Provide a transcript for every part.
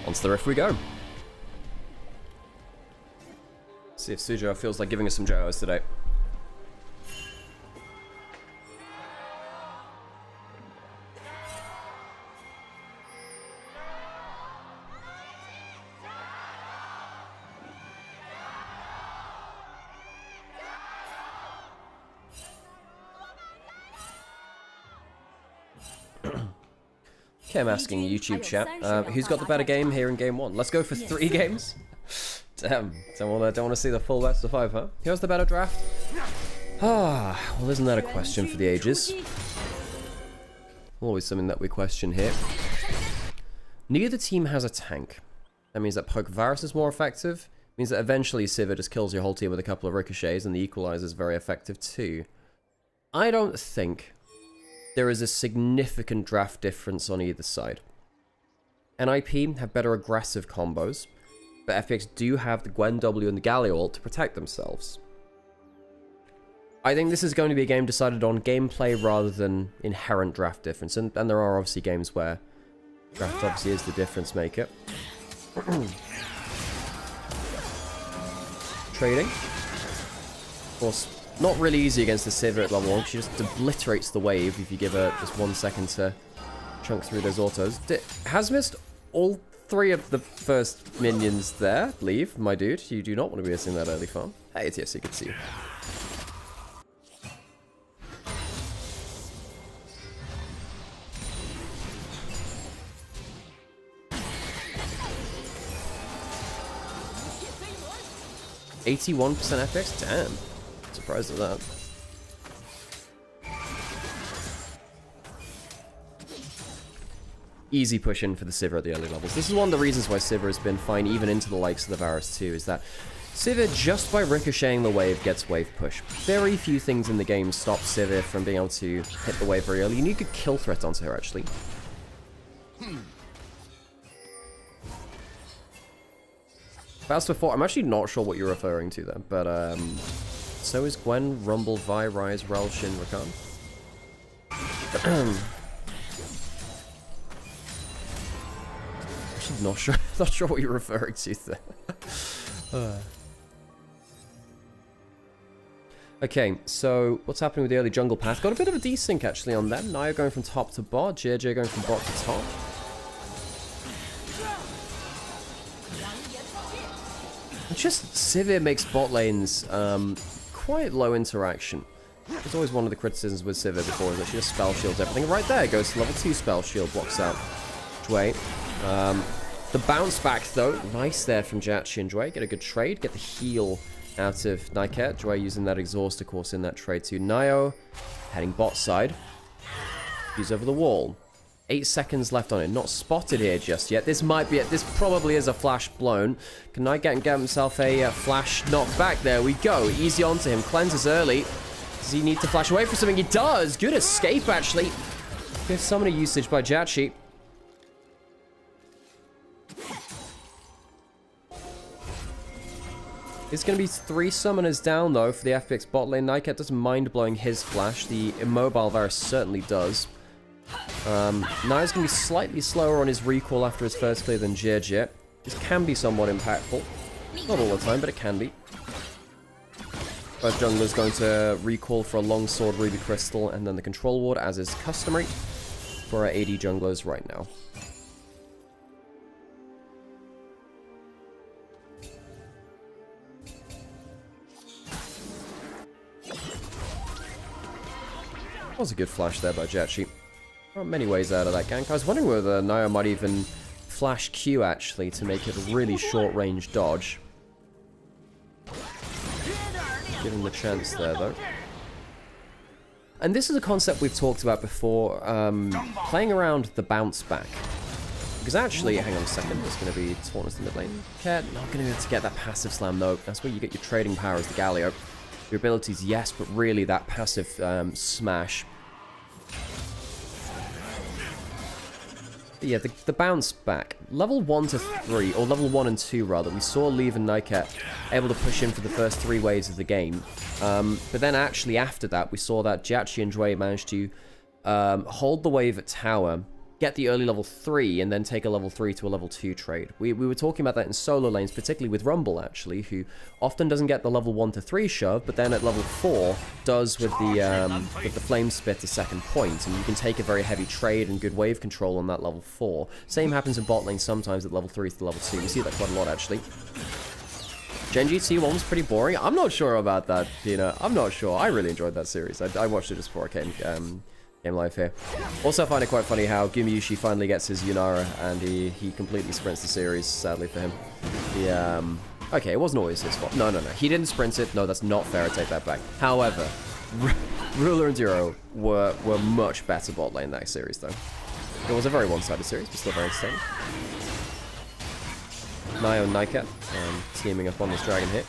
onto the riff we go. See if Sujo feels like giving us some JOs today. Okay, I'm asking YouTube chat, who's got the better game here in game 1? Let's go for 3 games. Damn, don't wanna see the full best of 5, huh? Here's the better draft. Ah, well, isn't that a question for the ages? Always something that we question here. Neither team has a tank. That means that Poke Varus is more effective. Means that eventually Sivir just kills your whole team with a couple of ricochets, and the Equalizer is very effective too. I don't think there is a significant draft difference on either side. NIP have better aggressive combos, but FPX do have the Gwen W and the Galio ult to protect themselves. I think this is going to be a game decided on gameplay rather than inherent draft difference, and there are obviously games where draft obviously is the difference maker. Trading. Of course, not really easy against the Sivir at level 1. She just obliterates the wave if you give her just 1 second to chunk through those autos. Has missed all 3 of the first minions there. Leave, my dude. You do not want to be missing that early farm. Hey, it's TFC, good to see you. %81% FPX? Damn. Surprised at that. Easy push in for the Sivir at the early levels. This is one of the reasons why Sivir has been fine even into the likes of the Varus too, is that Sivir, just by ricocheting the wave, gets wave push. Very few things in the game stop Sivir from being able to hit the wave very early. You need a kill threat onto her, actually. Fast before, I'm actually not sure what you're referring to there, but so is Gwen, Rumble, Vi, Ryze, Rel, Shin, Rakan. Actually not sure what you're referring to there. Okay, so what's happening with the early jungle path? Got a bit of a desync actually on them. Naya going from top to bot, JJ going from bot to top. Just Sivir makes bot lanes quite low interaction. There's always one of the criticisms with Sivir before is that she just spell shields everything. Right there goes to level 2 spell shield, blocks out Dway. The bounce back though, nice there from Jatchi and Dway. Get a good trade, get the heal out of Nymaera. Dway using that exhaust of course in that trade too. Nio heading bot side. He's over the wall. 8 seconds left on it. Not spotted here just yet. This might be it. This probably is a flash blown. Can Nymaera get himself a flash knockback? There we go. Easy onto him. Cleanses early. Does he need to flash away for something? He does. Good escape, actually. Good summoner usage by Jatchi. It's going to be 3 summoners down, though, for the FPX bot lane. Nymaera doesn't mind blowing his flash. The immobile Varus certainly does. Nya's going to be slightly slower on his recall after his first clear than JJ. This can be somewhat impactful. Not all the time, but it can be. Both junglers going to recall for a longsword ruby crystal and then the control ward, as is customary for our AD junglers right now. That was a good flash there by Jatchi. Not many ways out of that gank. I was wondering whether Nymaera might even flash Q actually to make it a really short range dodge. Give him the chance there though. And this is a concept we've talked about before, playing around the bounce back. Because actually, hang on a second, there's going to be Taunus in the mid lane. Cat, not going to be able to get that passive slam though. That's where you get your trading power as the Galio. Your abilities, yes, but really that passive smash. But yeah, the bounce back. Level 1 to 3, or level 1 and 2 rather, we saw Leave and Nymaera able to push in for the first 3 waves of the game. But then actually after that, we saw that Jatchi and Dway managed to hold the wave at tower, get the early level 3 and then take a level 3 to a level 2 trade. We were talking about that in solo lanes, particularly with Rumble, actually, who often doesn't get the level 1 to 3 shove, but then at level 4 does with the Flame Spit a second point, and you can take a very heavy trade and good wave control on that level 4. Same happens in bot lane sometimes at level 3 to level 2. We see that quite a lot, actually. Genji T1 was pretty boring. I'm not sure about that, Pina. I'm not sure. I really enjoyed that series. I watched it just before I came live here. Also, I find it quite funny how Gumayushi finally gets his Yunara, and he completely sprints the series, sadly for him. Okay, it wasn't always his fault. No. He didn't sprint it. No, that's not fair. I take that back. However, Ruler and Duro were much better bot lane that series, though. It was a very one-sided series, but still very entertaining. Nio and Nycat teaming up on this dragon hit.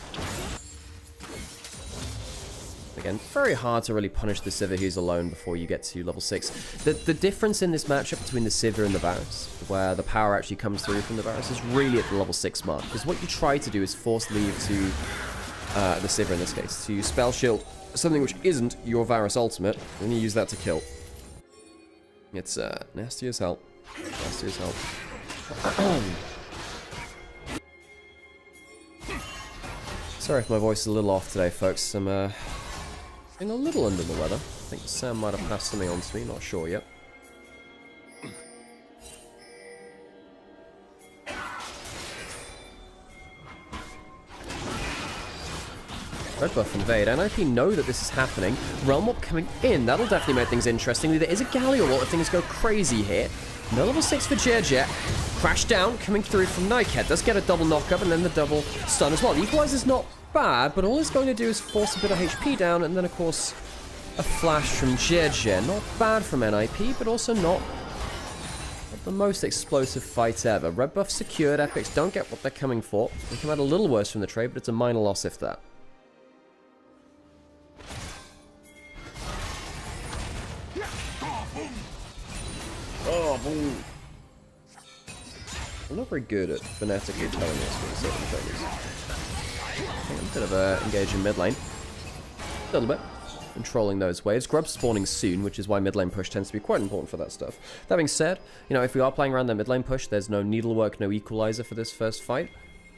Again, very hard to really punish the Sivir who's alone before you get to level 6. The difference in this matchup between the Sivir and the Varus, where the power actually comes through from the Varus, is really at the level 6 mark. Because what you try to do is force leave to the Sivir in this case, to spell shield something which isn't your Varus ultimate, and you use that to kill. It's nasty as hell. Nasty as hell. Sorry if my voice is a little off today, folks. I'm feeling a little under the weather. I think Sam might have passed something on to me, not sure yet. Red buff invade. NIP know that this is happening. Realm Warp coming in. That'll definitely make things interesting. There is a Galio Wall if things go crazy here. No level 6 for Jet. Crash down coming through from Nycat. Does get a double knock-up and then the double stun as well. The Equalizer's not bad, but all it's going to do is force a bit of HP down, and then, of course, a flash from Jet. Not bad from NIP, but also not the most explosive fight ever. Red buff secured. FPX don't get what they're coming for. They come out a little worse from the trade, but it's a minor loss if that. Oh, boom. I'm not very good at phonetically telling us what certain things. I'm a bit of a engaging mid lane. A little bit. Controlling those waves. Grub spawning soon, which is why mid lane push tends to be quite important for that stuff. That being said, you know, if we are playing around that mid lane push, there's no needlework, no equalizer for this first fight.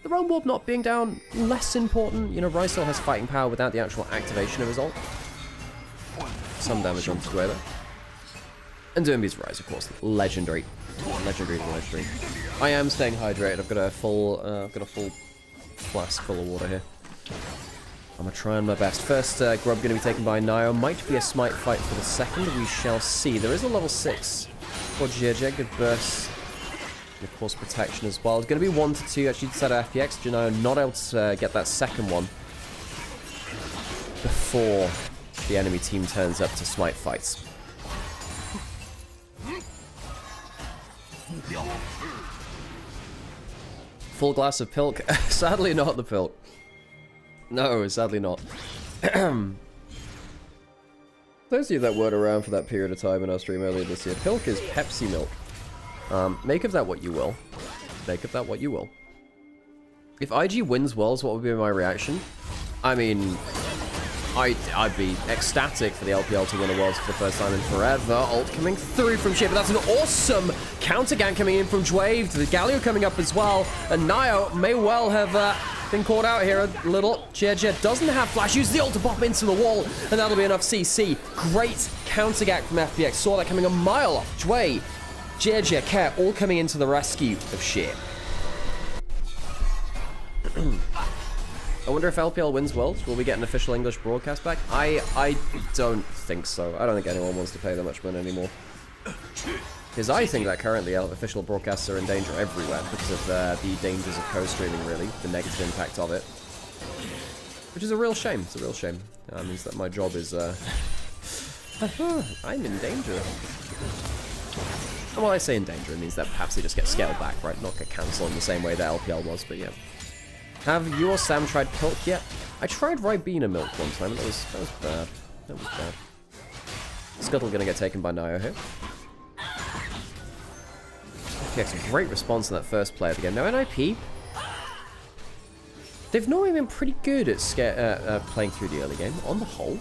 The Realm Warp not being down, less important. You know, Ryze still has fighting power without the actual activation of his ult. Some damage on Square though. And Doomby's Ryze, of course, legendary. Legendary. I am staying hydrated. I've got a full flask full of water here. I'm gonna try my best. First, Grub gonna be taken by Nio. Might be a smite fight for the second. We shall see. There is a level 6 for JJ. Good burst. And of course, protection as well. It's gonna be 1 to 2 actually instead of FPX. Janio not able to get that second one before the enemy team turns up to smite fights. Full glass of Pilk? Sadly not the Pilk. No, sadly not. Those of you that weren't around for that period of time in our stream earlier this year, Pilk is Pepsi milk. Make of that what you will. Make of that what you will. If IG wins Worlds, what would be my reaction? I mean, I'd be ecstatic for the LPL to win a Worlds for the first time in forever. Ult coming through from Ship, but that's an awesome counter gank coming in from Dwave. The Galio coming up as well, and Nio may well have been caught out here a little. Jet doesn't have flash, uses the ult to pop into the wall, and that'll be enough CC. Great counter gank from FPX, saw that coming a mile off. Dwave, Jet, Care, all coming into the rescue of Ship. I wonder if LPL wins Worlds, will we get an official English broadcast back? I don't think so. I don't think anyone wants to pay that much money anymore. Because I think that currently official broadcasts are in danger everywhere because of the dangers of co-streaming, really. The negative impact of it. Which is a real shame. It's a real shame. That means that my job is, I'm in danger. Well, I say in danger, it means that perhaps they just get scaled back, right? Not get cancelled in the same way that LPL was, but yeah. Have you or Sam tried Pilk yet? I tried Ribena milk one time, and that was bad. That was bad. Scuttle gonna get taken by Nio here. FPX, a great response to that first play again. Now NIP, they've normally been pretty good at playing through the early game, on the whole.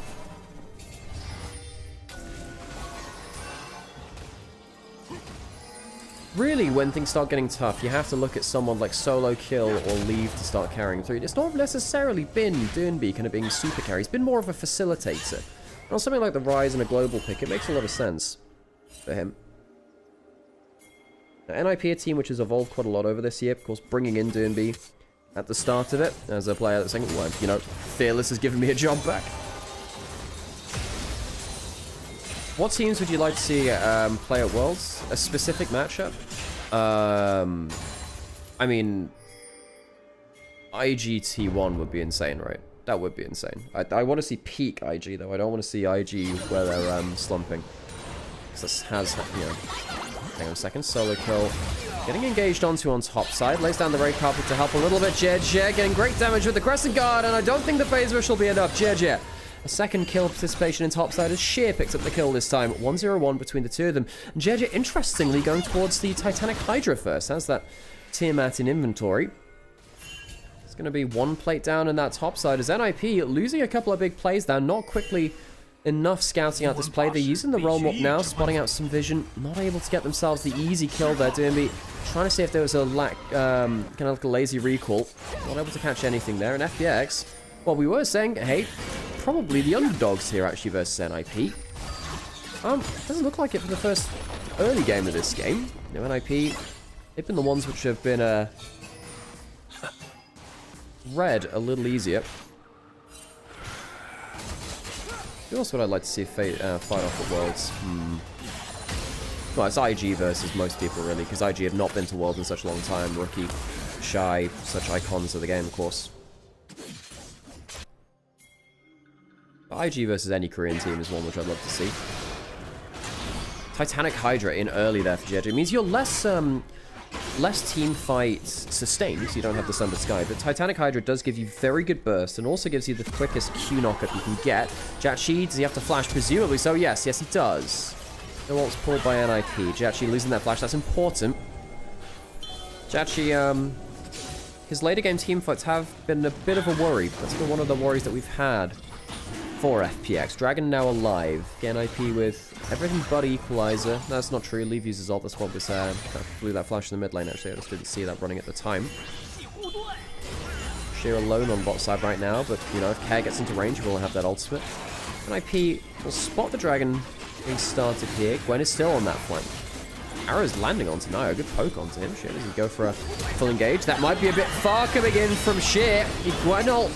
really, when things start getting tough, you have to look at someone like Solo Kill or Leave to start carrying through. It's not necessarily been Durnby kind of being super carry. He's been more of a facilitator. And on something like the Rise and a global pick, it makes a lot of sense for him. Now, NIP, a team which has evolved quite a lot over this year, of course, bringing in Durnby at the start of it as a player that's saying, well, you know, Fearless has given me a job back. What teams would you like to see play at Worlds? A specific matchup? I mean, IGT1 would be insane, right? That would be insane. I want to see peak IG, though. I don't want to see IG where they're slumping. Because this has, you know... Hang on a second. Solo Kill. Getting engaged onto on top side. Lays down the red carpet to help a little bit. Jeje getting great damage with the Crescent Guard, and I don't think the Phase Rush will be enough. Jeje. A second kill participation in topside as Sheer picks up the kill this time. 1-0-1 between the two of them. And Jeje, interestingly, going towards the Titanic Hydra first. Has that Tiamat in inventory. It's going to be one plate down in that topside as NIP losing a couple of big plays there. Not quickly enough scouting out this play. They're using the roll up now, spotting out some vision. Not able to get themselves the easy kill there. Durnby trying to see if there was a kind of like a lazy recall. Not able to catch anything there. And FPX, well, we were saying, hey, probably the underdogs here actually versus NIP. Doesn't look like it for the first early game of this game. You know, NIP, they've been the ones which have been read a little easier. Who else would I like to see fight off at Worlds? Well, it's IG versus most people, really, because IG have not been to Worlds in such a long time. Rookie, Shy, such icons of the game, of course. But IG versus any Korean team is one which I'd love to see. Titanic Hydra in early there for Jeje. It means you're less team fights sustained, so you don't have the Sundered Sky, but Titanic Hydra does give you very good burst and also gives you the quickest Q knockup you can get. Jachi, does he have to flash? Presumably so, yes, he does. The ult's pulled by NIP. Jachi losing that flash, that's important. Jachi, his later game team fights have been a bit of a worry. That's been one of the worries that we've had for FPX. Dragon now alive. Get NIP with everything but Equalizer. That's not true. Leave uses ult. That's what was blew that flash in the mid lane, actually. I just didn't see that running at the time. Sheer alone on bot side right now, but, you know, if Care gets into range, we'll have that ultimate. NIP will spot the Dragon being started here. Gwen is still on that flank. Arrow's landing onto Nio. Good poke onto him. Sheer doesn't go for a full engage. That might be a bit far coming in from Sheer. Gwen ult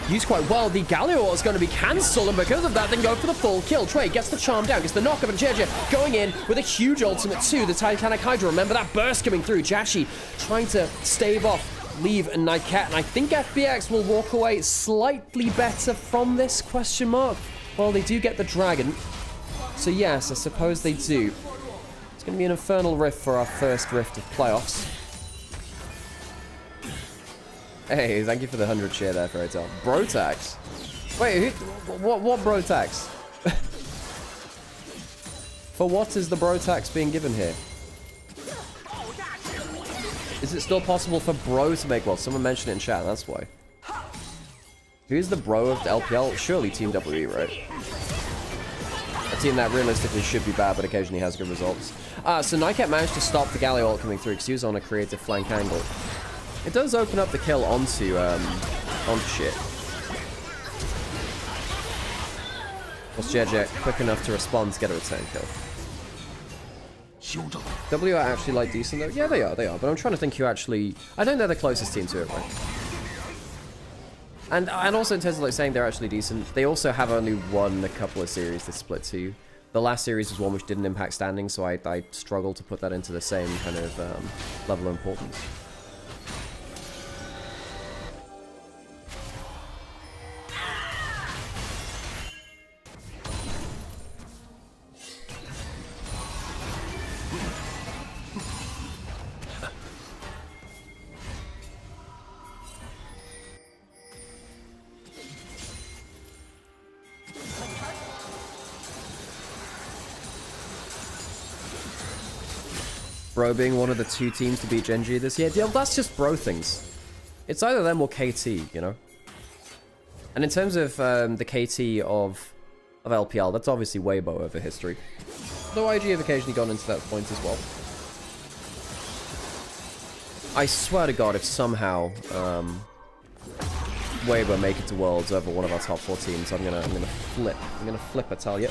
used quite well. The Galio is going to be cancelled, and because of that, then go for the full kill. Trey gets the charm down, gets the knockup, and Jeje going in with a huge ultimate too. The Titanic Hydra, remember that burst coming through. Jachi trying to stave off Leave and Nightcat, and I think FPX will walk away slightly better from this, question mark. Well, they do get the Dragon, so yes, I suppose they do. It's going to be an Infernal Rift for our first Rift of playoffs. Hey, thank you for the 100 share there, Fairytale. Brotax? Wait, what Brotax? For what is the Brotax being given here? Is it still possible for Bro to make... Well, someone mentioned it in chat, that's why. Who's the Bro of the LPL? Surely Team WE, right? A team that realistically should be bad, but occasionally has good results. So Nightcat managed to stop the Galio ult coming through because he was on a creative flank angle. It does open up the kill onto shit. Was Jeje quick enough to respond to get a return kill? W are actually like decent though? Yeah, they are. But I'm trying to think who actually... I think they're the closest team to it, right? And also in terms of like saying they're actually decent, they also have only won a couple of series to split to. The last series was one which didn't impact standing, so I struggle to put that into the same kind of level of importance. Bro being one of the two teams to beat Gen G this year. Yeah, that's just bro things. It's either them or KT, you know? And in terms of the KT of LPL, that's obviously Weibo over history. Though IG have occasionally gone into that point as well. I swear to God, if somehow Weber make it to Worlds over one of our top 4 teams, I'm gonna flip. I'm gonna flip, I tell you.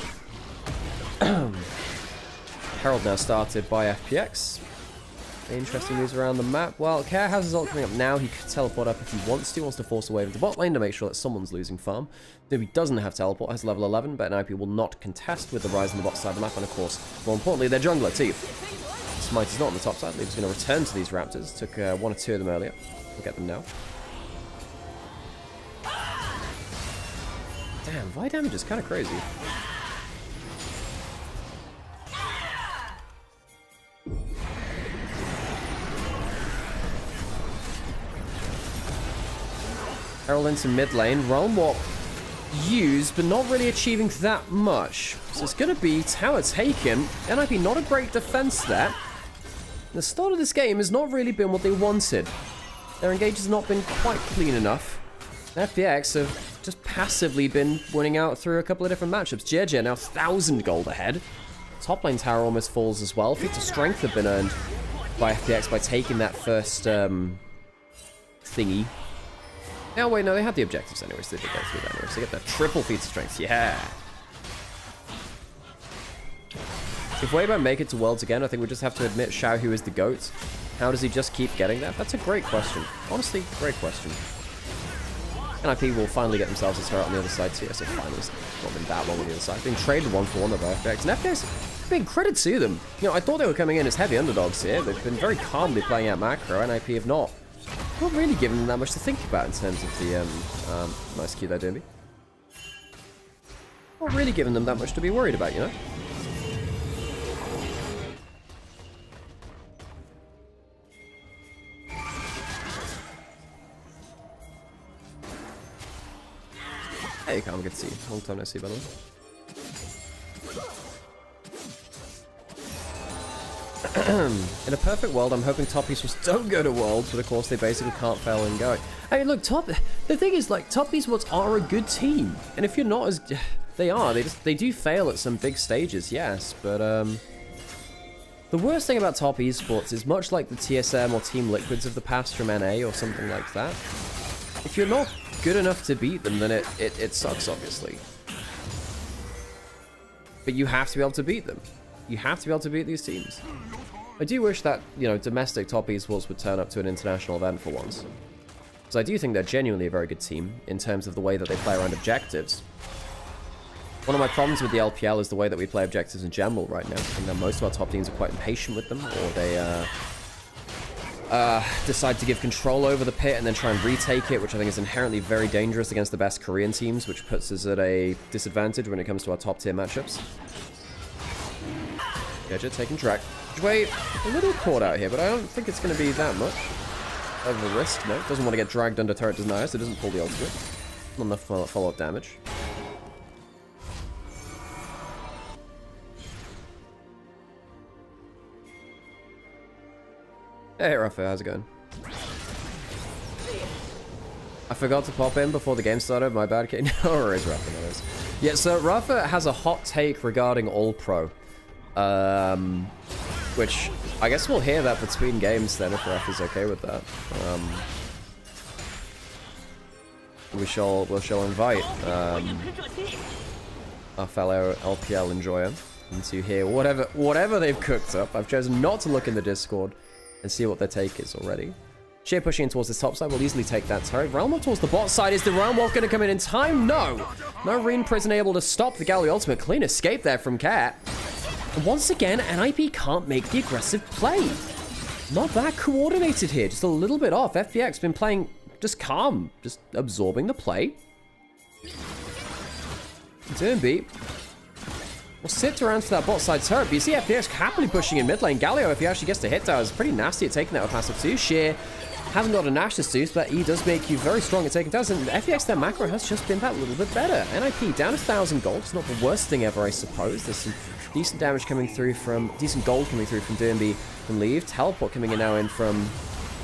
Herald now started by FPX. Interesting news around the map. Well, Care has his ult coming up now. He could teleport up if he wants to. He wants to force a wave into bot lane to make sure that someone's losing farm. If he doesn't have teleport, has level 11, but NIP will not contest with the rise in the bot side of the map. And of course, more importantly, their jungler, too. Smite is not on the top side. Leaver's going to return to these Raptors. Took 1 or 2 of them earlier. We'll get them now. Damn, Vi damage is kind of crazy. Herald into mid lane. Realm Warp used, but not really achieving that much. So it's going to be tower taken. NIP not a great defense there. The start of this game has not really been what they wanted. Their engage has not been quite clean enough. FPX have just passively been winning out through a couple of different matchups. JJ now 1,000 gold ahead. Top lane tower almost falls as well. Feats of strength have been earned by FPX by taking that first thingy. Now, wait, no, they had the objectives anyway, so they did go through that anyway. So they get that triple feats of strength. Yeah. If Weibo make it to Worlds again, I think we just have to admit Xiaohu is the GOAT. How does he just keep getting there? That's a great question. Honestly, great question. NIP will finally get themselves a turret on the other side too. I say finally, it's not been that long on the other side. Being traded 1-for-1 by FPX. And FPX, big credit to them. You know, I thought they were coming in as heavy underdogs here. They've been very calmly playing out macro. NIP have not really given them that much to think about in terms of the, nice Q there, Doomby. Not really giving them that much to be worried about, you know? Hey, Calm, good to see you. Long time no see, by the way. In a perfect world, I'm hoping top esports don't go to Worlds, but of course they basically can't fail and go. I mean, look, the thing is, like, top esports are a good team, and if you're not as, they are. They do fail at some big stages, yes, but the worst thing about top esports is much like the TSM or Team Liquids of the past from NA or something like that. If you're not good enough to beat them, then it sucks, obviously. But you have to be able to beat them. You have to be able to beat these teams. I do wish that, you know, domestic top esports would turn up to an international event for once. Because I do think they're genuinely a very good team in terms of the way that they play around objectives. One of my problems with the LPL is the way that we play objectives in general right now. I think that most of our top teams are quite impatient with them, or they decide to give control over the pit and then try and retake it, which I think is inherently very dangerous against the best Korean teams, which puts us at a disadvantage when it comes to our top tier matchups. Gadget taking track. Wait, a little caught out here, but I don't think it's going to be that much of a risk. No, doesn't want to get dragged under turret denier, so it doesn't pull the ultimate. Not enough follow-up damage. Hey, Rafa, how's it going? I forgot to pop in before the game started. My bad, Kate. No worries, Rafa. No worries. Yeah, so Rafa has a hot take regarding All Pro. Which I guess we'll hear that between games then, if Rafa's okay with that. We shall invite our fellow LPL enjoyer into hear whatever they've cooked up. I've chosen not to look in the Discord and see what their take is already. Sheer pushing in towards this top side will easily take that turret. Realm Warp towards the bot side. Is the Realm Warp going to come in time? No! No Reen Prison able to stop the Gallery ultimate. Clean escape there from Cat. And once again, NIP can't make the aggressive play. Not that coordinated here. Just a little bit off. FPX been playing just calm. Just absorbing the play. Doomby will sit around to that bot side turret, but you see FPX happily pushing in mid lane. Galio, if he actually gets to hit tower, is pretty nasty at taking that with passive 2. Sheer hasn't got a Nash to Zeus, but he does make you very strong at taking towers. And FPX, their macro has just been that little bit better. NIP down 1,000 gold. It's not the worst thing ever, I suppose. There's some decent damage coming through from, decent gold coming through from Doomby and Leave. Teleport coming in now in from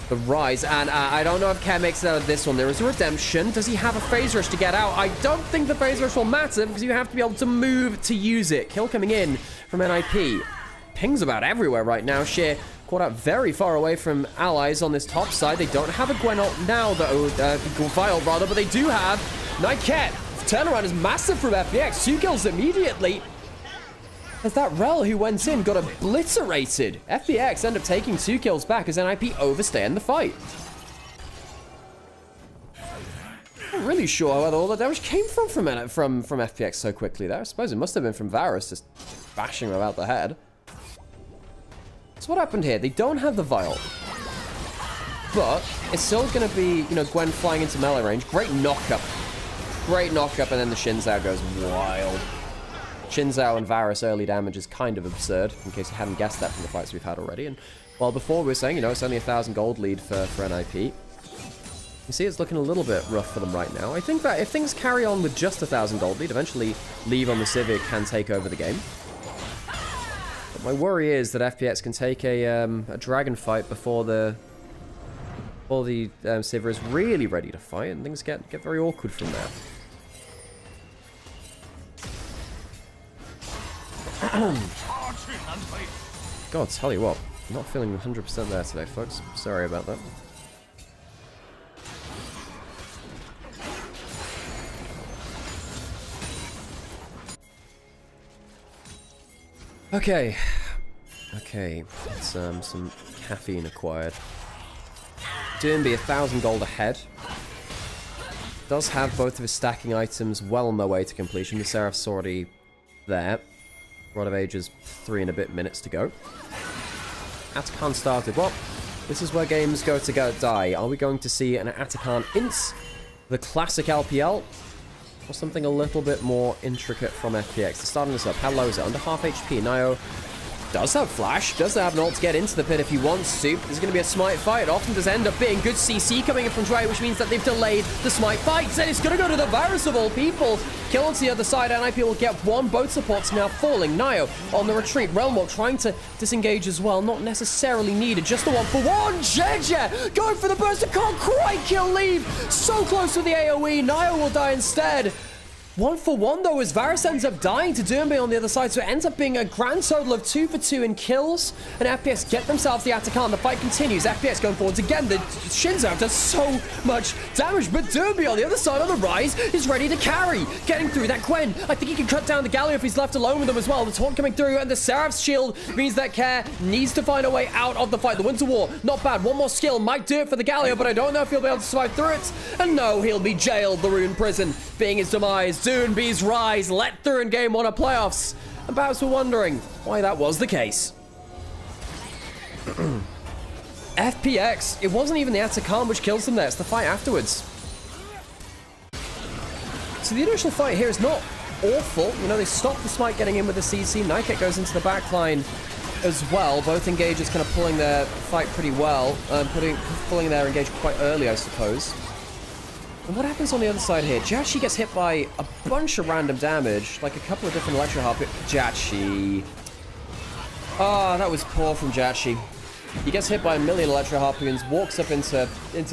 the Rise. And I don't know if Care makes it out of this one. There is a redemption. Does he have a phase rush to get out? I don't think the phase rush will matter because you have to be able to move to use it. Kill coming in from NIP. Pings about everywhere right now. Sheer Caught out very far away from allies on this top side. They don't have a Gwen ult now, though. Vile, rather, but they do have Nymaera. Turnaround is massive from FPX. 2 kills immediately. As that Rel who went in got obliterated. FPX end up taking 2 kills back as NIP overstay in the fight. Not really sure whether all the damage came from FPX so quickly there. I suppose it must have been from Varus just bashing him about the head. So what happened here? They don't have the Vile. But it's still going to be, you know, Gwen flying into melee range. Great knockup. Great knockup, and then the Xin Zhao goes wild. Xin Zhao and Varus early damage is kind of absurd, in case you hadn't guessed that from the fights we've had already. And while before we were saying, you know, it's only 1,000 gold lead for NIP. You see it's looking a little bit rough for them right now. I think that if things carry on with just 1,000 gold lead, eventually Leave on the Civic can take over the game. But my worry is that FPX can take a dragon fight before the Sivir is really ready to fight, and things get very awkward from there. God, tell you what, I'm not feeling 100% there today, folks. Sorry about that. Okay. Okay, it's some caffeine acquired. Doomby 1,000 gold ahead. Does have both of his stacking items well on their way to completion. The Seraph's already there. Rod of Ages 3 and a bit minutes to go. Atakan started. Well, this is where games go to die. Are we going to see an Atakan Ints, the classic LPL, or something a little bit more intricate from FPX? They're starting this up. How low is it? Under half HP. Nio does have flash, does have an ult to get into the pit if he wants to. There's going to be a smite fight. It often does end up being good CC coming in from Dry, which means that they've delayed the smite fight. And it's going to go to the Varus of all people. Kill onto the other side. NIP will get one. Both supports now falling. Nio on the retreat. Relmo trying to disengage as well. Not necessarily needed. Just the 1-for-1. Jeje going for the burst. Can't quite kill Leave. So close with the AoE. Nio will die instead. 1-for-1 though, as Varus ends up dying to Doombe on the other side, so it ends up being a grand total of 2-for-2 in kills, and FPX get themselves the Atakan. The fight continues. FPX going forwards again. The Xin Zhao does so much damage, but Doombe on the other side on the rise is ready to carry, getting through that Gwen. I think he can cut down the Galio if he's left alone with them as well. The taunt coming through, and the Seraph's shield means that Care needs to find a way out of the fight. The Winter War, not bad. One more skill might do it for the Galio, but I don't know if he'll be able to survive through it. And no, he'll be jailed. The Rune Prison being his demise. Doombe's rise let through in Game 1 of playoffs. And perhaps we're wondering why that was the case. FPX, it wasn't even the Atakan which kills them there, it's the fight afterwards. So the initial fight here is not awful. You know, they stop the smite getting in with the CC. Nyket goes into the backline as well. Both engagers kind of pulling their fight pretty well. Pulling their engage quite early, I suppose. And what happens on the other side here? Jachi gets hit by a bunch of random damage, like a couple of different electro harpoons. Jachi. Ah, that was poor from Jachi. He gets hit by a million electro harpoons, walks up into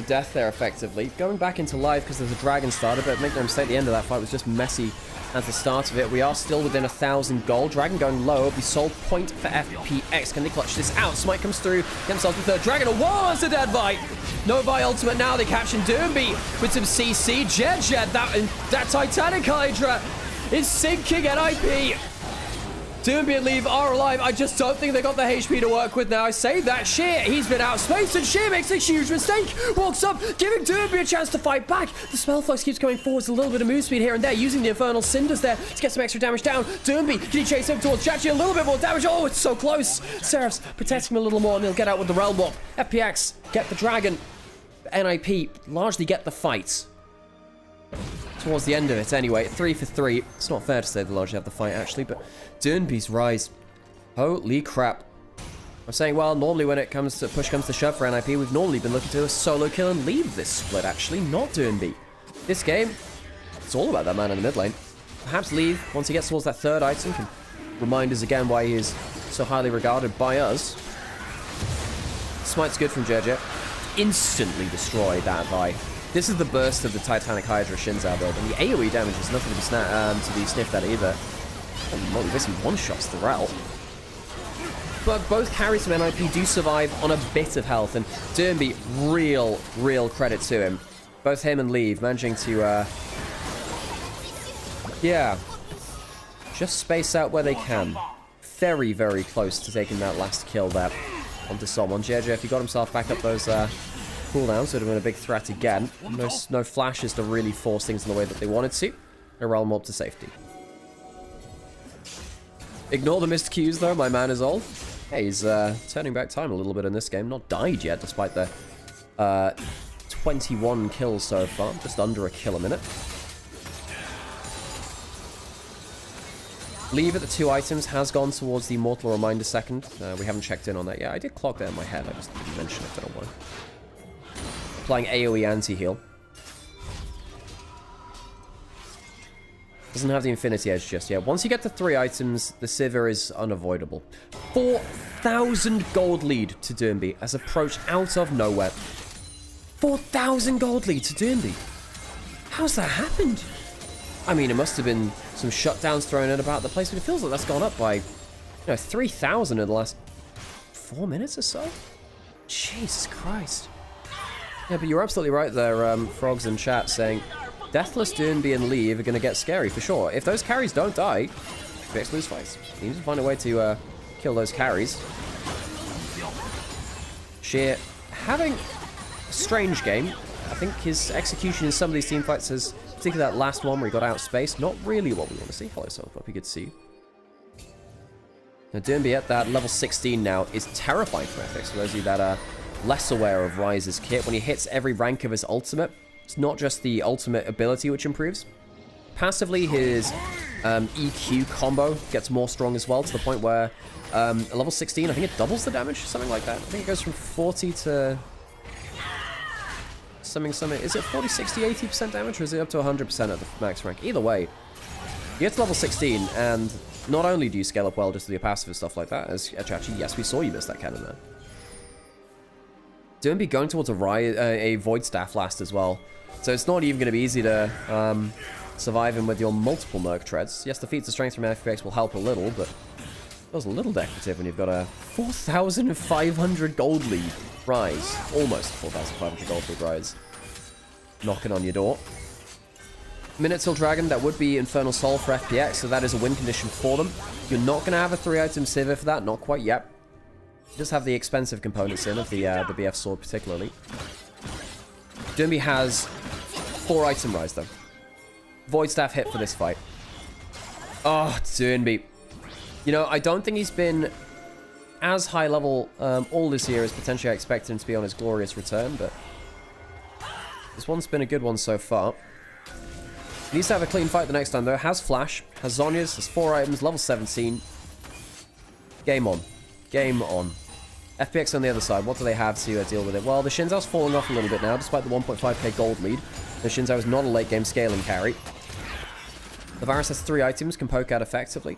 death there effectively. Going back into life because there's a dragon starter, but make no mistake, the end of that fight was just messy at the start of it. We are still within 1,000 gold. Dragon going low. We sold point for FPX. Can they clutch this out? Smite comes through. Get himself the third dragon. Oh, it's a dead bite. Novi ultimate now. They caption Doombe with some CC. Jeje, that Titanic Hydra is sinking NIP. Doombe and Leave are alive. I just don't think they got the HP to work with now. I say that. Sheer, he's been outspaced, and Sheer makes a huge mistake. Walks up, giving Doombe a chance to fight back. The spell flux keeps going forwards, a little bit of move speed here and there, using the Infernal Cinders there to get some extra damage down. Doombe, can he chase him towards Jachi? A little bit more damage. Oh, it's so close. Seraph's protecting him a little more, and he'll get out with the Realm Warp. FPX get the Dragon. NIP largely get the fight. Towards the end of it anyway, 3 for 3. It's not fair to say they largely have the fight actually, but Doombe's rise. Holy crap. I'm saying, well, normally when it comes to push comes to shove for NIP, we've normally been looking to do a solo kill and leave this split actually, not Doombe. This game, it's all about that man in the mid lane. Perhaps Leave, once he gets towards that third item, can remind us again why he is so highly regarded by us. Smite's good from Jeje. Instantly destroy that Vi. This is the burst of the Titanic Hydra Xin Zhao build, and the AoE damage is nothing to be sniffed at either. Oh, moly, this one-shots the Rel. but both carries from NIP do survive on a bit of health, and Dernby, real credit to him. Both him and Leave managing to, yeah, just space out where they can. Very, very close to taking that last kill there onto someone. JJ, if he got himself back up those cooldowns, would have been a big threat again. No flashes to really force things in the way that they wanted to. And roll them up to safety. Ignore the missed Qs though, my man is old. Hey, he's turning back time a little bit in this game. Not died yet, despite the 21 kills so far. Just under a kill a minute. Leave at the 2 items has gone towards the Mortal Reminder second. We haven't checked in on that yet. I did clock that in my head. I just didn't mention it. I don't know why. Applying AoE anti-heal. Doesn't have the Infinity Edge just yet. Once you get to 3 items, the Sivir is unavoidable. 4,000 gold lead to Dernby as approached out of nowhere. 4,000 gold lead to Dernby. How's that happened? I mean, it must have been some shutdowns thrown in about the place, but it feels like that's gone up by, 3,000 in the last 4 minutes or so. Jesus Christ. Yeah, but you're absolutely right there, Frogs in chat saying, Deathless, Dernby, and Leave are going to get scary for sure. If those carries don't die, FPX lose fights. You need to find a way to kill those carries. Sheer having a strange game. I think his execution in some of these team fights has, particularly that last one where he got outspaced, not really what we want to see. Hello, Soap Up, you good to see you. Now, Dernby at that level 16 now is terrifying for FPX. For those of you that are less aware of Ryze's kit, when he hits every rank of his ultimate, it's not just the ultimate ability which improves. Passively, his EQ combo gets more strong as well, to the point where at level 16, I think it doubles the damage, something like that. I think it goes from 40 to something. Is it 40, 60, 80% damage, or is it up to 100% at the max rank? Either way, you get to level 16, and not only do you scale up well just with your passive and stuff like that, as Achachi, yes, we saw you miss that cannon there. Dernby going towards a Void Staff last as well. So it's not even going to be easy to survive him with your multiple Merc Treads. Yes, the feats of strength from FPX will help a little, but it was a little decorative when you've got a 4,500 gold lead Rise. Almost 4,500 gold lead Rise. Knocking on your door. Minute till Dragon, that would be Infernal Soul for FPX, so that is a win condition for them. You're not going to have a 3-item Sivir for that, not quite yet. You just have the expensive components in of the BF Sword particularly. Dernby has 4-item Rise though. Void Staff hit for this fight. Oh, Dernby. I don't think he's been as high level all this year as potentially I expected him to be on his glorious return, but this one's been a good one so far. He needs to have a clean fight the next time though. Has Flash, has Zhonya's, has 4 items, level 17. Game on. Game on. FPX on the other side, what do they have to deal with it? Well, the Xin Zhao's falling off a little bit now, despite the 1.5k gold lead. The Xin Zhao is not a late game scaling carry. The Varus has 3 items, can poke out effectively.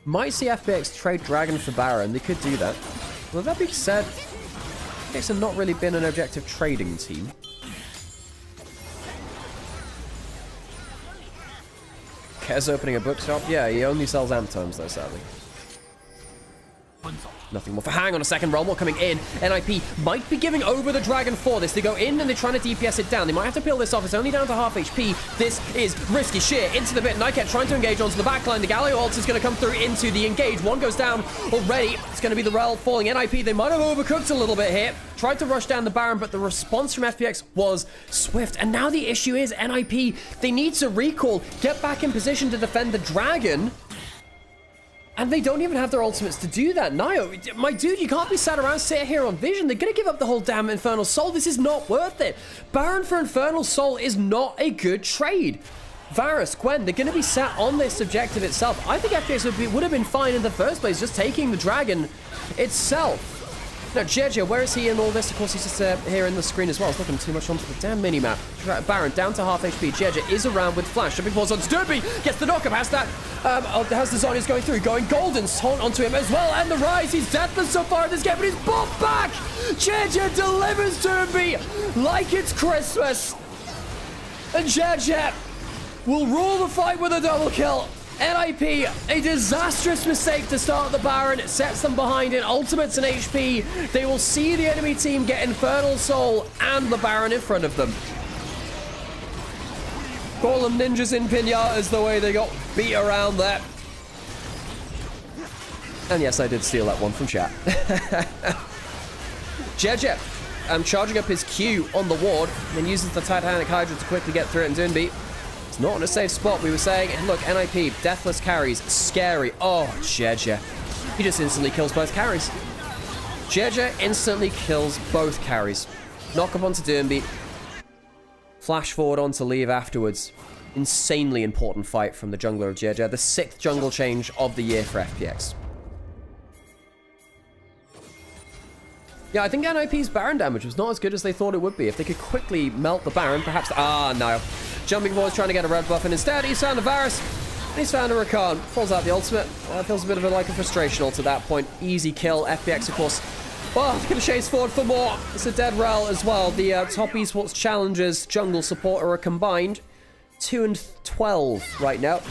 Might see FPX trade Dragon for Baron, they could do that. Well, that being said, FPX have not really been an objective trading team. Kez opening a bookshop? Yeah, he only sells amp tomes though, sadly. Nothing more. Hang on a second, Realm coming in. NIP might be giving over the Dragon for this. They go in and they're trying to DPS it down. They might have to peel this off. It's only down to half HP. This is risky. Sheer into the bit. Nyket trying to engage onto the backline. The Galio ult is going to come through into the engage. One goes down already. It's going to be the Rel falling. NIP, they might have overcooked a little bit here. Tried to rush down the Baron, but the response from FPX was swift. And now the issue is NIP, they need to recall, get back in position to defend the Dragon. And they don't even have their ultimates to do that. Nio, my dude, you can't be sat around, sit here on Vision. They're going to give up the whole damn Infernal Soul. This is not worth it. Baron for Infernal Soul is not a good trade. Varus, Gwen, they're going to be sat on this objective itself. I think FPX would have been fine in the first place, just taking the Dragon itself. Now, JJ, where is he in all this? Of course, he's just here in the screen as well. He's looking too much onto the damn mini-map. Baron down to half HP. JJ is around with Flash. Jumping forwards on Dernby. Gets the knockup. Has that. Has the Zhonya's going through. Going Golden. Taunt onto him as well. And the Rise. He's deathless so far in this game, but he's bopped back. JJ delivers Dernby like it's Christmas. And JJ will rule the fight with a double kill. NIP, a disastrous mistake to start the Baron. It sets them behind in ultimates and HP. They will see the enemy team get Infernal Soul and the Baron in front of them. Call them ninjas in pinatas the way they got beat around there. And yes, I did steal that one from chat. Jeje, charging up his Q on the ward, then uses the Titanic Hydra to quickly get through it, and Doonbeat it's not in a safe spot. We were saying, look, NIP, deathless carries, scary. Oh, Jeje. He just instantly kills both carries. Jeje instantly kills both carries. Knock up onto Doonbeat. Flash forward onto leave afterwards. Insanely important fight from the jungler of Jeje. The 6th jungle change of the year for FPX. Yeah, I think NIP's Baron damage was not as good as they thought it would be. If they could quickly melt the Baron, perhaps... Ah, no. Jumping Boy's trying to get a red buff, and instead he's found a Varus. And he's found a Rakan. Pulls out the ultimate. Feels a bit of like a frustration ult at that point. Easy kill. FPX, of course. Oh, going to chase forward for more. It's a dead rel as well. The top esports challengers jungle support are a combined 2 and 12 right now.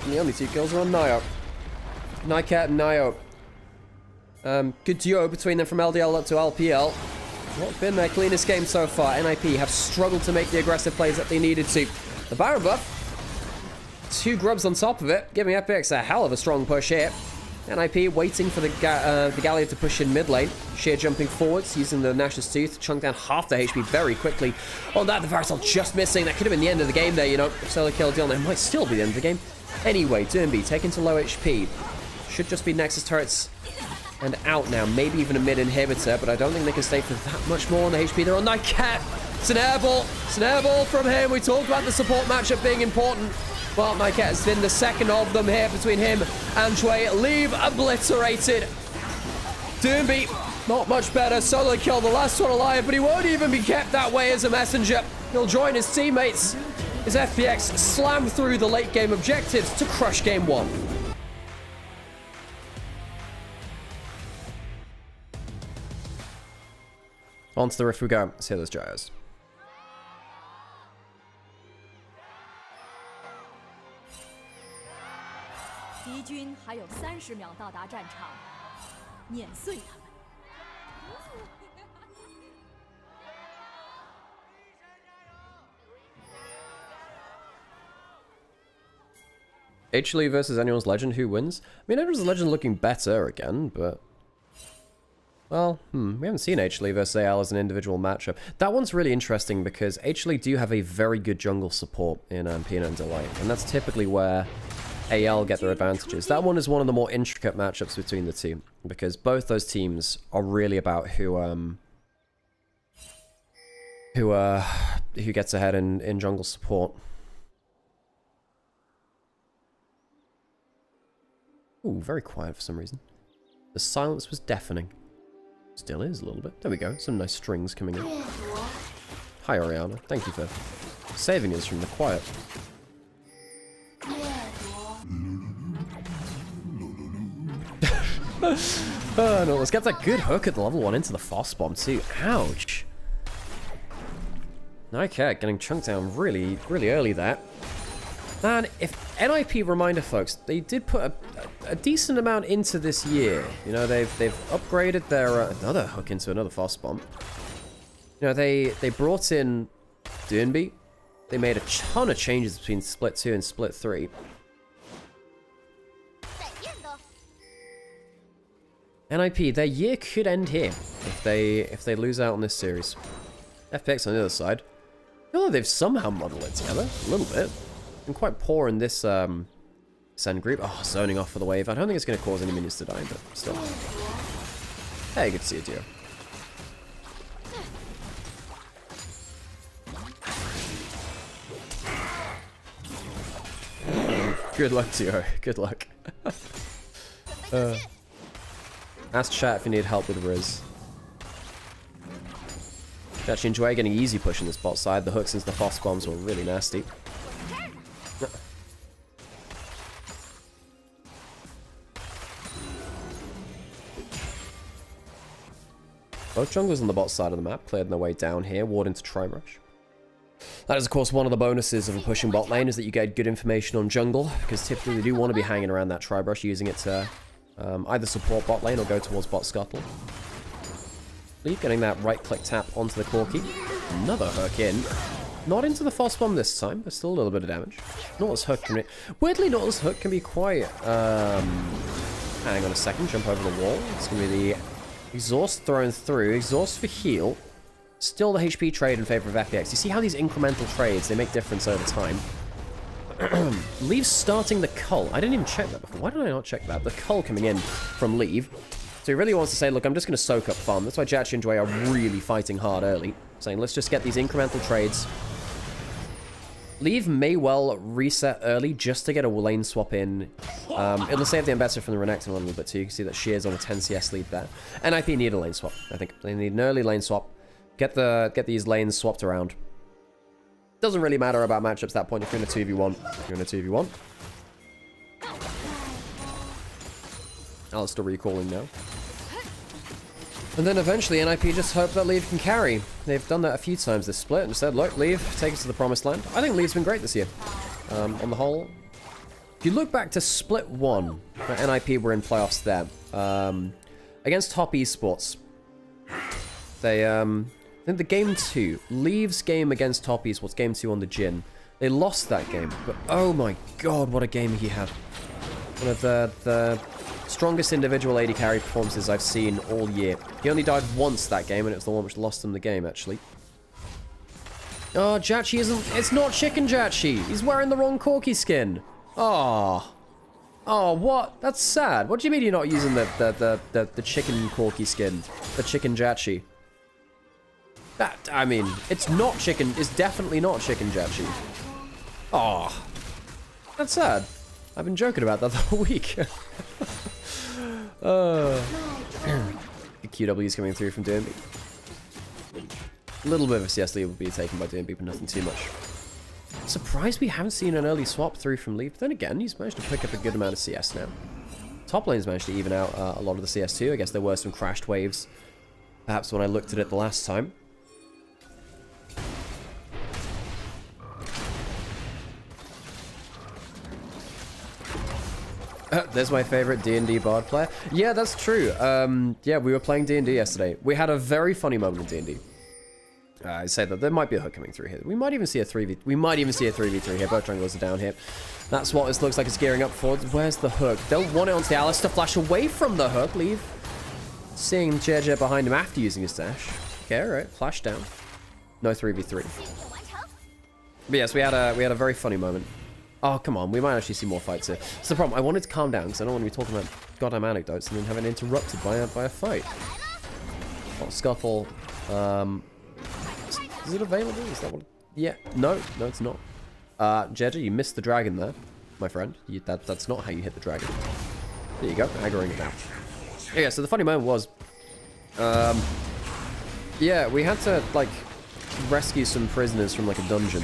And the only 2 kills are on Nio. Nycat and Nio. Good duo between them from LDL up to LPL. Not been their cleanest game so far. NIP have struggled to make the aggressive plays that they needed to. The Baron buff. 2 grubs on top of it, giving FPX a hell of a strong push here. NIP waiting for the Gallia to push in mid lane. Sheer jumping forwards, using the Nash's Tooth to chunk down half the HP very quickly. On that, the Varus just missing. That could have been the end of the game there, you know. Solo kill deal, and it might still be the end of the game. Anyway, Doonbeat taken to low HP. Should just be Nexus turrets and out now. Maybe even a mid inhibitor, but I don't think they can stay for that much more on the HP. They're on Nycat. It's an airball. It's an airball from him. We talked about the support matchup being important. Well, Nycat has been the second of them here between him and Shui. Leave obliterated. Doonbeat, not much better. Solo kill, the last one alive, but he won't even be kept that way as a messenger. He'll join his teammates as FPX slam through the late game objectives to crush game 1. Onto the rift we go. Let's hear those gyros. 敌军还有30秒到达战场，碾碎他们。Italy versus anyone's legend, who wins? I mean, anyone's legend looking better again, but... Well, we haven't seen Italy versus AL as an individual matchup. That one's really interesting because Italy do have a very good jungle support in Peanut and Delight, and that's typically where AL get their advantages. That one is one of the more intricate matchups between the two, because both those teams are really about who gets ahead in jungle support. Ooh, very quiet for some reason. The silence was deafening. Still is a little bit. There we go. Some nice strings coming in. Hi, Oriana. Thank you for saving us from the quiet. Oh, no, let's get that good hook at the level 1 into the Foss Bomb too. Ouch. Okay, getting chunked down really, really early there. And if NIP, reminder folks, they did put a decent amount into this year. You know, they've upgraded their another hook into another Foss Bomb. You know, they brought in Doonbeat. They made a ton of changes between Split 2 and Split 3. NIP, their year could end here if they lose out on this series. FPX on the other side. I feel like they've somehow modeled it together a little bit. Been quite poor in this send group. Oh, zoning off for the wave. I don't think it's going to cause any minions to die, but still. Hey, good to see you, dear. Good luck, Tio. Good luck. Ask chat if you need help with Riz. Actually enjoy getting easy push in this bot side. The hooks into the Foss Bombs were really nasty. Both junglers on the bot side of the map cleared their way down here. Ward into Tribe Rush. That is, of course, one of the bonuses of a pushing bot lane, is that you get good information on jungle, because typically they do want to be hanging around that tri-brush, using it to either support bot lane or go towards bot scuttle. Leave getting that right-click tap onto the Corki. Another hook in. Not into the Foss Bomb this time, but still a little bit of damage. Nautilus Hook can be... Weirdly, Nautilus Hook can be quite... hang on a second, jump over the wall. It's going to be the Exhaust thrown through. Exhaust for heal. Still the HP trade in favor of FPX. You see how these incremental trades, they make difference over time. Leave starting the Cull. I didn't even check that before. Why did I not check that? The Cull coming in from Leave. So he really wants to say, look, I'm just going to soak up farm. That's why Jachi and Joy are really fighting hard early. Saying, let's just get these incremental trades. Leave may well reset early just to get a lane swap in. It'll save the Embesser from the Renekton a little bit too. You can see that Shear's on a 10 CS lead there. NIP need a lane swap, I think. They need an early lane swap. Get these lanes swapped around. Doesn't really matter about matchups at that point if you're in a 2v1. If you're in a 2v1. Alistair recalling now. And then eventually NIP just hope that Leave can carry. They've done that a few times this split and said, look, Leave, take us to the promised land. I think Leave's been great this year. On the whole. If you look back to split 1, NIP were in playoffs there. Against Top Esports. They, I think the game 2, Leave's game against Top Esports, game 2 on the Jhin. They lost that game, but oh my god, what a game he had. One of the strongest individual AD carry performances I've seen all year. He only died once that game, and it was the one which lost him the game, actually. Oh, Jachi isn't... It's not Chicken Jachi! He's wearing the wrong Corki skin! Oh. Oh, what? That's sad. What do you mean you're not using the chicken Corki skin? The Chicken Jachi? That, I mean, it's not chicken... It's definitely not Chicken Jachi. Oh. That's sad. I've been joking about that the whole week. The QW's coming through from DMB. A little bit of a CS lead will be taken by DMB, but nothing too much. Surprised we haven't seen an early swap through from Leaf. But then again, he's managed to pick up a good amount of CS now. Top lane's managed to even out a lot of the CS too. I guess there were some crashed waves, perhaps when I looked at it the last time. There's my favorite D&D bard player. Yeah, that's true. Yeah, we were playing D&D yesterday. We had a very funny moment in D&D. I say that there might be a hook coming through here. We might even see a 3v. We might even see a 3v3 here. Both junglers are down here. That's what this looks like it's gearing up for. Where's the hook? They'll want it onto the Alistair. Flash away from the hook. Leave. Seeing JJ behind him after using his dash. Okay, alright. Flash down. No 3v3. But yes, we had a very funny moment. Oh, come on. We might actually see more fights here. That's the problem. I wanted to calm down because I don't want to be talking about goddamn anecdotes and then have it interrupted by a fight. Oh, Scuttle. Is it available? Is that what... Yeah. No, it's not. Jedja, you missed the dragon there, my friend. That's not how you hit the dragon. There you go. Aggroing it now. Yeah, so the funny moment was... yeah, we had to, like, rescue some prisoners from, like, a dungeon.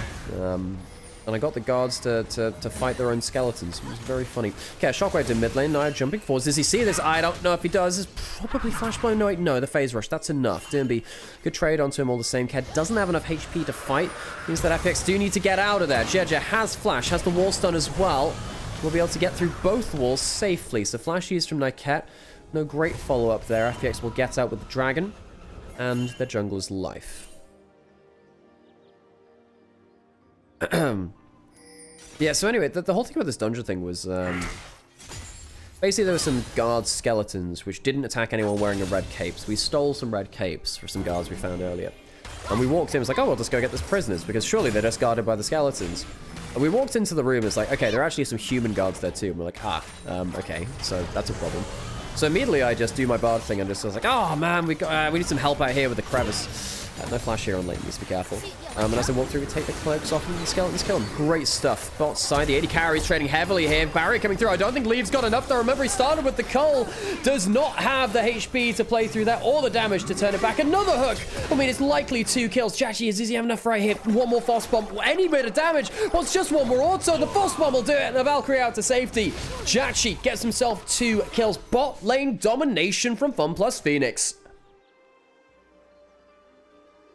And I got the guards to fight their own skeletons. It was very funny. Okay, Shockwave to mid lane. Now jumping forwards. Does he see this? I don't know if he does. It's probably Flash Blow. No, wait, no, the phase rush. That's enough. DMB, good trade onto him all the same. Ked doesn't have enough HP to fight. Means that FPX do need to get out of there. Jeja has Flash, has the wall stun as well. We'll be able to get through both walls safely. So Flash used from Nyket. No great follow-up there. FPX will get out with the dragon and the jungler's life. Yeah, so anyway, the whole thing about this dungeon thing was, basically there were some guard skeletons which didn't attack anyone wearing a red cape. So we stole some red capes for some guards we found earlier. And we walked in, it was like, oh, we'll just go get this prisoners, because surely they're just guarded by the skeletons. And we walked into the room, and it's like, okay, there are actually some human guards there too. And we're like, okay, so that's a problem. So immediately I just do my bard thing and just was like, oh man, we need some help out here with the crevice. No flash here on lane, please be careful. And as I walk through, we take the cloaks off and the skeletons kill him. Great stuff. Bot side, the 80 carries trading heavily here. Barrier coming through. I don't think Leave's got enough though. Remember, he started with the cull. Does not have the HP to play through that or the damage to turn it back. Another hook. I mean, it's likely 2 kills. Jachi, does he have enough right here? One more Foss Bomb. Any bit of damage. Well, it's just one more auto. The Foss Bomb will do it. And the Valkyrie out to safety. Jachi gets himself 2 kills. Bot lane domination from FunPlus Phoenix.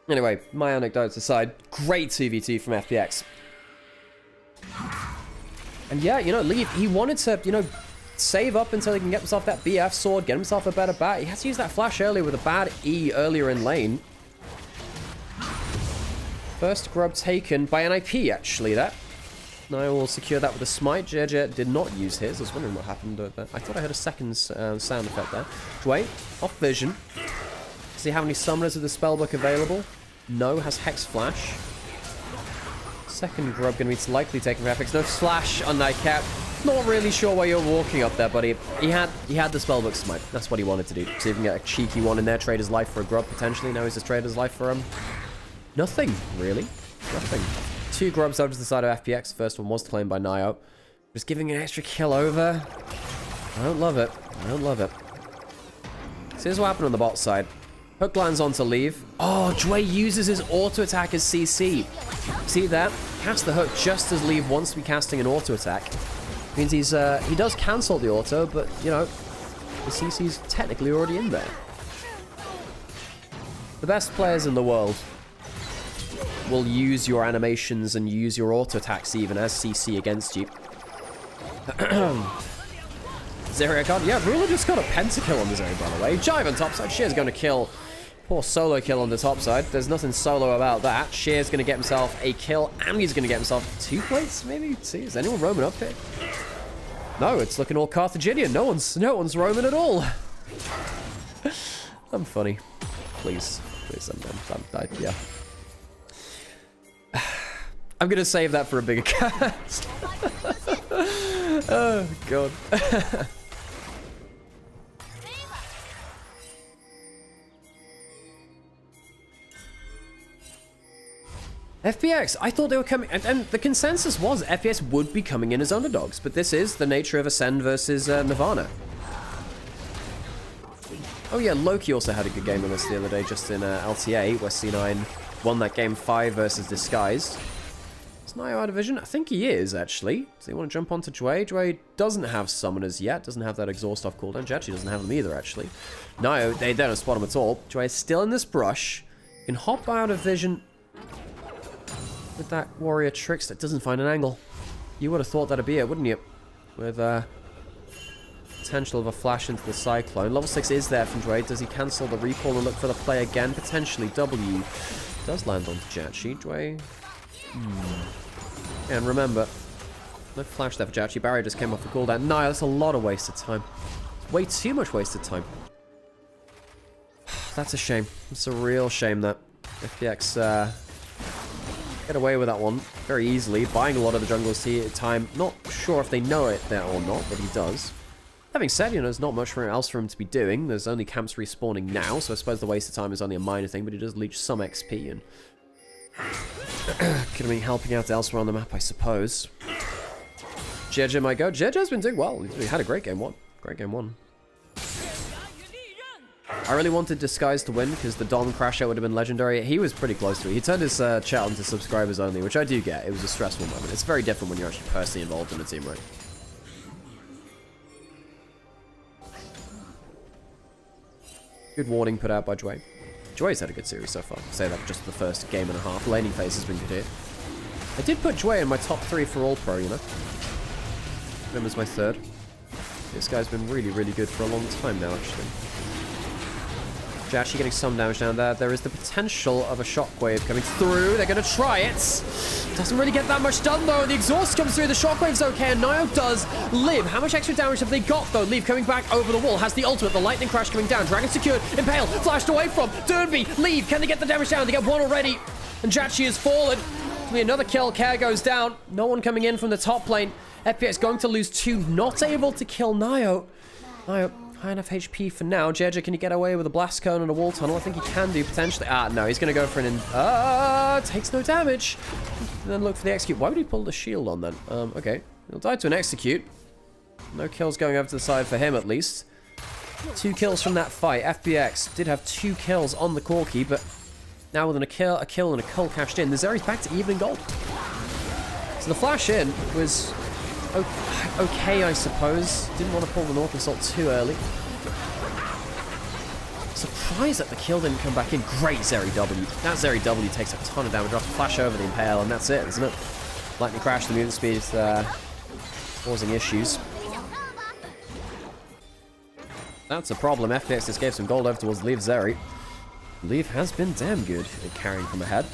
Anyway, my anecdotes aside, great 2v2 from FPX. And yeah, you know, Leave, he wanted to, you know, save up until he can get himself that BF sword, get himself a better bat. He had to use that flash earlier with a bad E earlier in lane. First grub taken by an IP, actually, that. Now I will secure that with a smite. JJ did not use his. I was wondering what happened there. I thought I heard a second sound effect there. Dwayne, off vision. Does he have any summoners with the spellbook available? No, has Hex Flash. Second grub going to be likely taken for FX. No Flash on Nightcap. Not really sure why you're walking up there, buddy. He had the spellbook smite. That's what he wanted to do. See if he can get a cheeky one in there. Trader's life for a grub, potentially. Now he's just Trader's life for nothing, really. Nothing. 2 grubs over to the side of FPX. First one was claimed by Nio. Just giving an extra kill over. I don't love it. I don't love it. So here's what happened on the bot side. Hook lands onto Leave. Oh, Dway uses his auto attack as CC. See that? Cast the hook just as Leave wants to be casting an auto attack. Means he does cancel the auto, but you know, the CC's technically already in there. The best players in the world will use your animations and use your auto attacks even as CC against you. Zero got, yeah, Ruler just got a pentakill on the Zero, by the way. Jive on top side. Shear's going to kill. Poor solo kill on the top side. There's nothing solo about that. Shear's going to get himself a kill, and he's going to get himself 2 plates, maybe? See, is anyone roaming up here? No, it's looking all Carthaginian. No one's roaming at all. I'm funny. Please, yeah. I'm gonna save that for a bigger cast. Oh god. FPX, I thought they were coming, and the consensus was FPX would be coming in as underdogs, but this is the nature of Ascend versus Nirvana. Oh yeah, Loki also had a good game on this the other day, just in LTA, where C9 won that game 5 versus Disguised. Is Nio out of vision? I think he is, actually. Does he want to jump onto Dway? Dway doesn't have summoners yet, doesn't have that exhaust off cooldown. Jetchi doesn't have them either, actually. Nio, they don't spot him at all. Dway is still in this brush. Can hop out of vision with that warrior tricks that doesn't find an angle. You would have thought that'd be it, wouldn't you? With potential of a flash into the cyclone. Level 6 is there from Dway. Does he cancel the recall and look for the play again? Potentially. W does land onto Jetchi. Dway. And remember, no flash there for Jetchi. Barrier just came off the cooldown. No, that's a lot of wasted time. Way too much wasted time. That's a shame. It's a real shame that FPX get away with that one very easily, buying a lot of the jungles time. Not sure if they know it there or not, but he does. Having said, you know, there's not much else for him to be doing. There's only camps respawning now, so I suppose the waste of time is only a minor thing, but he does leech some XP and could have been helping out elsewhere on the map, I suppose. JJ might go. JJ's been doing well. He had a great game 1. Great game 1. I really wanted Disguise to win because the Dom crash out would have been legendary. He was pretty close to it. He turned his chat onto subscribers only, which I do get. It was a stressful moment. It's very different when you're actually personally involved in a team, right? Good warning put out by Dway. Dway's had a good series so far. I'll say that just the first game and a half. Laning phase has been good here. I did put Dway in my top 3 for all pro, you know. Him as my 3rd. This guy's been really, really good for a long time now, actually. Actually getting some damage down there. There is the potential of a shockwave coming through. They're going to try it. Doesn't really get that much done, though. The exhaust comes through. The shockwave's okay, and Nio does live. How much extra damage have they got, though? Leave coming back over the wall. Has the ultimate. The lightning crash coming down. Dragon secured. Impale. Flashed away from. Derby. Leave. Can they get the damage down? They get 1 already. And Jachi has fallen. Be another kill. Care goes down. No one coming in from the top lane. FPX going to lose 2. Not able to kill Nio. Nio. High enough HP for now. JJ, can you get away with a blast cone and a wall tunnel? I think he can do, potentially. Ah, no, he's going to go for an... takes no damage. And then look for the execute. Why would he pull the shield on then? Okay. He'll die to an execute. No kills going over to the side for him, at least. 2 kills from that fight. FPX did have 2 kills on the Corki, but now with a kill and a cull cashed in, the Zeri's back to even gold. So the flash in was... okay, I suppose. Didn't want to pull the North Assault too early. Surprised that the kill didn't come back in. Great Zeri W. That Zeri W takes a ton of damage off. Flash over the Impale, and that's it, isn't it? Lightning Crash, the movement speed is causing issues. That's a problem. FPX just gave some gold over towards Leave Zeri. Leave has been damn good at carrying from ahead.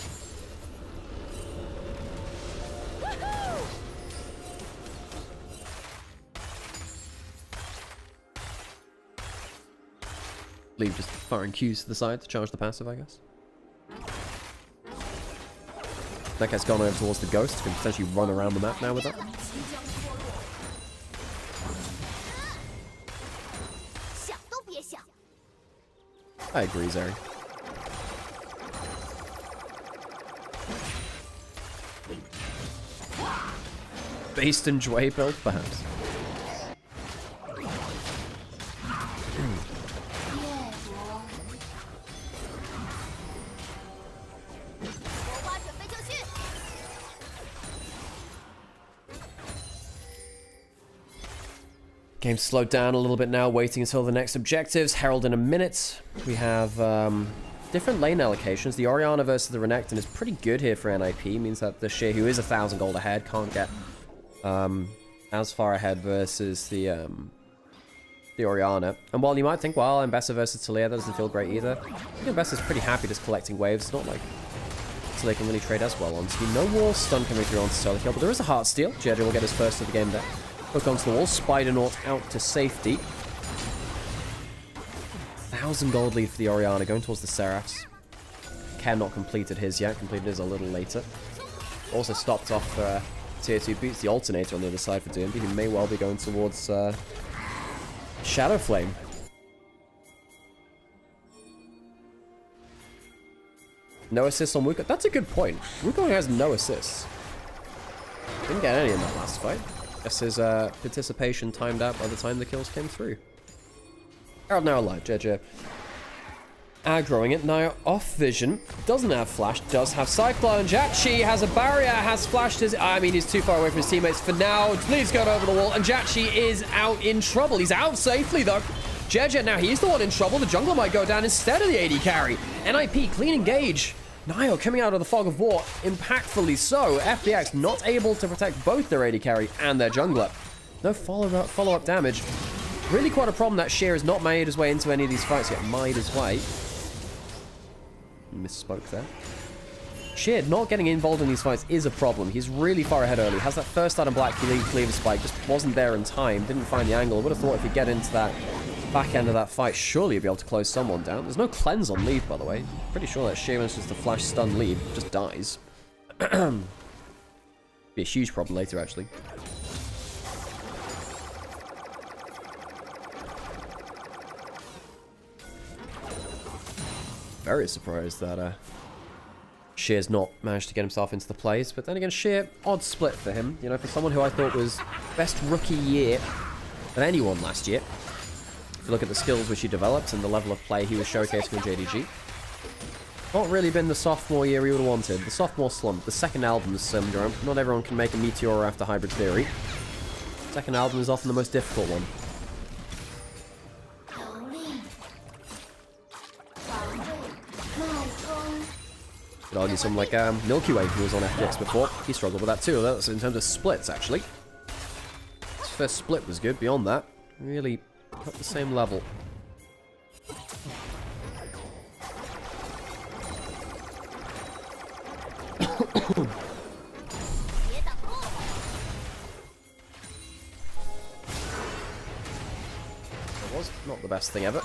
Leave just firing Qs to the side to charge the passive, I guess. That guy's gone over towards the Ghost. Can potentially run around the map now with that. I agree, Zeri. Based in Jue build, perhaps. Game slowed down a little bit now, waiting until the next objectives. Herald in a minute. We have different lane allocations. The Orianna versus the Renekton is pretty good here for NIP. Means that the Sheer, who is 1,000 gold ahead, can't get as far ahead versus the Orianna. And while you might think, well, Mbessa versus Talia, that doesn't feel great either. I think Mbessa's pretty happy just collecting waves. It's not like so they can really trade as well on screen. No wall stun coming through onto Solar Kill, but there is a heart steal. JJ will get his first of the game there. Hook onto the wall, Spider-Naut out to safety. 1,000 gold lead for the Orianna, going towards the Seraphs. Ken not completed his yet, completed his a little later. Also stopped off tier 2 boots, the Alternator on the other side for DMB, who may well be going towards Shadow Flame. No assists on Wukong. That's a good point. Wukong has no assists. Didn't get any in that last fight. Guess his participation timed out by the time the kills came through. Herald now alive, JJ. Aggroing it, now off vision. Doesn't have flash, does have Cyclone. Jachi has a barrier, has flashed his... I mean, he's too far away from his teammates for now. Leaves going over the wall, and Jachi is out in trouble. He's out safely, though. JJ, now he's the one in trouble. The jungler might go down instead of the AD carry. NIP, clean engage. Nio coming out of the fog of war, impactfully so. FPX not able to protect both their AD carry and their jungler. No follow-up damage. Really quite a problem that Sheer has not made his way into any of these fights yet. Made his way. Misspoke there. Sheer not getting involved in these fights is a problem. He's really far ahead early. Has that first item black cleaver spike, just wasn't there in time. Didn't find the angle. Would have thought if you get into that back end of that fight, surely you'll be able to close someone down. There's no cleanse on Leave, by the way. Pretty sure that Sheer manages to flash stun Leave, just dies. Be a huge problem later, actually. Very surprised that Sheer's not managed to get himself into the plays, but then again, Sheer, odd split for him. You know, for someone who I thought was best rookie year of anyone last year. If you look at the skills which he developed and the level of play he was showcasing in JDG. Not really been the sophomore year he would have wanted. The sophomore slump. The second album syndrome. Not everyone can make a Meteor after Hybrid Theory. Second album is often the most difficult one. Could argue someone like Milky Way, who was on FPX before. He struggled with that too. That's in terms of splits, actually. His first split was good. Beyond that, really at the same level. It was not the best thing ever.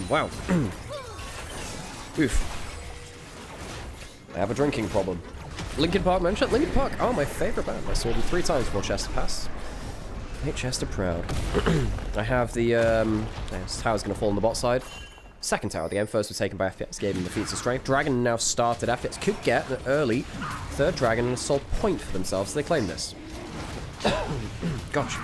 Wow. Oof. I have a drinking problem. Linkin Park mentioned. Linkin Park are my favorite band. I saw them 3 times before Chester Pass. Make Chester proud. I have the this tower's gonna fall on the bot side. Second tower of the game. First was taken by FPX, gave him the feats of strength. Dragon now started. FPX could get an early third dragon and a soul point for themselves, so they claim this. Gosh.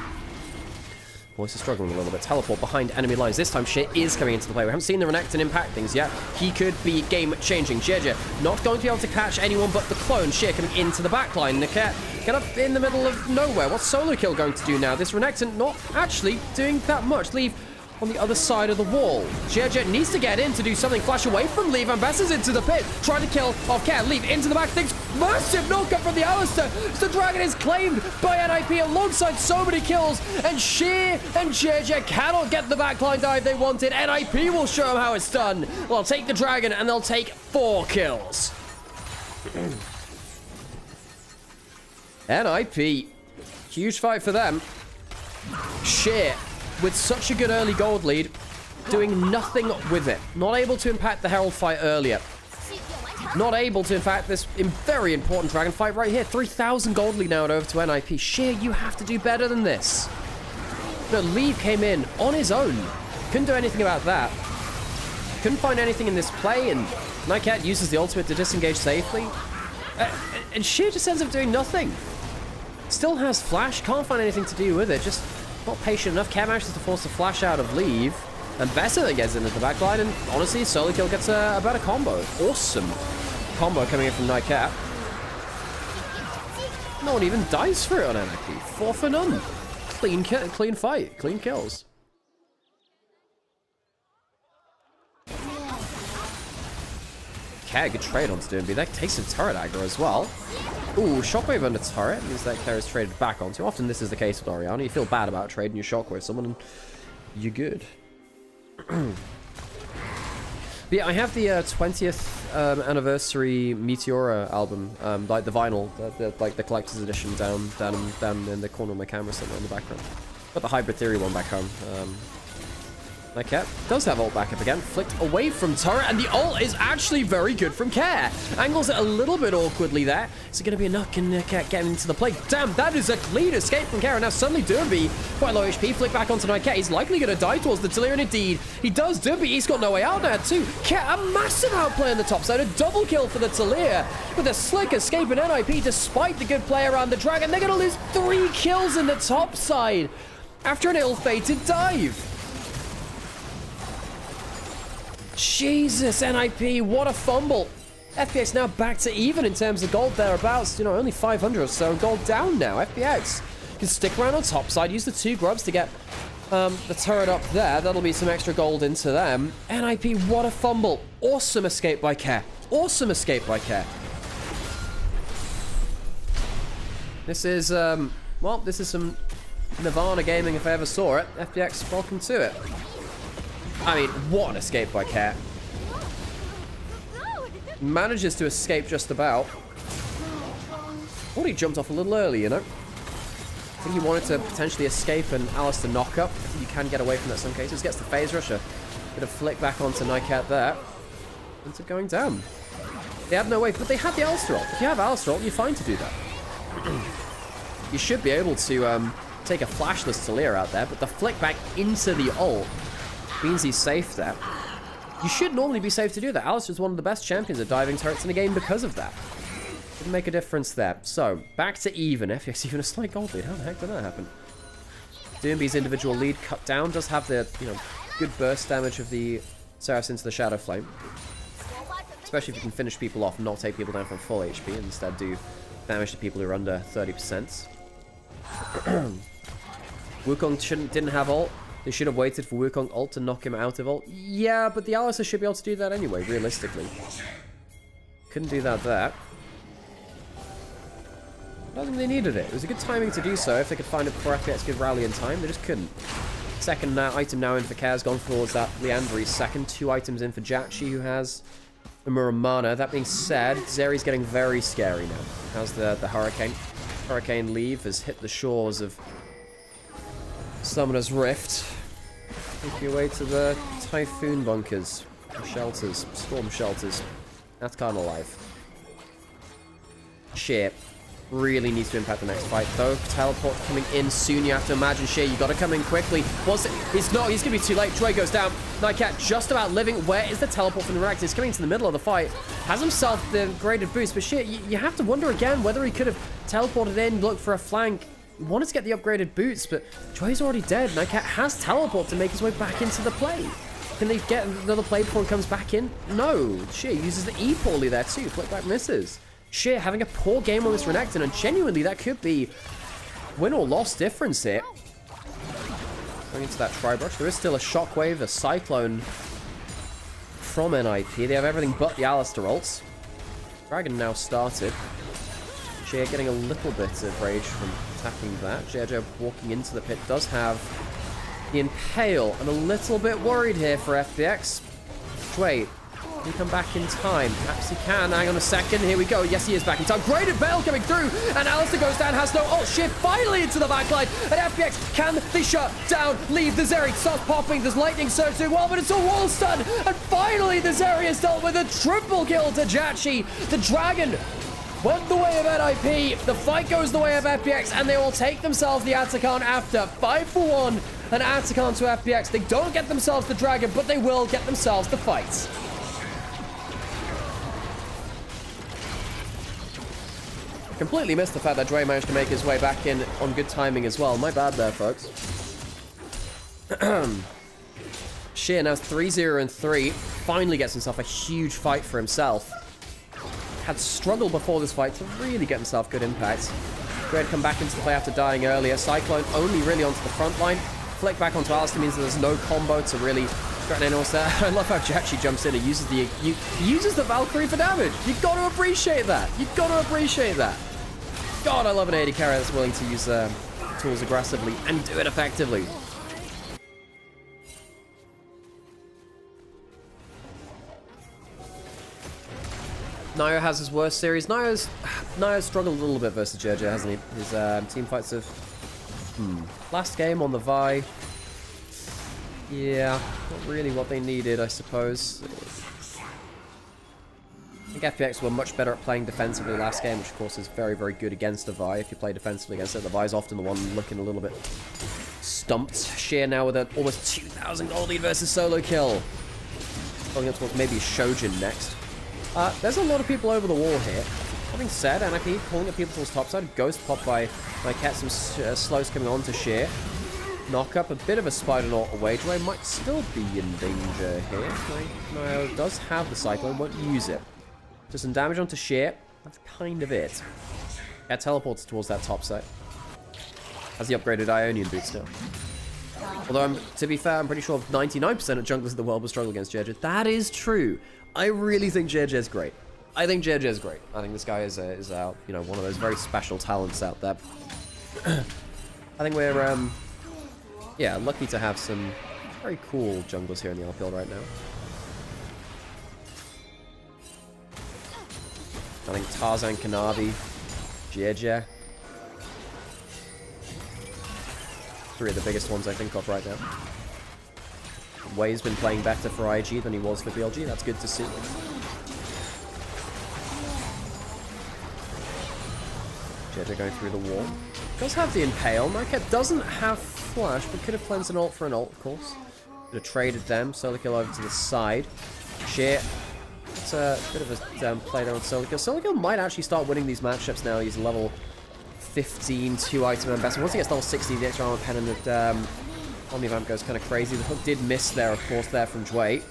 Voice is struggling a little bit. Teleport behind enemy lines. This time, Sheer is coming into the play. We haven't seen the Renekton impact things yet. He could be game-changing. JJ not going to be able to catch anyone but the clone. Sheer coming into the backline. Niket get up in the middle of nowhere. What's Solo Kill going to do now? This Renekton not actually doing that much. Leave on the other side of the wall. Jet needs to get in to do something. Flash away from Leave. And Bessa's into the pit. Trying to kill off Care. Leave into the back. Things massive knockup from the Alistair. The dragon is claimed by NIP alongside so many kills. And Sheer and Jet cannot get the backline dive they wanted. NIP will show them how it's done. They'll take the dragon and they'll take 4 kills. NIP. Huge fight for them. Sheer, with such a good early gold lead, doing nothing with it. Not able to impact the Herald fight earlier. Not able to impact this very important dragon fight right here. 3,000 gold lead now and over to NIP. Sheer, you have to do better than this. No, Leave came in on his own. Couldn't do anything about that. Couldn't find anything in this play, and Nightcat uses the ultimate to disengage safely. And Sheer just ends up doing nothing. Still has flash, can't find anything to do with it, just not patient enough. Care manages to force a flash out of Leave, and Bessa then gets into the backline, and honestly, solo kill gets a better combo. Awesome combo coming in from Nightcat. No one even dies for it on NIP. 4 for none. Clean fight, clean kills. Care, good trade onto Doomby. That takes some turret aggro as well. Ooh, Shockwave under turret means that Care is traded back onto. Often this is the case with Orianna. You feel bad about trading your Shockwave someone and you're good. But yeah, I have the 20th anniversary Meteora album, like the vinyl, like the collector's edition down in the corner of my camera somewhere in the background. Got the Hybrid Theory one back home. Nightcat does have ult back up again. Flicked away from turret, and the ult is actually very good from Care. Angles it a little bit awkwardly there. Is it going to be enough? Can Nightcat get into the play? Damn, that is a clean escape from Care. And now suddenly Doomby, quite low HP, flick back onto Nightcat. He's likely going to die towards the Talir, and indeed, he does. Doomby, he's got no way out now too. Care, a massive outplay on the top side. A double kill for the Talir with a slick escape in NIP despite the good play around the Dragon. They're going to lose 3 kills in the top side after an ill-fated dive. Jesus, NIP, what a fumble. FPX now back to even in terms of gold thereabouts. You know, only 500 or so gold down now. FPX can stick around on top side, use the 2 grubs to get the turret up there. That'll be some extra gold into them. NIP, what a fumble. Awesome escape by Care. Awesome escape by Care. This is, well, this is some Nirvana gaming if I ever saw it. FPX, welcome to it. I mean, what an escape by Care. Manages to escape just about. Thought he jumped off a little early, you know. I think he wanted to potentially escape an Alistair knock-up. I think you can get away from that in some cases. Gets the phase rusher. Bit of flick back onto Nightcat there. Ends up going down. They had no way, but they had the Alistair ult. If you have Alistair ult, you're fine to do that. You should be able to take a flashless Talir out there, but the flick back into the ult means he's safe there. You should normally be safe to do that. Alistair's one of the best champions at diving turrets in the game because of that. Didn't make a difference there. So, back to even. FPX even a slight gold lead. How the heck did that happen? Doomby's individual lead cut down. Does have the, you know, good burst damage of the Seraphs into the Shadow Flame. Especially if you can finish people off and not take people down from full HP and instead do damage to people who are under 30%. Wukong didn't have ult. They should have waited for Wukong ult to knock him out of ult. Yeah, but the Alistair should be able to do that anyway, realistically. Couldn't do that there. I don't think they needed it. It was a good timing to do so if they could find it before FPX could rally in time. They just couldn't. Second item now in for Care's gone towards that Leandri's second. 2 items in for Jachi, who has the Muramana. That being said, Zeri's getting very scary now. How's the Hurricane? Hurricane Leave has hit the shores of Summoner's Rift. Take your way to the Typhoon bunkers, shelters, storm shelters. That's kind of life. Sheer really needs to impact the next fight though. Teleport coming in soon. You have to imagine Sheer. You got to come in quickly. Once he's not. He's gonna be too late. Troy goes down. Nightcat just about living. Where is the teleport from the Reactor? He's coming into the middle of the fight. Has himself the graded boost, but Sheer, you have to wonder again whether he could have teleported in, looked for a flank. Wanted to get the upgraded boots, but Joy's already dead. Nightcat has teleport to make his way back into the play. Can they get another play before he comes back in? No. Sheer uses the E poorly there too. Flip back misses. Sheer having a poor game on this Renekton, and genuinely that could be win or loss difference here. Going into that Tri-Brush. There is still a Shockwave, a Cyclone from NIP. They have everything but the Alistair ults. Dragon now started. Shea getting a little bit of rage from attacking that. JJ walking into the pit does have the Impale. I'm a little bit worried here for FPX. Wait, can he come back in time? Perhaps he can. Hang on a second. Here we go. Yes, he is back in time. Great Impale coming through. And Alistair goes down, has no ult. Shea finally into the backline. And FPX, can they shut down? Leave the Zeri. Starts popping. There's Lightning Surge doing well, but it's a wall stun. And finally, the Zeri is dealt with a triple kill to Jachi. The Dragon went the way of NIP. The fight goes the way of FPX, and they will take themselves the Atakan after 5-for-1. An Atakan to FPX. They don't get themselves the Dragon, but they will get themselves the fight. Completely missed the fact that Dre managed to make his way back in on good timing as well. My bad there, folks. Sheer now 3-0-3. Finally gets himself a huge fight for himself. Had struggled before this fight to really get himself good impact. Dre had come back into the play after dying earlier. Cyclone only really onto the front line. Flick back onto Alistair means that there's no combo to really threaten anyone else there. I love how Jachi jumps in and uses the Valkyrie for damage. You've got to appreciate that. You've got to appreciate that. God, I love an AD carry that's willing to use tools aggressively and do it effectively. Naya has his worst series. Naya's struggled a little bit versus JJ, hasn't he? His team fights have... Last game on the Vi. Yeah, not really what they needed, I suppose. I think FPX were much better at playing defensively last game, which of course is very, very good against a Vi. If you play defensively against it, the Vi is often the one looking a little bit stumped. Sheer now with an almost 2,000 gold lead versus solo kill. Going up towards maybe Shojin next. There's a lot of people over the wall here. Having said, NIP pulling at people towards topside. Ghost pop by Cat, some slows coming on to Sheer. Knock up a bit of a Spider Knot away. Dre might still be in danger here. No, does have the Cyclone, won't use it. Just some damage onto Sheer. That's kind of it. Yeah, teleports towards that top side. Has the upgraded Ionian boots now. Although, to be fair, I'm pretty sure 99% of junglers in the world will struggle against JJ. That is true. I really think JJ's great. I think JJ's great. I think this guy is you know, one of those very special talents out there. I think we're, yeah, lucky to have some very cool junglers here in the LPL right now. I think Tarzan, Kanabi, JJ. Three of the biggest ones I think of right now. Way's been playing better for IG than he was for BLG. That's good to see. JJ going through the wall. Does have the Impale. Nymaera doesn't have Flash, but could have cleansed an ult for an ult, of course. Could have traded them. Solo kill over to the side. Sheer. It's a bit of a play there on Solo kill. Solo kill might actually start winning these matchups now. He's level 15, 2-item investment. Once he gets level 60, the extra armor pen and the Omnivamp goes kind of crazy. The hook did miss there, of course, there from Dwayne.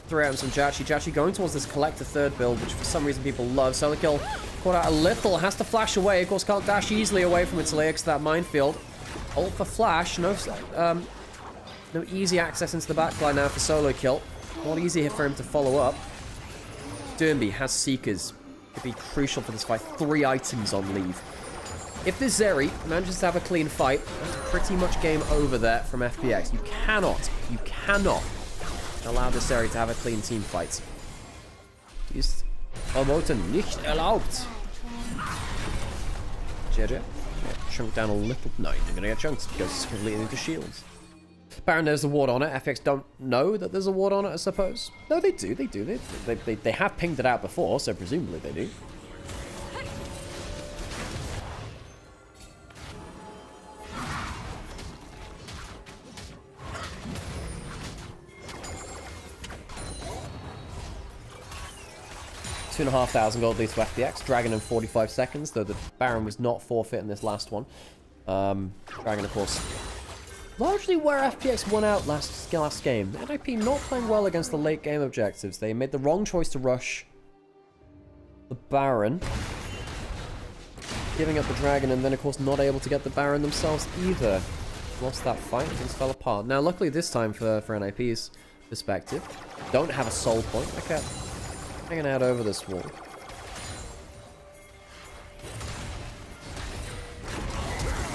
3 items from Jachi. Jachi going towards this collector third build, which for some reason people love. Solo kill caught out a little, has to flash away. Of course, can't dash easily away from its layer because that minefield. Ult for flash. No easy access into the backline now for solo kill. Not easy here for him to follow up. Dermby has Seekers. Could be crucial for this fight. 3 items on leave. If this Zeri manages to have a clean fight, that's pretty much game over there from FPX. You cannot allow this Zeri to have a clean team fight. Ist verboten, nicht erlaubt. JJ. Yeah, chunk down a little. No, you're gonna get chunked because it's completely into shields. Baron, there's a ward on it. FPX don't know that there's a ward on it, I suppose. No, they do. They do. They have pinged it out before, so presumably they do. $2,500 gold lead to FPX. Dragon in 45 seconds, though the Baron was not forfeit in this last one. Dragon, of course, largely where FPX won out last game. NIP not playing well against the late game objectives. They made the wrong choice to rush the Baron, giving up the Dragon, and then of course not able to get the Baron themselves either. lost that fight, things fell apart. Now, luckily this time for NIP's perspective, don't have a soul point. Okay, hanging out over this wall.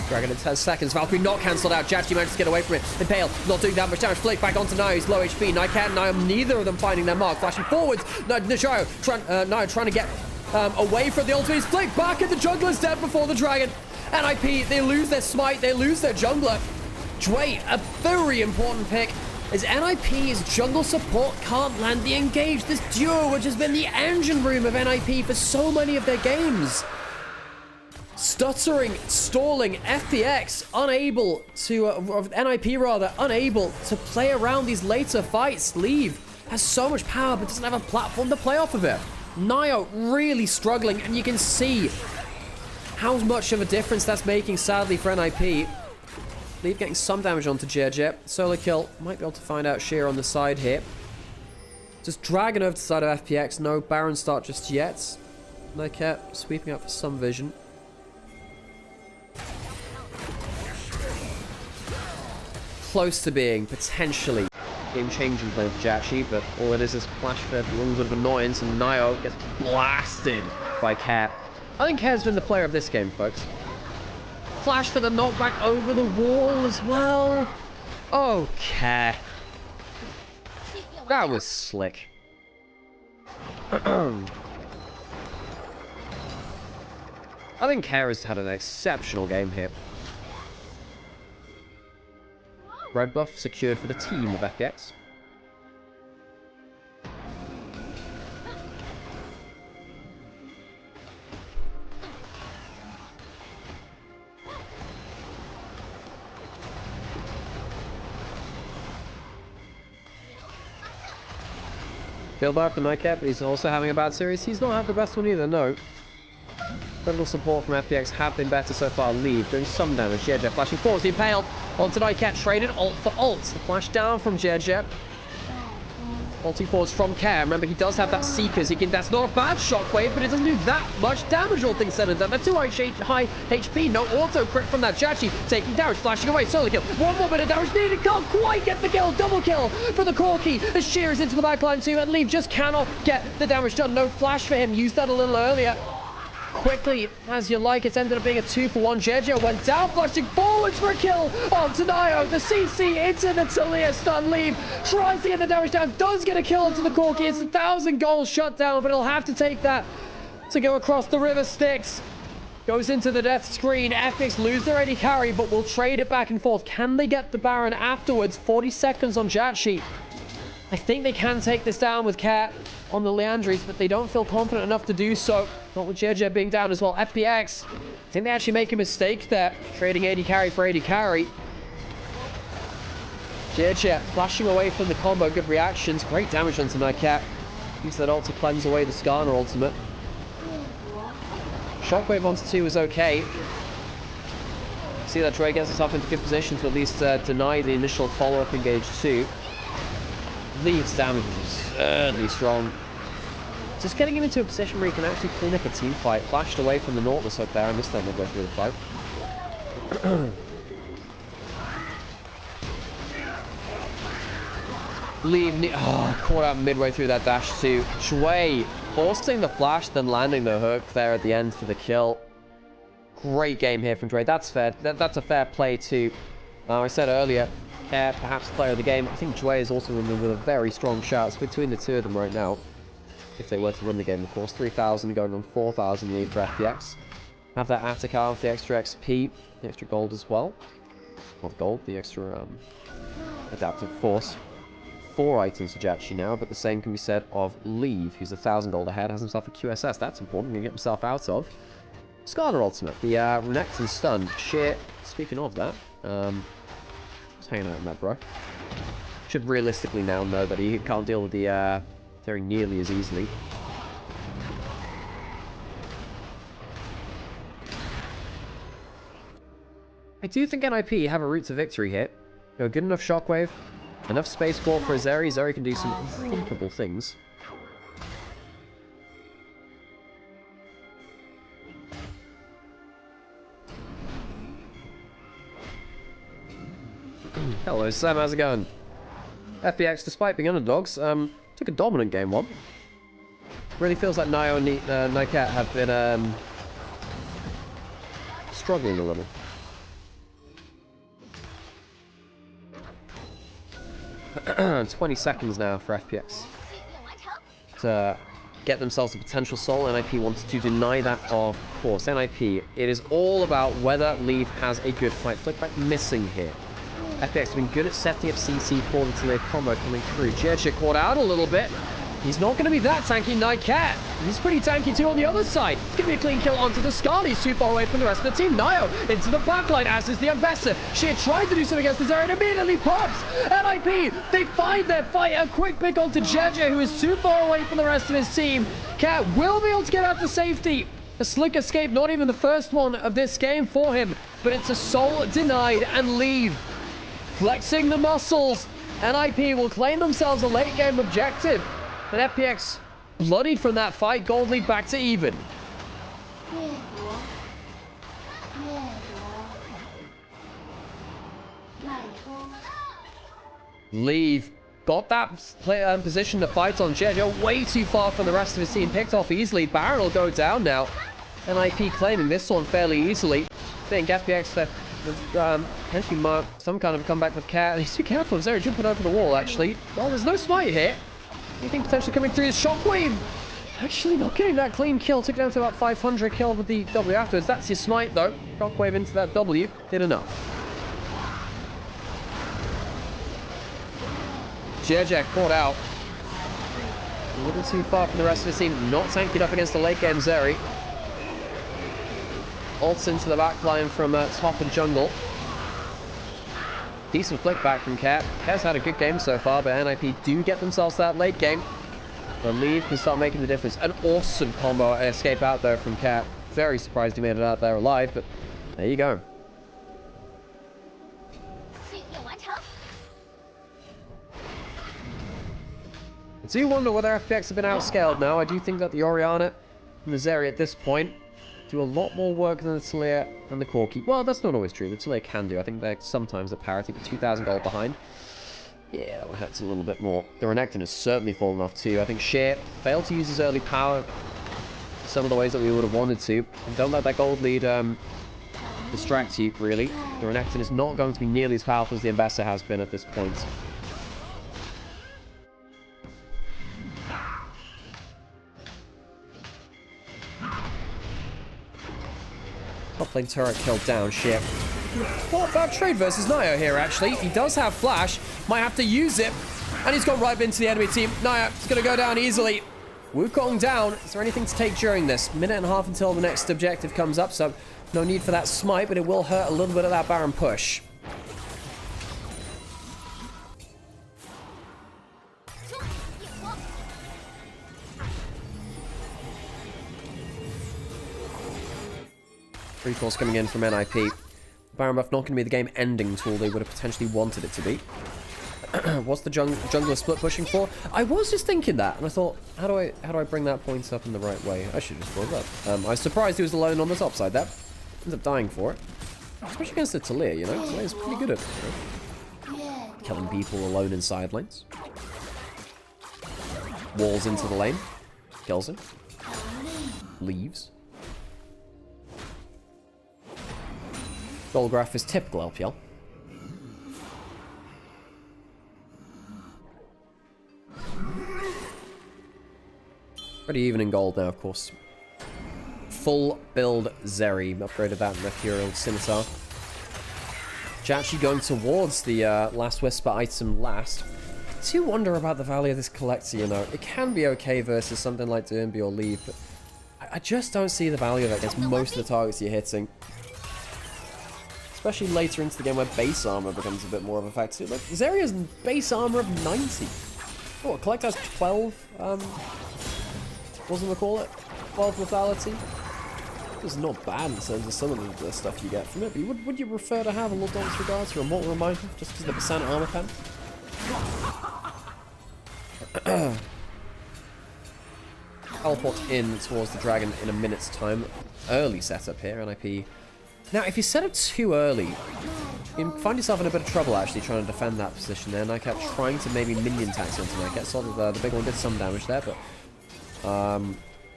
Dragon in 10 seconds. Valkyrie not cancelled out. Jachi managed to get away from it. Impale not doing that much damage. Flick back onto Nio. He's low HP. Nycat and Nio, neither of them finding their mark. Flashing forwards. Nio trying to get away from the ultimate. Flick back at the jungler's dead before the dragon. NIP, they lose their smite. They lose their jungler. Jway, a very important pick. As NIP's jungle support can't land the engage. This duo, which has been the engine room of NIP for so many of their games. Stuttering, stalling, FPX, unable to, NIP rather, unable to play around these later fights. Leave has so much power, but doesn't have a platform to play off of it. Nio really struggling, and you can see how much of a difference that's making, sadly, for NIP. Leave getting some damage onto JJ. Solo kill, might be able to find out Sheer on the side here. Just dragging over to the side of FPX, no Baron start just yet. Nycat sweeping up for some vision. Close to being potentially game-changing play for Jachi, but all it is flash for a little bit of annoyance, and Nio gets blasted by Cat. I think Cat's been the player of this game, folks. Flash for the knockback over the wall as well. Oh, Cat. That was slick. I think Cat has had an exceptional game here. Red buff secured for the team of FPX. Feel bad for Nycat, but he's also having a bad series. He's not had the best one either, no. Little support from FPX have been better so far. Leave doing some damage. JJ flashing forwards. The Impale onto Nycat. Traded ult for ult. The flash down from JJ. Ulti forwards from Care. Remember, he does have that Seekers. That's not a bad shockwave, but it doesn't do that much damage, all things said and done. They're too high HP. No auto crit from that Jachi. Taking damage, flashing away. Solo kill. One more bit of damage needed. Can't quite get the kill. Double kill for the Corki. The Sheer is into the backline too, and Leave just cannot get the damage done. No flash for him. Used that a little earlier. Quickly, as you like, it's ended up being a 2-for-1. JJ went down, flashing forwards for a kill onto Nio. The CC into the Talia stun. Leave tries to get the damage down, does get a kill onto the Corki. It's 1,000 goals shut down, but he'll have to take that to go across the river Styx. Goes into the death screen. FPX lose their AD carry, but will trade it back and forth. Can they get the Baron afterwards? 40 seconds on Jachi. I think they can take this down with Cat on the Leandries, but they don't feel confident enough to do so. Not with JJ being down as well. FPX, I think they actually make a mistake there, trading AD carry for AD carry. JJ flashing away from the combo, good reactions. Great damage onto Nycat. Use that ult to cleanse away the Skarner ultimate. Shockwave onto 2 is okay. See that Dre gets himself into good position to at least deny the initial follow-up engage 2. Leaves damage is absurdly strong. Just getting him into a position where he can actually clean up a team fight. Flashed away from the Nautilus hook there. I missed that midway through the fight. Leave. Caught out midway through that dash too. Shui forcing the flash, then landing the hook there at the end for the kill. Great game here from Dre. That's fair. That's a fair play too. I said earlier, perhaps player of the game. I think Dre is also in with a very strong shot. It's between the two of them right now. If they were to win the game, of course. 3,000 going on 4,000 lead for FPX. Have that Attica with the extra XP, the extra gold as well. Not gold, the extra adaptive force. 4 items for Jachi now, but the same can be said of Leave, who's 1,000 gold ahead, has himself a QSS. That's important. He can get himself out of Skarner ultimate, the Renekton stun. Shit. Speaking of that, just hanging out on that, bro. Should realistically now know that he can't deal with the tearing nearly as easily. I do think NIP have a route to victory here. You know, good enough shockwave, enough space ball for Zeri. Zeri can do some unthinkable things. Hello Sam, how's it going? FPX, despite being underdogs, took a dominant game one. Really feels like Nio and Nycat have been struggling a little. And 20 seconds now for FPX to get themselves a potential soul. NIP wants to deny that, of course. NIP, it is all about whether Leave has a good fight. Flickback missing here. FPX have been good at setting up CC for the Taliyah combo coming through. Jericho caught out a little bit. He's not going to be that tanky, Nycat. He's pretty tanky too on the other side. It's going to be a clean kill onto the Scarlet. He's too far away from the rest of the team. Nio into the backline, as is the Ambassador. She tried to do something against the Zeri and immediately pops. NIP, they find their fight. A quick pick onto Jeje, who is too far away from the rest of his team. Cat will be able to get out to safety. A slick escape, not even the first one of this game for him, but it's a soul denied and Leave. Flexing the muscles. NIP will claim themselves a late game objective. And FPX bloodied from that fight. Gold lead back to even. Leave got that position to fight on Jeje. Way too far from the rest of his team. Picked off easily. Baron will go down now. NIP claiming this one fairly easily. I think FPX potentially mark some kind of comeback with Cat. He's too careful. Zeri jumping over the wall, actually. Well, there's no smite here. Anything potentially coming through is Shockwave. Actually not getting that clean kill. Took down to about 500 kill with the W afterwards. That's your smite, though. Shockwave into that W. Did enough. Jeje caught out. A little too far from the rest of his team. Not tanking up against the late game Zeri. Ults into the backline from top and jungle. Decent flick back from Cat. Cat's had a good game so far, but NIP do get themselves that late game. The Leave can start making the difference. An awesome combo escape out there from Cat. Very surprised he made it out there alive, but there you go. I do wonder whether FPX have been outscaled now. I do think that the Orianna and the Zeri at this point do a lot more work than the Taliyah and the Corki. Well, that's not always true. The Taliyah can do. I think they're sometimes a parity, but 2,000 gold behind. Yeah, that hurts a little bit more. The Renekton has certainly fallen off too. I think Sheer failed to use his early power some of the ways that we would have wanted to. And don't let that gold lead distract you, really. The Renekton is not going to be nearly as powerful as the Ambassador has been at this point. Top lane turret killed down, shit. What about trade versus Nio here, actually? He does have flash, might have to use it, and he's gone right into the enemy team. Nio is going to go down easily. Wukong down. Is there anything to take during this? Minute and a half until the next objective comes up, so no need for that smite, but it will hurt a little bit of that Baron push. Recalls coming in from NIP. Baron buff not going to be the game-ending tool they would have potentially wanted it to be. What's the jungler split pushing for? I was just thinking that, and I thought, how do I bring that point up in the right way? I should just brought it up. I was surprised he was alone on the top side there. Ends up dying for it. Especially against the Taliyah, you know? Taliyah's pretty good at it, you know? Killing people alone in side lanes. Walls into the lane. Kills him. Leaves. Golgraph is typical LPL. Pretty even in gold now, of course. Full build Zeri. Upgraded that in the Ethereal Scimitar. Actually going towards the Last Whisper item last. I do wonder about the value of this collector, you know. It can be okay versus something like Derby or Leave, but I just don't see the value of it against most of the targets you're hitting. Especially later into the game where base armor becomes a bit more of a factor. Like, Zeri has base armor of 90. Oh, Collect has 12, wasn't we call it? 12 lethality. It's not bad in terms of some of the stuff you get from it, but would you prefer to have a Lord Dominus Regards or a Mortal Reminder just because of the percent armor pen? Teleport in towards the dragon in a minute's time. Early setup here, NIP. Now, if you set up too early, You can find yourself in a bit of trouble, actually, trying to defend that position there. Nycat trying to maybe minion tax onto Nycat. Saw that the big one did some damage there, but...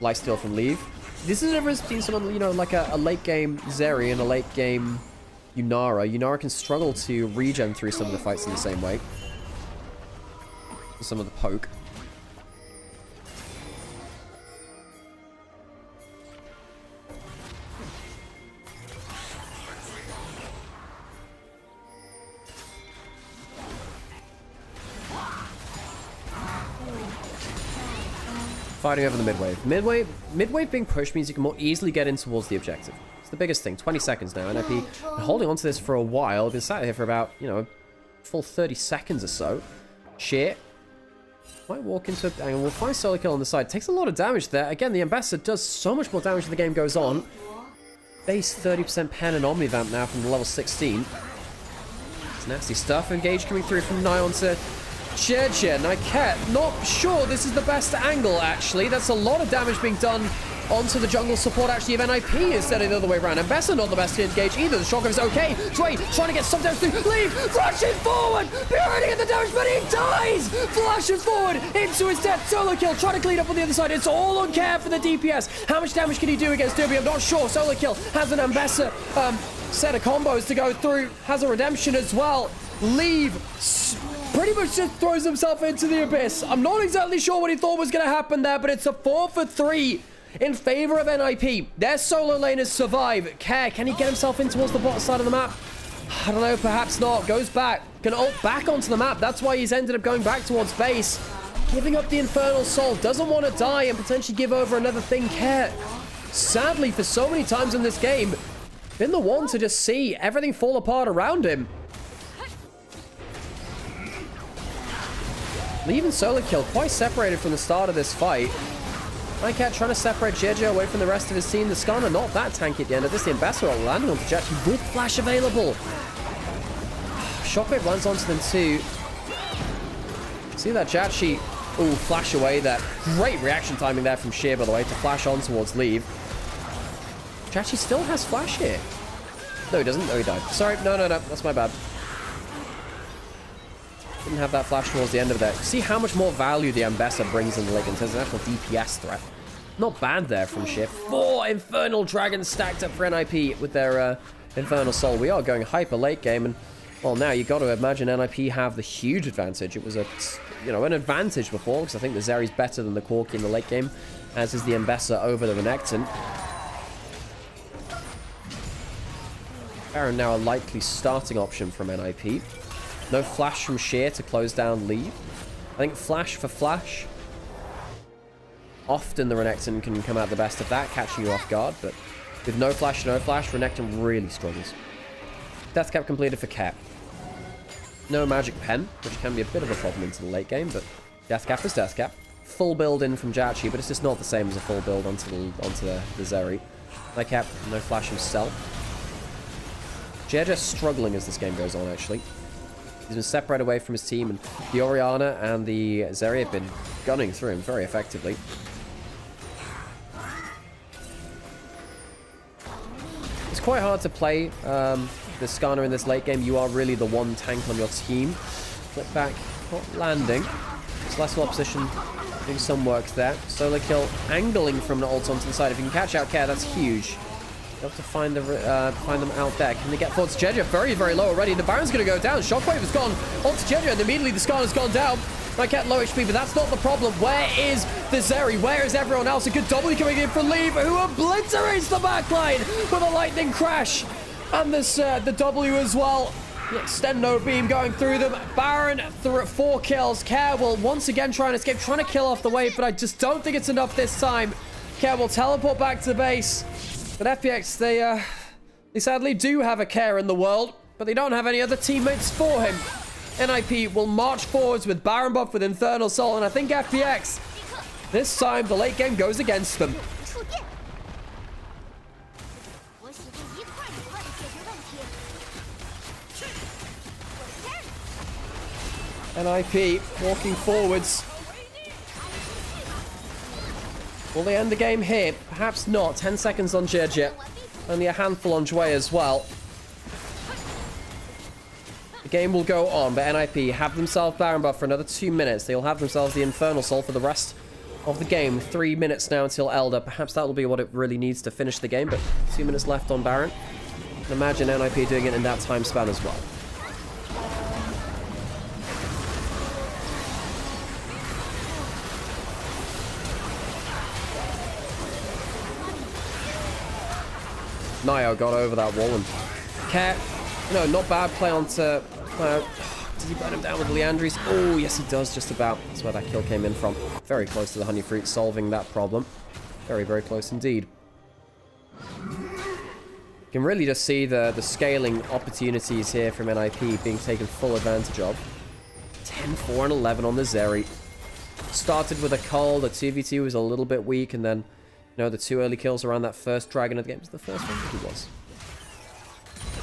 lifesteal from Leave. This is the difference between someone, you know, like a late-game Zeri and a late-game Nymaera. Nymaera can struggle to regen through some of the fights in the same way. Some of the poke. Fighting over the mid-wave. Mid-wave being pushed means you can more easily get in towards the objective. It's the biggest thing. 20 seconds now. NIP holding on to this for a while. Been sat here for about, you know, a full 30 seconds or so. Sheer. Might walk into it, and we'll find solo kill on the side. Takes a lot of damage there. Again, the Ambassador does so much more damage as the game goes on. Base 30% pen and Omnivamp now from level 16. It's nasty stuff. Engage coming through from Nye onto Jeje. Nycat, not sure this is the best angle, actually. That's a lot of damage being done onto the jungle support, actually, of NIP instead of the other way around. And Ambassador not the best to engage either. The shotgun is okay. Sway trying to get some damage through. Leave, rushing forward. Purity at the damage, but he dies. Flashes forward into his death. Solo kill, trying to clean up on the other side. It's all on Care for the DPS. How much damage can he do against Derby? I'm not sure. Solo kill has an Ambassador set of combos to go through. Has a redemption as well. Leave pretty much just throws himself into the abyss. I'm not exactly sure what he thought was going to happen there, but it's a 4 for 3 in favor of NIP. Their solo laners survive. Care, can he get himself in towards the bottom side of the map? I don't know, perhaps not. Goes back. Can ult back onto the map. That's why he's ended up going back towards base. Giving up the Infernal Soul. Doesn't want to die and potentially give over another thing. Care, sadly, for so many times in this game, been the one to just see everything fall apart around him. Leaving solo kill quite separated from the start of this fight. Nycat trying to separate Jeje away from the rest of his team. The Skarner not that tanky at the end of this. The Ambassador landing on Jachi with flash available. Shockwave lands onto them too. See that Jachi, ooh, flash away there. Great reaction timing there from Sheer, by the way, to flash on towards Leave. Jachi still has flash here. No, he doesn't. Oh, he died. Sorry, no, that's my bad. Didn't have that flash towards the end of that. See how much more value the Ambassador brings in the late in terms of actual DPS threat. Not bad there from Shift. 4 Infernal Dragons stacked up for NIP with their Infernal Soul. We are going hyper late game, and well, now you got to imagine NIP have the huge advantage. It was an advantage before, because I think the Zeri's better than the Corki in the late game, as is the Ambassador over the Renekton. Baron now a likely starting option from NIP. No flash from Sheer to close down Leave. I think flash for flash. Often the Renekton can come out the best of that, catching you off guard, but with no flash, Renekton really struggles. Death cap completed for Cap. No magic pen, which can be a bit of a problem into the late game, but death cap is death cap. Full build in from Jachi, but it's just not the same as a full build onto the Zeri. Nycat, no flash himself. Jeje struggling as this game goes on, actually. He's been separated away from his team, and the Orianna and the Zeri have been gunning through him very effectively. It's quite hard to play the Skarner in this late game. You are really the one tank on your team. Flip back, not landing. Celestial opposition doing some work there. Solo kill, angling from an ult onto the side. If you can catch out Care, that's huge. You have to find them out there. Can they get forward to Jeje? Very, very low already. The Baron's going to go down. Shockwave has gone onto Jeje, and immediately the Skarner's gone down. Nycat low HP, but that's not the problem. Where is the Zeri? Where is everyone else? A good W coming in from Leave, who obliterates the backline with a lightning crash. And this the W as well. The extendo beam going through them. Baron through at 4 kills. Care will once again try and escape, trying to kill off the wave, but I just don't think it's enough this time. Care will teleport back to the base. But FPX, they sadly do have a Care in the world, but they don't have any other teammates for him. NIP will march forwards with Baron buff with Infernal Soul, and I think FPX, this time the late game goes against them. NIP walking forwards. Will they end the game here? Perhaps not. 10 seconds on Jeje. Only a handful on Jue as well. game will go on, but NIP have themselves Baron buff for another 2 minutes. They'll have themselves the Infernal Soul for the rest of the game. 3 minutes now until Elder. Perhaps that will be what it really needs to finish the game, but 2 minutes left on Baron. I can imagine NIP doing it in that time span as well. Nio got over that wall and Cat, no, not bad play onto... does he burn him down with Leandries? Oh, yes he does, just about. That's where that kill came in from. Very close to the Honey Fruit, solving that problem. Very, very close indeed. You can really just see the scaling opportunities here from NIP being taken full advantage of. 10, 4, and 11 on the Zeri. Started with a Cull, the 2v2 was a little bit weak, and then... You know, the 2 early kills around that first dragon of the game. Was the first one? He was.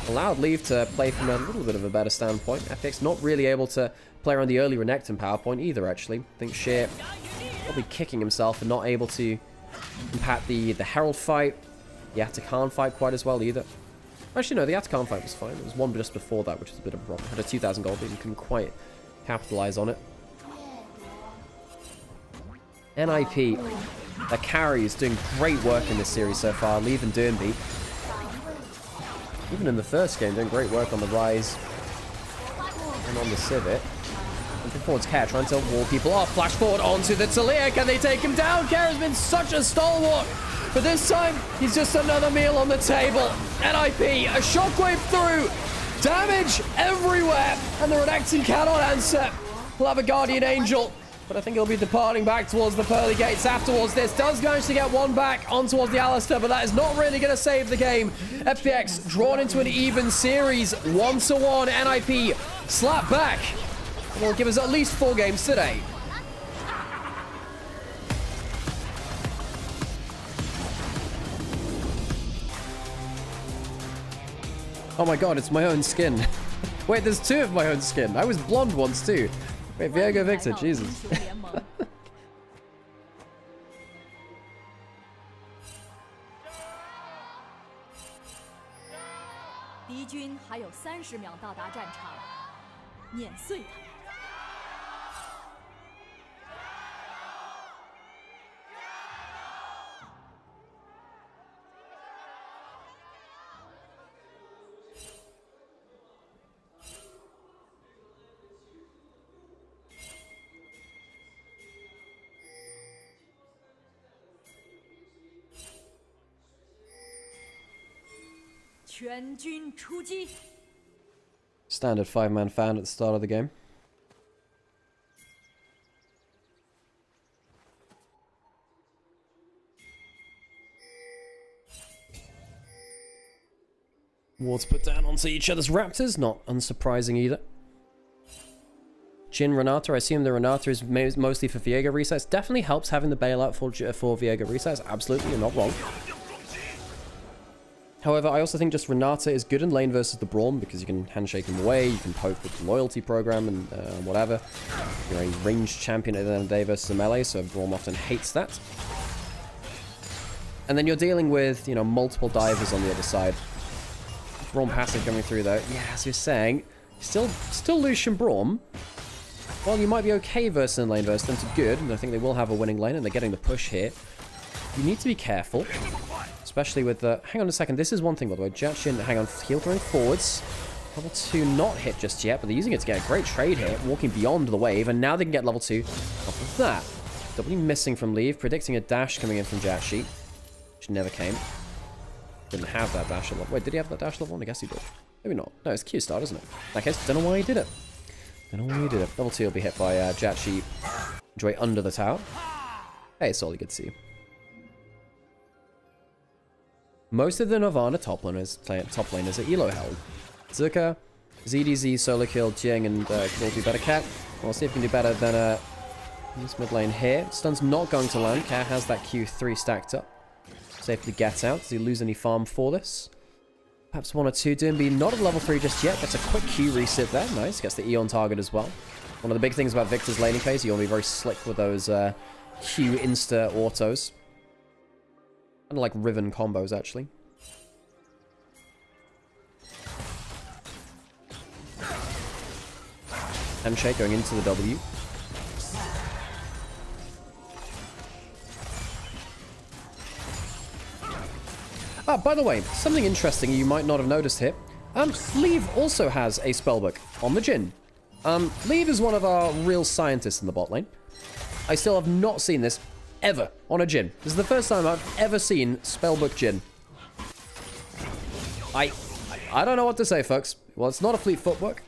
Allowed Leave to play from a little bit of a better standpoint. FPX not really able to play around the early Renekton power point either, actually. I think Sheer probably kicking himself and not able to impact the Herald fight, the Atakan fight quite as well either. Actually, no, the Atakan fight was fine. There was one just before that, which was a bit of a problem. Had a 2,000 gold, but you couldn't quite capitalize on it. NIP. Their carry is doing great work in this series so far. Leave and Durnby. Even in the first game, doing great work on the Rise and on the Civet. Looking forward to Care, trying to wall people off. Flash forward onto the Talia. Can they take him down? Care has been such a stalwart. But this time, he's just another meal on the table. NIP, a shockwave through. Damage everywhere. And the Renekton cannot answer. We'll have a Guardian Angel. But I think he'll be departing back towards the pearly gates afterwards. This does manage to get one back on towards the Alistar, but that is not really going to save the game. FPX drawn into an even series, 1-1. NIP slap back. And will give us at least 4 games today. Oh my god, it's my own skin. Wait, there's 2 of my own skin. I was blonde once too. Wait, Viego Victor, Jesus. 敌军还有30秒到达战场，碾碎他们。全军出击 Standard 5-man fan at the start of the game. Wards put down onto each other's raptors, not unsurprising either. Jhin Renata, I assume the Renata is mostly for Viego resets. Definitely helps having the bailout for Viego resets, absolutely, you're not wrong. However, I also think just Renata is good in lane versus the Braum because you can handshake him away, you can poke with the loyalty program and whatever. You're a ranged champion at the end of the day versus a melee, so Braum often hates that. And then you're dealing with, you know, multiple divers on the other side. Braum passive coming through though. Yeah, as you're saying, still Lucian Braum. Well, you might be okay versus in lane versus them to good, and I think they will have a winning lane, and they're getting the push here. You need to be careful. Especially with the... Hang on a second. This is one thing, by the way. Jatshin, hang on. Heal throwing forwards. Level 2 not hit just yet, but they're using it to get a great trade here. Walking beyond the wave, and now they can get level 2 off of that. W missing from Leave. Predicting a dash coming in from Jatshi. Which never came. Didn't have that dash level. Wait, did he have that dash level 1? I guess he did. Maybe not. No, it's Q start, isn't it? In that case, don't know why he did it. Don't know why he did it. Level 2 will be hit by Jatshi. Enjoy under the tower. Hey, it's all good to see you. Most of the Nirvana top laners are elo held. Zuka, ZDZ, solo kill, Jiang, and will do better. Cat. We'll see if we can do better than this mid lane here. Stun's not going to land. Cat has that Q3 stacked up. Safely gets out. Does he lose any farm for this? Perhaps 1 or 2. Durnby not at level 3 just yet. Gets a quick Q reset there. Nice. Gets the E on target as well. One of the big things about Victor's laning phase, you want to be very slick with those Q insta autos. Kind of like Riven combos, actually. Handshake going into the W. Ah, by the way, something interesting you might not have noticed here. Leave also has a spellbook on the Jhin. Leave is one of our real scientists in the bot lane. I still have not seen this ever on a Jhin. This is the first time I've ever seen spellbook Jhin. I don't know what to say, folks. Well, it's not a fleet footwork.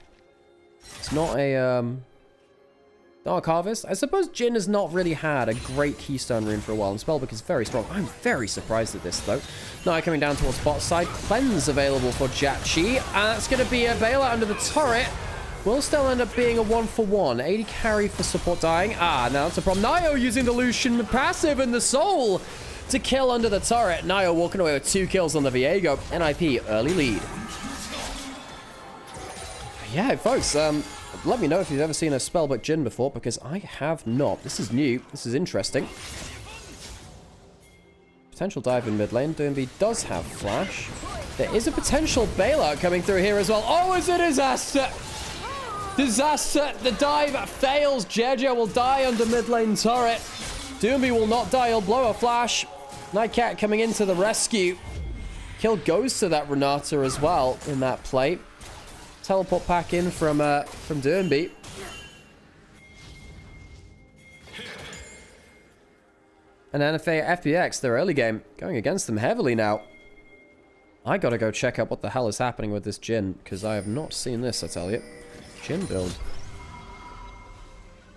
It's not a Dark Harvest. I suppose Jhin has not really had a great keystone rune for a while, and spellbook is very strong. I'm very surprised at this, though. Now coming down towards bot side. Cleanse available for Jachi. That's going to be a bailout under the turret. Will still end up being a 1-for-1. 80 carry for support dying. Ah, now it's a problem. Nio using the Lucian passive and the soul to kill under the turret. Nio walking away with 2 kills on the Viego. NIP early lead. Yeah, folks, let me know if you've ever seen a spellbook Jhin before, because I have not. This is new. This is interesting. Potential dive in mid lane. Doomby does have flash. There is a potential bailout coming through here as well. Oh, it's a disaster! Disaster! The dive fails. Jejo will die under mid lane turret. Doomby will not die. He'll blow a flash. Nightcat coming into the rescue. Kill goes to that Renata as well in that play. Teleport pack in from Doomby. And NFA FPX, their early game, going against them heavily now. I gotta go check out what the hell is happening with this Jhin, because I have not seen this, I tell you. Jhin build.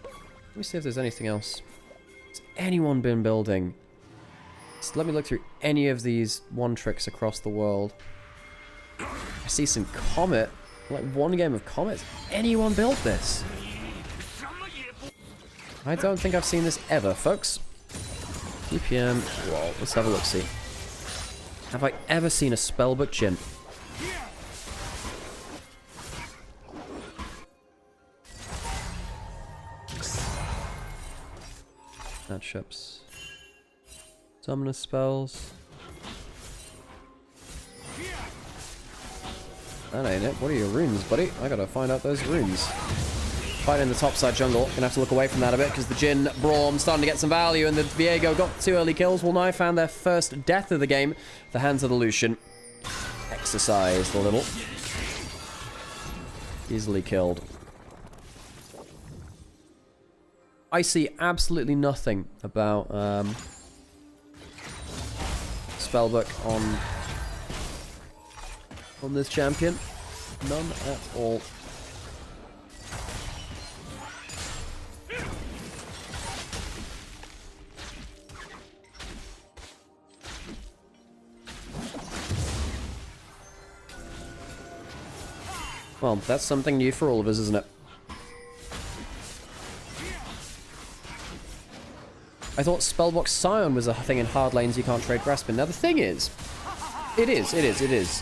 Let me see if there's anything else. Has anyone been building? Just let me look through any of these one tricks across the world. I see some Comet. Like one game of Comet. Has anyone built this? I don't think I've seen this ever, folks. DPM. Whoa, let's have a look-see. Have I ever seen a spellbook Jhin? Matchups. Dominus spells. That ain't it. What are your runes, buddy? I gotta find out those runes. Fighting the topside jungle. Gonna have to look away from that a bit because the Jhin Braum starting to get some value, and the Viego got 2 early kills. Well, now found their first death of the game. The hands of the Lucian. Exercised a little. Easily killed. I see absolutely nothing about spellbook on this champion. None at all. Well, that's something new for all of us, isn't it? I thought Spellbox Scion was a thing in hard lanes you can't trade Graspin. Now the thing is, it is.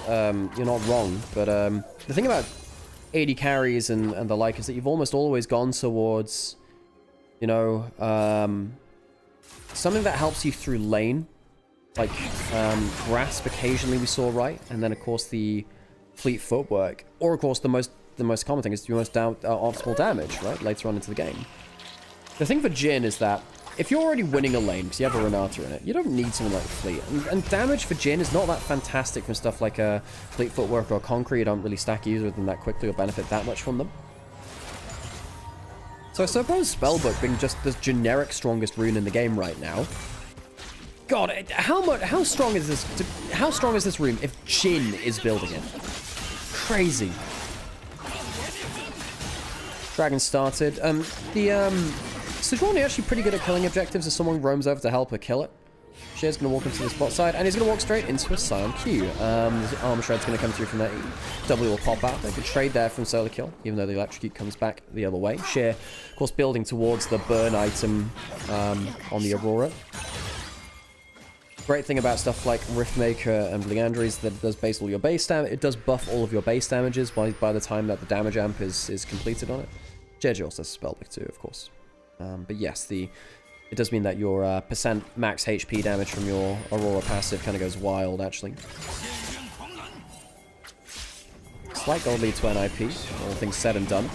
You're not wrong, but the thing about 80 carries and the like is that you've almost always gone towards, you know, something that helps you through lane, like Grasp occasionally we saw, right? And then of course the Fleet Footwork, or of course the most common thing is your most optimal damage, right? Later on into the game. The thing for Jhin is that if you're already winning a lane because you have a Renata in it, you don't need something like Fleet. And damage for Jhin is not that fantastic from stuff like Fleet Footwork or Concrete. You don't really stack either of them that quickly or benefit that much from them. So I suppose Spellbook being just the generic strongest rune in the game right now. God, how strong is this? How strong is this rune if Jhin is building it? Crazy. Dragon started. Sejuani actually pretty good at killing objectives if someone roams over to help her kill it. Shear's going to walk into the spot side, and he's going to walk straight into a Scion Q. Armor Shred's going to come through from that. W will pop out. They could trade there from Solar Kill, even though the Electrocute comes back the other way. Shear, of course, building towards the burn item on the Aurora. Great thing about stuff like Riftmaker and Leandra is that it does base all your base damage. It does buff all of your base damages by the time that the damage amp is completed on it. Jeju also has Spellbook too, of course. But yes, it does mean that your percent max HP damage from your Aurora passive kind of goes wild, actually. Slight gold lead to NIP, all things said and done.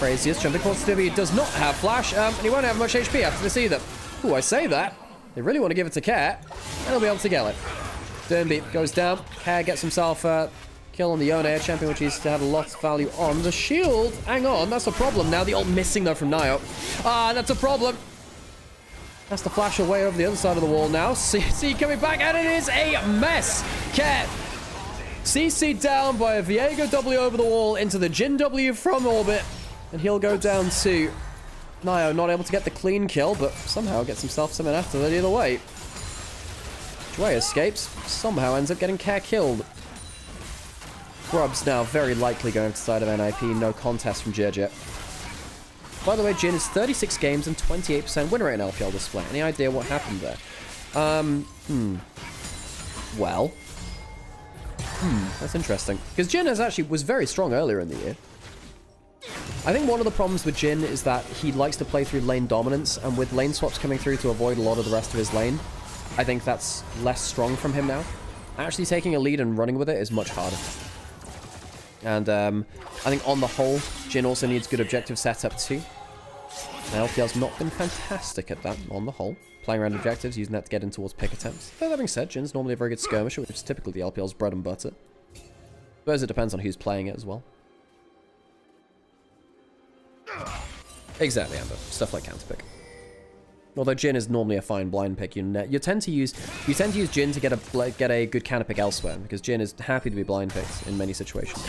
craziest. Jumping forward to does not have flash, and he won't have much HP after this either. Ooh, I say that. They really want to give it to Care, and he'll be able to get it. Dernby goes down. Care gets himself a kill on the Yone, champion which he's had a lot of value on. The shield, hang on, that's a problem now. The ult missing though from Nio. Ah, that's a problem. Has to flash away over the other side of the wall now. CC coming back, and it is a mess. Care CC down by a Viego W over the wall into the Jin W from orbit, and he'll go down to Nio, not able to get the clean kill, but somehow gets himself something after that either way. Jway escapes, somehow ends up getting Care killed. Grub's now very likely going to the side of NIP, no contest from Jirjit. By the way, Jin is 36 games and 28% win rate in LPL display. Any idea what happened there? Well. That's interesting. Because Jin was very strong earlier in the year. I think one of the problems with Jin is that he likes to play through lane dominance, and with lane swaps coming through to avoid a lot of the rest of his lane, I think that's less strong from him now. Actually taking a lead and running with it is much harder. And I think on the whole, Jin also needs good objective setup too. Now, LPL's not been fantastic at that on the whole. Playing around objectives, using that to get in towards pick attempts. Though that being said, Jin's normally a very good skirmisher, which is typically the LPL's bread and butter. I suppose it depends on who's playing it as well. Exactly, Amber. Stuff like counterpick. Although Jin is normally a fine blind pick, you tend to use Jin to get a good counterpick elsewhere, because Jin is happy to be blind picked in many situations.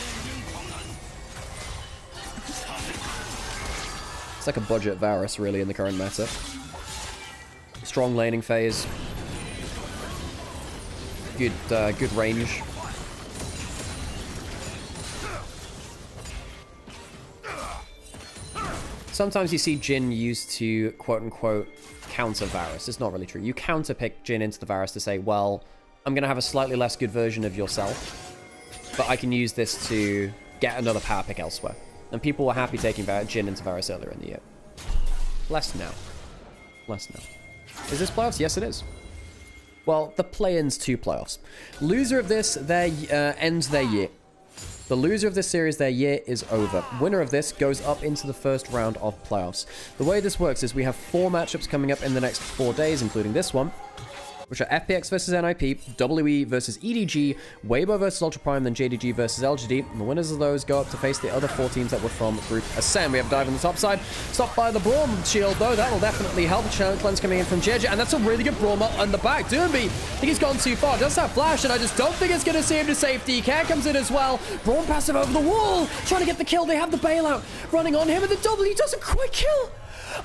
It's like a budget Varus, really, in the current meta. Strong laning phase. Good range. Sometimes you see Jin used to, quote-unquote, counter Varus. It's not really true. You counter-pick Jin into the Varus to say, well, I'm going to have a slightly less good version of yourself, but I can use this to get another power pick elsewhere. And people were happy taking Jin into Varus earlier in the year. Less now. Less now. Is this playoffs? Yes, it is. Well, the play-ins to playoffs. Loser of this, ends their year. The loser of this series, their year is over. Winner of this goes up into the first round of playoffs. The way this works is we have 4 matchups coming up in the next 4 days, including this one, which are FPX versus NIP, WE versus EDG, Weibo versus Ultra Prime, then JDG versus LGD. And the winners of those go up to face the other 4 teams that were from Group Ascend. We have a dive on the top side. Stopped by the Braum shield, though. That will definitely help. Challenge cleanse coming in from JJ, and that's a really good Braum on the back. Dernby, I think he's gone too far. Does have flash, and I just don't think it's going to see him to safety. Care comes in as well. Braum passive over the wall, trying to get the kill. They have the bailout running on him, and the W doesn't quite kill.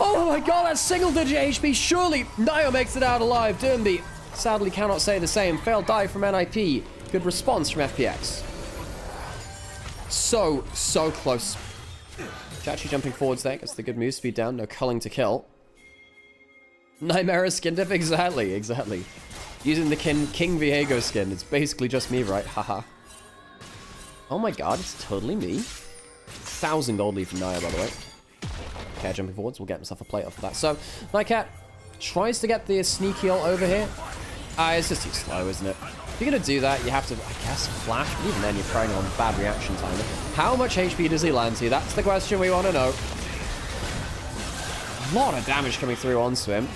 Oh my god, that's single-digit HP. Surely Nio makes it out alive. Dernby sadly cannot say the same. Failed dive from NIP. Good response from FPX. So close. Chachi jumping forwards there. Gets the good move speed down. No culling to kill. Nymaera skin dip. Exactly. Using the King Viego skin. It's basically just me, right? Haha. Oh my god, it's totally me. 1,000 gold lead from Naya, by the way. Okay, jumping forwards. We'll get himself a plate off of that. So, Nycat tries to get the sneaky ult over here. It's just too slow, isn't it? If you're going to do that, you have to, I guess, flash. But even then, you're preying on bad reaction time. How much HP does he land to? That's the question we want to know. A lot of damage coming through onto him.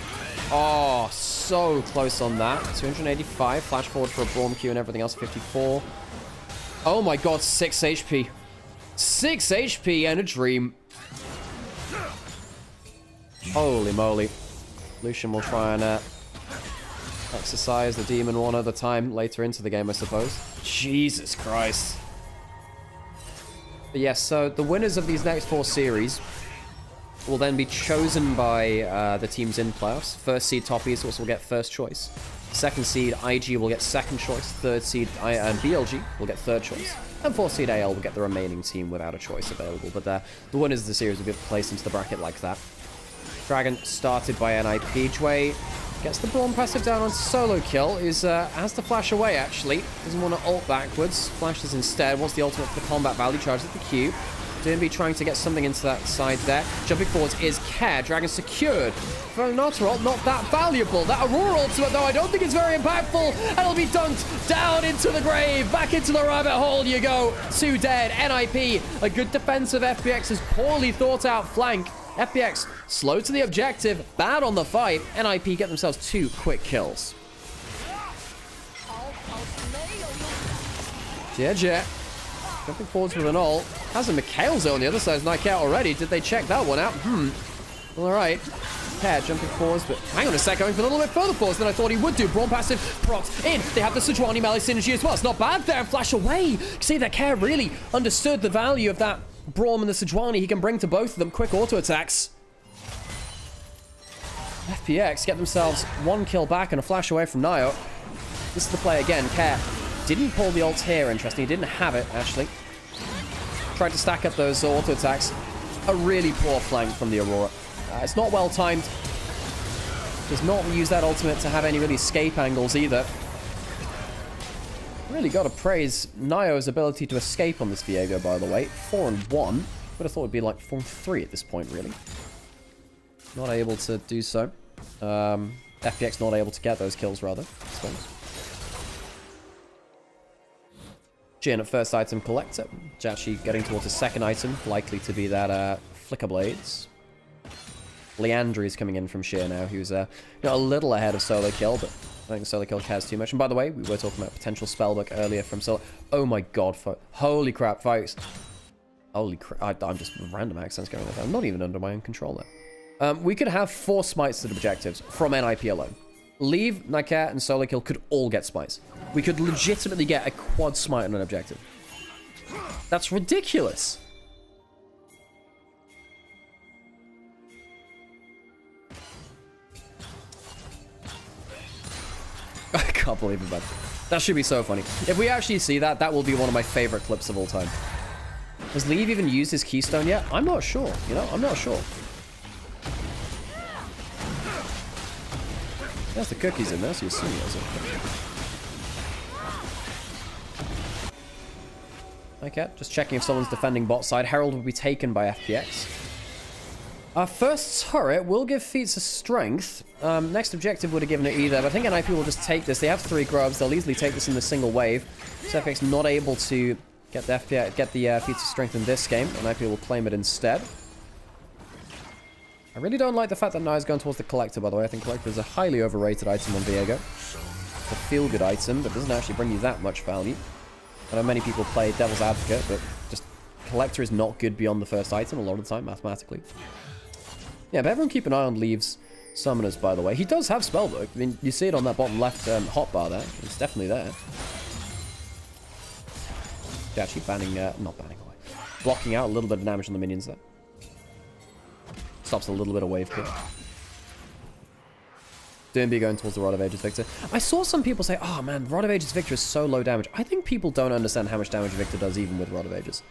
Oh, so close on that. 285. Flash forward for a Braum Q and everything else. 54. Oh my god, 6 HP. 6 HP and a dream. Holy moly. Lucian will try and exercise the demon one other time later into the game, I suppose. Jesus Christ. But yes, so the winners of these next 4 series will then be chosen by the teams in playoffs. First seed Top East will get first choice. Second seed IG will get second choice. Third seed BLG will get third choice. And 4th seed AL will get the remaining team without a choice available. But the winners of the series will be placed into the bracket like that. Dragon started by NIP. Jway gets the Braum passive down onto solo kill. Has to flash away, actually. Doesn't want to ult backwards. Flashes instead. Wants the ultimate for the combat value. Charges the Q. Doomby trying to get something into that side there. Jumping forwards is Care. Dragon secured. For an auto ult, not that valuable. That Aurora ultimate, though, I don't think it's very impactful. And it'll be dunked down into the grave. Back into the rabbit hole you go. 2 dead. NIP, a good defensive FPX's poorly thought out flank. FPX slow to the objective. Bad on the fight. NIP get themselves 2 quick kills. Jet. Jumping forwards with an ult. Has a Mikhail's on the other side. Nymaera already. Did they check that one out? Well, all right. Care jumping forwards, but hang on a sec, going for a little bit further forwards than I thought he would do. Brawn passive, procs in. They have the Sejuani melee synergy as well. It's not bad there. Flash away. You see that Care really understood the value of that Brawn and the Sejuani he can bring to both of them. Quick auto attacks. FPX get themselves 1 kill back and a flash away from Nio. This is the play again. Care didn't pull the ult here, interesting. He didn't have it, actually. Tried to stack up those auto attacks. A really poor flank from the Aurora. It's not well timed. Does not use that ultimate to have any really escape angles either. Really got to praise Nio's ability to escape on this Viego, by the way. 4-1. Would have thought it'd be like 4-3 at this point, really. Not able to do so. FPX not able to get those kills, rather. I suppose. Jin at first item collector. Jachi getting towards his second item. Likely to be that Flicker Blades. Leandri is coming in from Sheer now, who's a little ahead of Solo Kill, but I think Solo Kill cares too much. And by the way, we were talking about potential spellbook earlier from Solo. Oh my god, holy crap, folks. Holy crap, I'm just random accents going on. I'm not even under my own control there. We could have 4 smites to the objectives from NIP alone. Leave, Nymaera, and Solo Kill could all get smites. We could legitimately get a quad smite on an objective. That's ridiculous. I can't believe it, man. That should be so funny. If we actually see that, that will be one of my favorite clips of all time. Has Leave even used his keystone yet? I'm not sure. You know, I'm not sure. There's the cookies in there, so you assume he has it. Okay, just checking if someone's defending bot side. Herald will be taken by FPX. Our first turret will give feats a strength. Next objective would have given it either, but I think NIP will just take this. They have 3 grubs. They'll easily take this in the single wave. So FPX not able to get the feats of strength in this game. NIP will claim it instead. I really don't like the fact that Nia's going towards the Collector, by the way. I think Collector is a highly overrated item on Viego. It's a feel-good item, but doesn't actually bring you that much value. I know many people play Devil's Advocate, but just Collector is not good beyond the first item a lot of the time, mathematically. Yeah, but everyone keep an eye on Leave's summoners, by the way. He does have Spellbook. I mean, you see it on that bottom left hotbar there. It's definitely there. Yeah, actually banning, not banning away. Blocking out a little bit of damage on the minions there. Stops a little bit of wave kick. Doomby going towards the Rod of Ages Victor. I saw some people say, oh man, Rod of Ages Victor is so low damage. I think people don't understand how much damage Victor does even with Rod of Ages.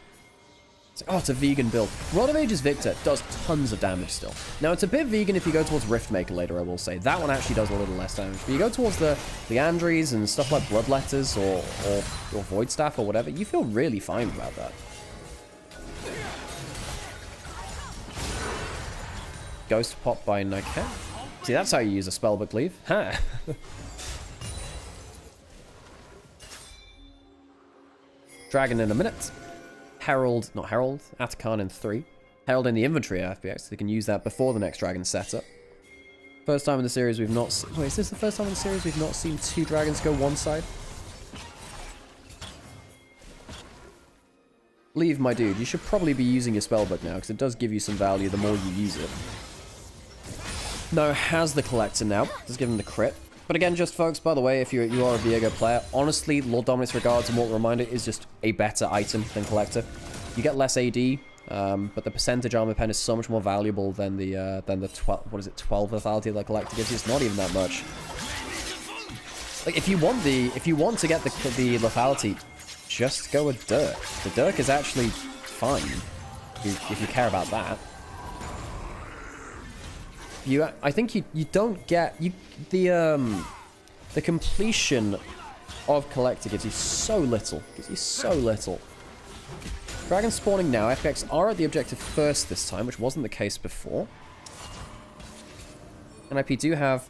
It's like, oh, it's a vegan build. Rod of Ages Victor does tons of damage still. Now, it's a bit vegan if you go towards Riftmaker later, I will say. That one actually does a little less damage. But you go towards the Andries and stuff like Bloodletters or Void Staff or whatever, you feel really fine about that. Ghost pop by Nymaera. See, that's how you use a spellbook Leave. Huh. Dragon in a minute. Herald, not Herald, Atakan in 3. Herald in the inventory at FPX, so they can use that before the next dragon setup. First time in the series we've not seen... Wait, is this the first time in the series we've not seen 2 dragons go one side? Leave, my dude, you should probably be using your spellbook now, because it does give you some value the more you use it. No, has the Collector now. Does give him the crit. But again, just folks, by the way, if you are a Viego player, honestly, Lord Dominus Regards and Mortal Reminder is just a better item than Collector. You get less AD, but the percentage armor pen is so much more valuable than the 12 lethality that Collector gives you. It's not even that much. Like if you want to get the lethality, just go with Dirk. The Dirk is actually fine if you care about that. I think you don't get the completion of Collector gives you so little. Dragon spawning now. FPX are at the objective first this time, which wasn't the case before. NIP do have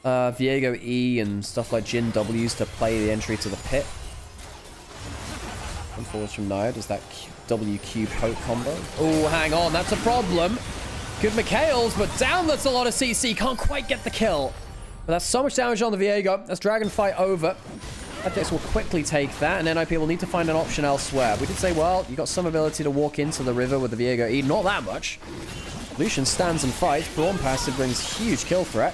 Viego E and stuff like Jin W's to play the entry to the pit. And forwards from Nymaera. Does that WQ poke combo? Oh, hang on. That's a problem. Good Mikhails, but down that's a lot of CC. Can't quite get the kill. But that's so much damage on the Viego. That's Dragon fight over. FPX will quickly take that, and NIP will need to find an option elsewhere. We did say, well, you got some ability to walk into the river with the Viego E. Not that much. Lucian stands and fights. Brawn passive brings huge kill threat.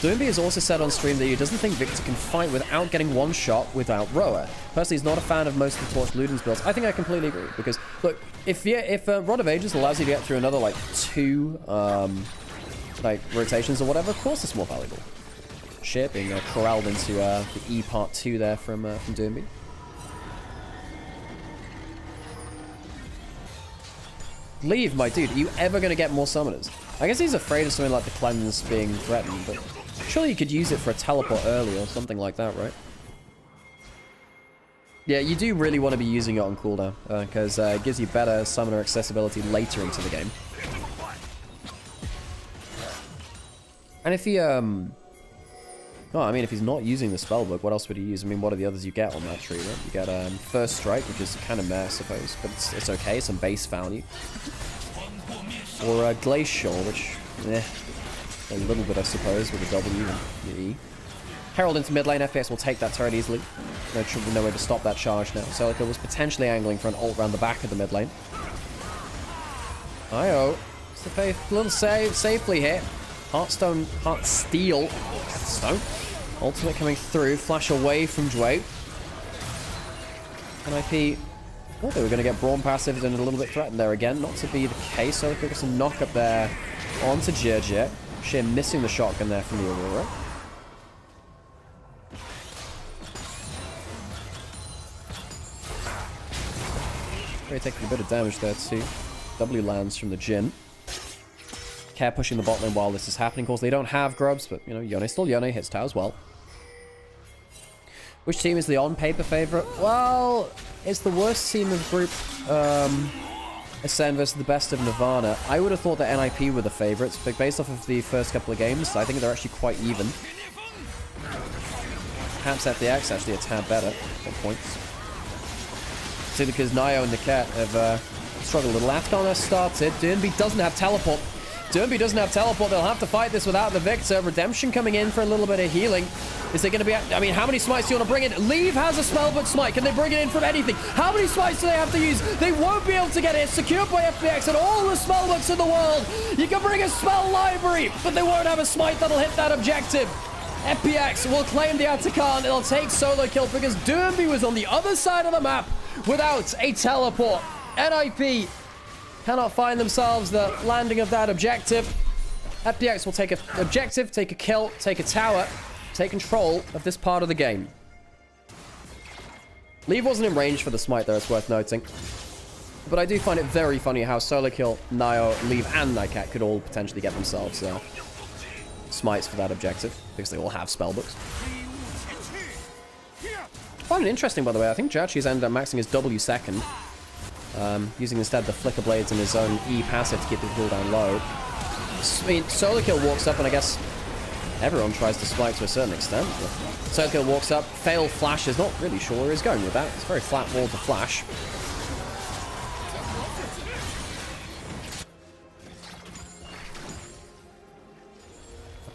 Doomby has also said on stream that he doesn't think Victor can fight without getting one shot without Roa. Personally, he's not a fan of most of the Torch Luden's builds. I think I completely agree, because, look, if Rod of Ages allows you to get through another, like, 2, rotations or whatever, of course it's more valuable. Shit, being corralled into the E part 2 there from Doomby. Leave, my dude. Are you ever going to get more summoners? I guess he's afraid of something like the cleanse being threatened, but surely you could use it for a teleport early or something like that, right? Yeah, you do really want to be using it on cooldown, because it gives you better summoner accessibility later into the game. And if he, no, I mean, if he's not using the spellbook, what else would he use? I mean, what are the others you get on that tree, right? You get First Strike, which is kind of meh, I suppose, but it's okay, some base value. Or Glacial, which, a little bit, I suppose, with a W and the E. Herald into mid lane. FPX will take that turret easily. No way to stop that charge now. Celica was potentially angling for an ult around the back of the mid lane. IO. It's a little safely hit. Heartstone, Heartsteel. Heartstone. Ultimate coming through. Flash away from Dwayne. NIP. Oh, they were going to get Brawn passive and a little bit threatened there again. Not to be the case. So they gets a knock up there onto Jirjit. Sheer missing the shotgun there from the Aurora. Really taking a bit of damage there too. W lands from the Jhin. Care pushing the bot lane while this is happening. Of course, they don't have grubs, but, you know, Yone still Yone. Hits tower as well. Which team is the on-paper favorite? Well, it's the worst team of group Ascend versus the best of Nirvana. I would have thought that NIP were the favorites, but based off of the first couple of games, I think they're actually quite even. Perhaps FPX actually a tad better at points. See, because Nio and Niket have struggled a little. Afghan has started. Doomby doesn't have teleport. Doomby doesn't have teleport. They'll have to fight this without the Victor. Redemption coming in for a little bit of healing. Is there going to be... I mean, how many smites do you want to bring in? Leave has a spellbook smite. Can they bring it in from anything? How many smites do they have to use? They won't be able to get it. It's secured by FPX and all the spellbooks in the world. You can bring a spell library, but they won't have a smite that'll hit that objective. FPX will claim the Atakan. It'll take solo kill because Doomby was on the other side of the map without a teleport. NIP cannot find themselves the landing of that objective. FPX will take an objective, take a kill, take a tower, take control of this part of the game. Leave wasn't in range for the smite there, it's worth noting. But I do find it very funny how Solo Kill, Nio, Leave, and Nycat could all potentially get themselves smites for that objective, because they all have spellbooks. I find it interesting, by the way. I think Jachi's ended up maxing his W second, using instead the Flicker Blades and his own E passive to keep the cooldown low. I mean, Solo Kill walks up, and I guess everyone tries to smite to a certain extent. Solo Kill walks up, fail flashes, not really sure where he's going with that. It's very flat wall to flash.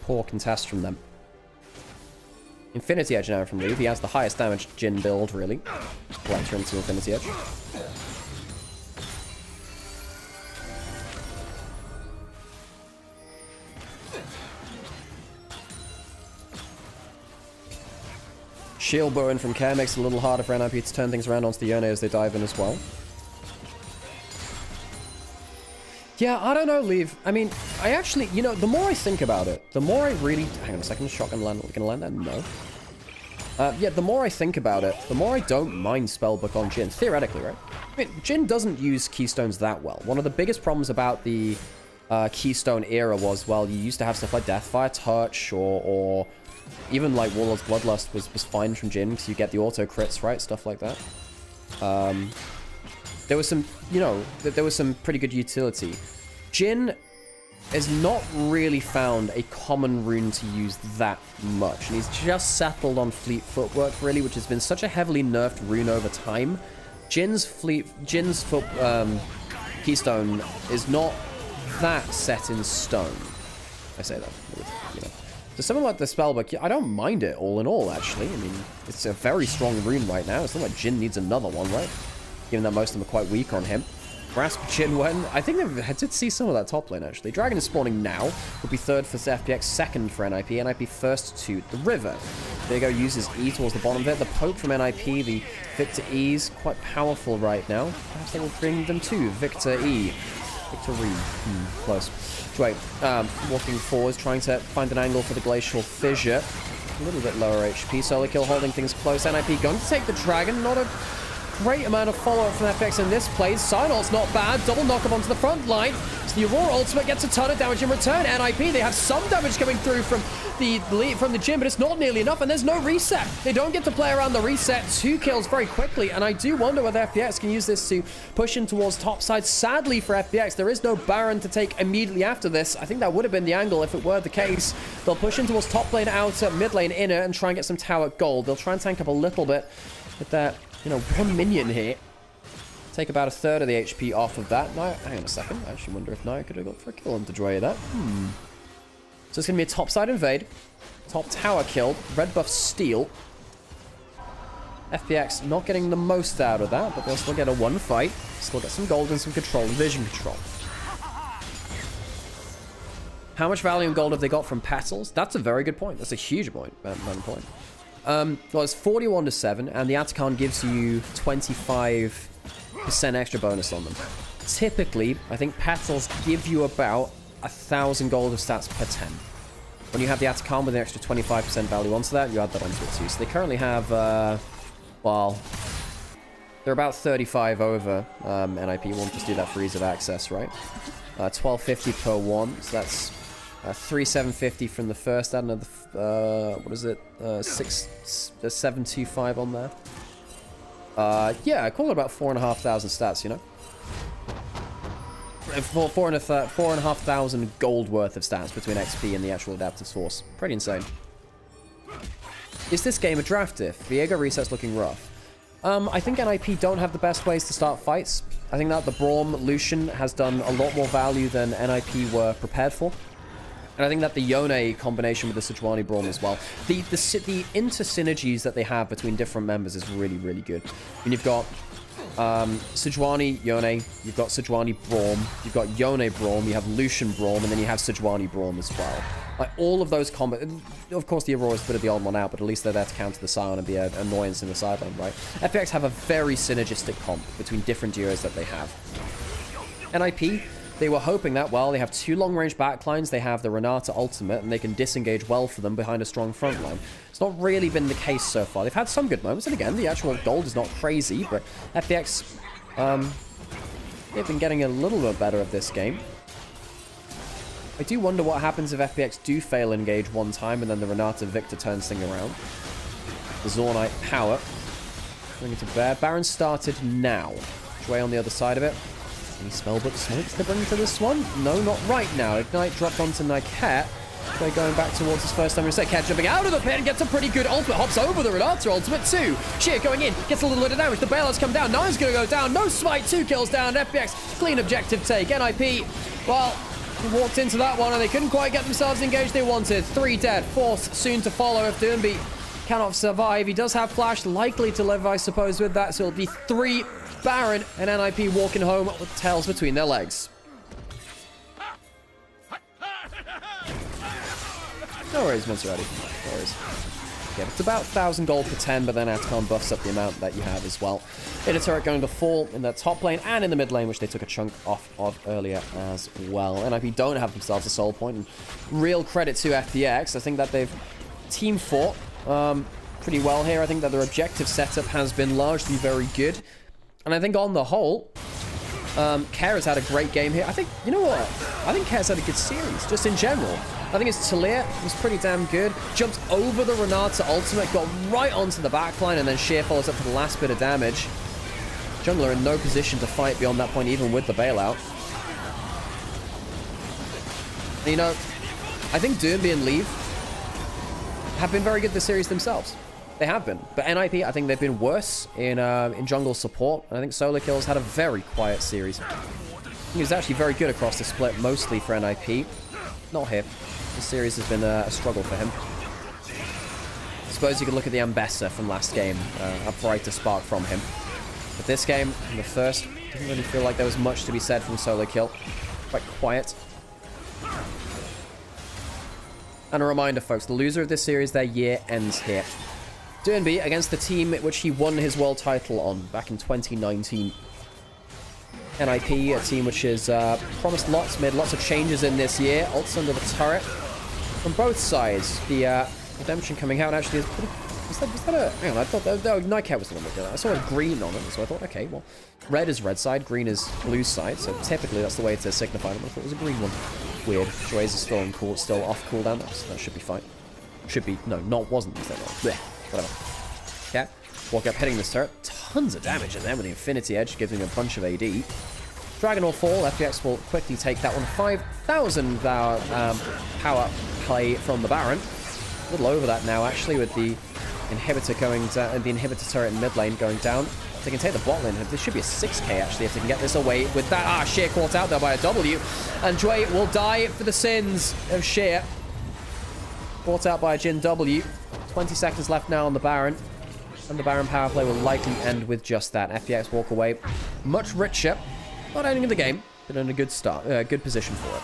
Poor contest from them. Infinity Edge now from Leave. He has the highest damage Jhin build, really. Collector into Infinity Edge. Shield Bowen from Care makes it a little harder for NIP to turn things around onto the Yone as they dive in as well. Yeah, I don't know, Leave. I mean, I actually, you know, the more I think about it, the more I really... Hang on a second, shotgun land. Are we gonna land there? No. Yeah, the more I think about it, the more I don't mind Spellbook on Jhin. Theoretically, right? I mean, Jhin doesn't use Keystones that well. One of the biggest problems about the Keystone era was, well, you used to have stuff like Deathfire Touch or Even like Warlord's Bloodlust was fine from Jhin because you get the auto crits, right? Stuff like that. There was some, you know, there was some pretty good utility. Jhin has not really found a common rune to use that much, and he's just settled on Fleet Footwork, really, which has been such a heavily nerfed rune over time. Jin's foot keystone is not that set in stone. I say that, you know. So something like the Spellbook, I don't mind it all in all, actually. I mean, it's a very strong rune right now. It's not like Jhin needs another one, right? Given that most of them are quite weak on him. Grasp Jhin when... I think I did see some of that top lane, actually. Dragon is spawning now. Will be third for FPX, second for NIP. NIP first to the river. Viego uses E towards the bottom of it. The poke from NIP, the Victor E's quite powerful right now. Perhaps that will bring them to Victor E. Victory. Close. Wait, walking forwards, trying to find an angle for the Glacial Fissure. A little bit lower HP. Solo kill holding things close. NIP going to take the Dragon. Not a great amount of follow-up from FPX in this place. Synol's not bad. Double knock-up onto the front line. So the Aurora ultimate gets a ton of damage in return. NIP, they have some damage coming through from the Jhin, but it's not nearly enough, and there's no reset. They don't get to play around the reset. 2 kills very quickly, and I do wonder whether FPX can use this to push in towards topside. Sadly for FPX, there is no Baron to take immediately after this. I think that would have been the angle if it were the case. They'll push in towards top lane outer, mid lane inner, and try and get some tower gold. They'll try and tank up a little bit with that, you know, 1 minion here. Take about a third of the HP off of that. Now, hang on a second. I actually wonder if Nia could have got for a kill on Dredge that. So it's going to be a topside invade. Top tower killed. Red buff steal. FPX not getting the most out of that, but they'll still get a 1 fight. Still get some gold and some control, vision control. How much value and gold have they got from Petals? That's a very good point. That's a huge point. Well, it's 41 to 7, and the Atacon gives you 25% extra bonus on them. Typically, I think Petals give you about 1,000 gold of stats per 10. When you have the Atacon with an extra 25% value onto that, you add that onto it too. So they currently have, well, they're about 35 over NIP. You won't just do that for ease of access, right? 1250 per one, so that's 3,750 from the first. Add another, what is it? 725 on there. Yeah, I call it about 4,500 stats, you know? 4,500 gold worth of stats between XP and the actual adaptive source. Pretty insane. Is this game a draft diff? Viego reset's looking rough. I think NIP don't have the best ways to start fights. I think that the Braum Lucian has done a lot more value than NIP were prepared for. And I think that the Yone combination with the Sejuani Braum as well. The inter-synergies that they have between different members is really, really good. I mean, you've got Sejuani Yone, you've got Sejuani Braum, you've got Yone Braum, you have Lucian Braum, and then you have Sejuani Braum as well. Like, all of those combos... Of course, the Aurora is a bit of the odd one out, but at least they're there to counter the Scion and be an annoyance in the sideline, right? FPX have a very synergistic comp between different duos that they have. NIP... They were hoping that, well, they have 2 long-range backlines, they have the Renata ultimate, and they can disengage well for them behind a strong front line. It's not really been the case so far. They've had some good moments, and again, the actual gold is not crazy, but FPX, they've been getting a little bit better at this game. I do wonder what happens if FPX do fail engage one time, and then the Renata Victor turns thing around. The Zornite power. Bring it to bear. Baron started now. Dredge on the other side of it. Any spellbook smokes to bring to this one? No, not right now. Ignite dropped onto Nymaera. They're going back towards his first time in a sec. Cat jumping out of the pit and gets a pretty good ultimate. Hops over the Renata ultimate too. Sheer going in. Gets a little bit of damage. The bailouts come down. Nine's going to go down. No smite. 2 kills down. FPX. Clean objective take. NIP. Well, he walked into that one and they couldn't quite get themselves engaged they wanted. 3 dead. 4th soon to follow if Doomby cannot survive. He does have flash. Likely to live, I suppose, with that. So it'll be 3 Baron and NIP walking home with tails between their legs. No worries, Monserrati. No worries. Yeah, it's about 1,000 gold per 10, but then Atacon buffs up the amount that you have as well. Inner turret going to fall in the top lane and in the mid lane, which they took a chunk off of earlier as well. NIP don't have themselves a soul point, and real credit to FPX. I think that they've team fought pretty well here. I think that their objective setup has been largely very good. And I think on the whole, Care has had a great game here. I think, you know what? I think Care's had a good series, just in general. I think his Talia was pretty damn good. Jumped over the Renata ultimate, got right onto the backline, and then Sheer follows up for the last bit of damage. Jungler in no position to fight beyond that point, even with the bailout. And, you know, I think Doomby and Leave have been very good this series themselves. They have been. But NIP, I think they've been worse in jungle support. And I think Solar Kill's had a very quiet series. I think he was actually very good across the split, mostly for NIP. Not here. This series has been a struggle for him. I suppose you could look at the Ambessa from last game. A brighter spark from him. But this game, in the first, didn't really feel like there was much to be said from Solar Kill. Quite quiet. And a reminder, folks, the loser of this series, their year ends here. Doomby against the team which he won his world title on back in 2019. NIP, a team which has promised lots, made lots of changes in this year. Ults under the turret from both sides. The redemption coming out actually is pretty... Was that a... Hang on, I thought Nightcat was the one that did that. I saw a green on it, so I thought, okay, well, red is red side, green is blue side, so typically that's the way to signify them. I thought it was a green one. Weird. Joyce is still on cool, still off cooldown. That should be fine. Should be... No, not wasn't. Blech, whatever. Okay. Walk up, hitting this turret. Tons of damage in there with the Infinity Edge, giving him a bunch of AD. Dragon will fall. FPX will quickly take that one. 5,000 power play from the Baron. A little over that now, actually, with the inhibitor going down, the inhibitor turret in mid lane going down. They can take the bot lane. This should be a 6k, actually, if they can get this away with that. Sheer caught out there by a W. And Dway will die for the sins of Sheer. Caught out by a Jin W. 20 seconds left now on the Baron. And the Baron power play will likely end with just that. FPX walk away much richer. Not ending the game, but in a good start, good position for it.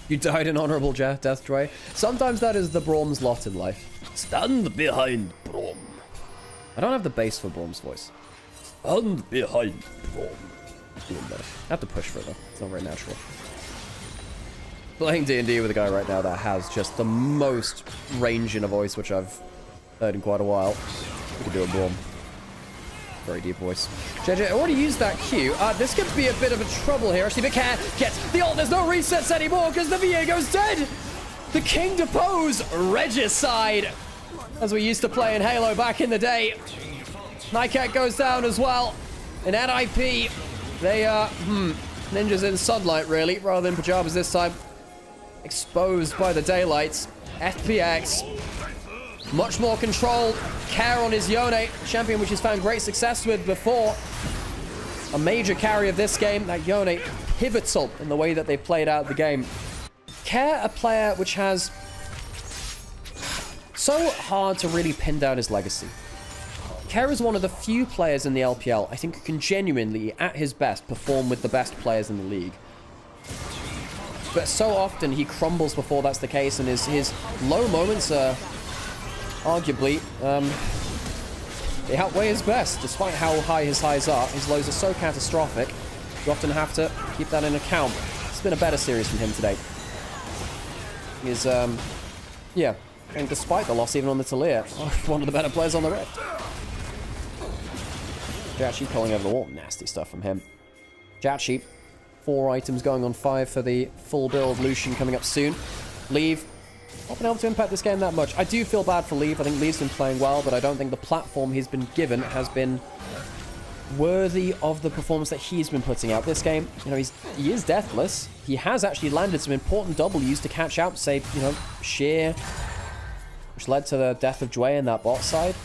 You died an honorable death, Dre. Sometimes that is the Braum's lot in life. Stand behind Braum. I don't have the bass for Braum's voice. Stand behind Braum. Doing better. I have to push for it though. It's not very natural. Playing D&D with a guy right now that has just the most range in a voice, which I've heard in quite a while. We could do a Braum. Very deep voice. JJ, I already used that Q. This could be a bit of a trouble here, actually. But Care gets the ult. There's no resets anymore because the Viego's dead. The King Depose, Regicide, as we used to play in Halo back in the day. Nightcat goes down as well. In NIP, they ninjas in sunlight, really, rather than pajamas this time. Exposed by the daylights. FPX. Much more controlled. Care on his Yone, champion which he's found great success with before. A major carry of this game. That Yone, pivotal in the way that they played out the game. Care, a player which has so hard to really pin down his legacy. Care is one of the few players in the LPL I think who can genuinely, at his best, perform with the best players in the league. But so often he crumbles before that's the case, and his low moments are arguably, they outweigh his best, despite how high his highs are. His lows are so catastrophic, you often have to keep that in account. It's been a better series from him today. He's, yeah, and despite the loss even on the Talia, one of the better players on the Rift. Jachi pulling over the wall. Nasty stuff from him. Jachi, 4 items going on 5 for the full build. Lucian coming up soon. Leave. Not been able to impact this game that much. I do feel bad for Leave. I think Leave's been playing well, but I don't think the platform he's been given has been worthy of the performance that he's been putting out this game. You know, he is deathless. He has actually landed some important W's to catch out, say, you know, Sheer, which led to the death of Dway in that bot side.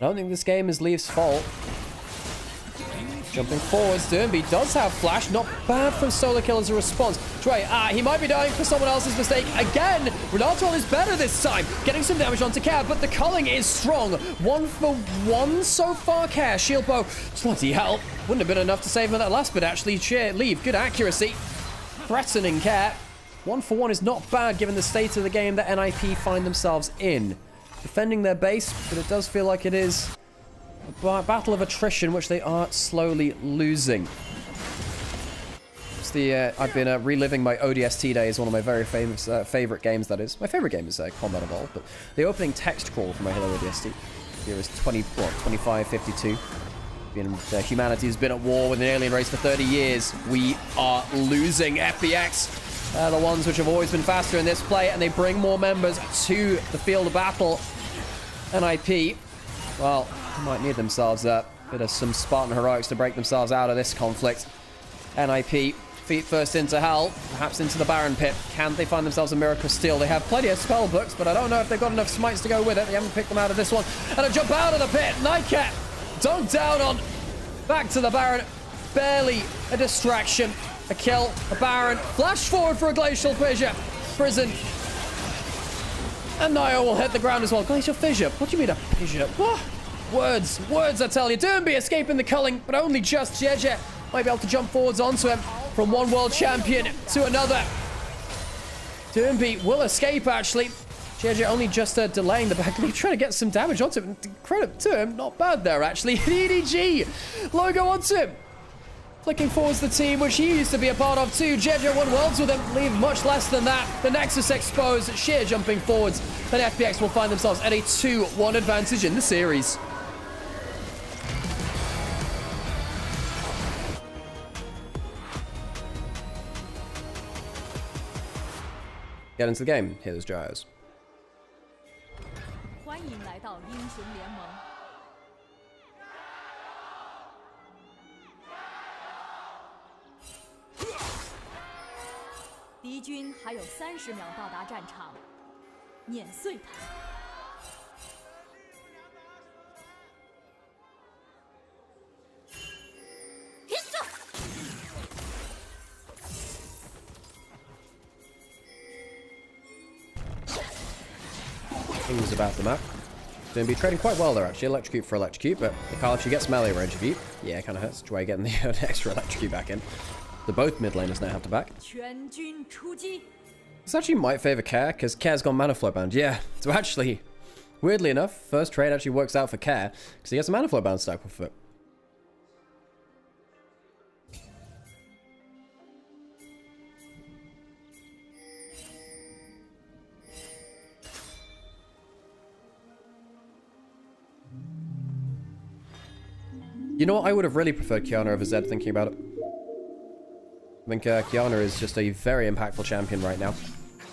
I don't think this game is Leave's fault. Jumping forwards, Doomby does have flash. Not bad from Solar Kill as a response. Dre, he might be dying for someone else's mistake. Again, Renato is better this time. Getting some damage onto Care, but the culling is strong. 1 for 1 so far, Care. Shield bow, 20 health. Wouldn't have been enough to save him at that last, but actually, Leave. Good accuracy. Threatening Care. 1 for 1 is not bad given the state of the game that NIP find themselves in. Defending their base, but it does feel like it is a battle of attrition, which they are slowly losing. I've been reliving my ODST days, one of my very famous favorite games, that is. My favorite game is Combat Evolved, but the opening text crawl for my Halo ODST here is 2552. Humanity has been at war with an alien race for 30 years. We are losing. FPX are the ones which have always been faster in this play, and they bring more members to the field of battle. NIP, well, they might need themselves a bit of some Spartan heroics to break themselves out of this conflict. NIP, feet first into hell, perhaps into the Baron pit. Can they find themselves a Miracle Steel? They have plenty of spell books, but I don't know if they've got enough smites to go with it. They haven't picked them out of this one. And a jump out of the pit. Nightcat dunked down on. Back to the Baron. Barely a distraction. A kill. A Baron. Flash forward for a Glacial Fissure. Prison. And Nio will hit the ground as well. Glacial Fissure? What do you mean a fissure? What? Words. Words, I tell you. Doomby escaping the culling, but only just. Jeje might be able to jump forwards onto him. From one world champion to another. Doomby will escape, actually. JJ only just delaying the back lead, trying to get some damage onto him. Credit to him, not bad there, actually. EDG logo onto him. Flicking forwards the team, which he used to be a part of too. JJ won worlds with him, leave much less than that. The Nexus exposed, sheer jumping forwards. Then FPX will find themselves at a 2-1 advantage in the series. Get into the game. Hit those gyros. 欢迎来到英雄联盟。敌军还有30秒到达战场，碾碎他们。 Things about the map. Going to be trading quite well there, actually. Electrocute for Electrocute, but Carl actually gets melee range of you. Yeah, it kind of hurts. Try getting the extra Electrocute back in. So both mid laners now have to back. This actually might favor Care, because Care's gone mana flow bound. Yeah, so actually, weirdly enough, first trade actually works out for Care, because he gets a mana flow bound stack with it. You know what? I would have really preferred Kiana over Zed, thinking about it. I think Kiana is just a very impactful champion right now.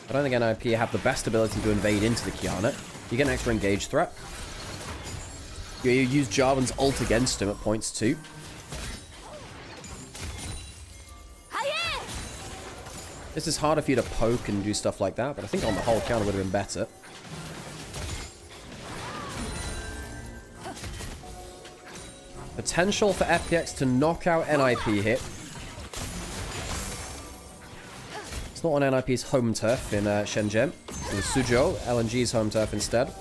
I don't think NIP have the best ability to invade into the Kiana. You get an extra engage threat. You use Jarvan's ult against him at points too. This is harder for you to poke and do stuff like that, but I think on the whole, Kiana would have been better. Potential for FPX to knock out NIP here. It's not on NIP's home turf in Shenzhen. It was Suzhou, LNG's home turf instead.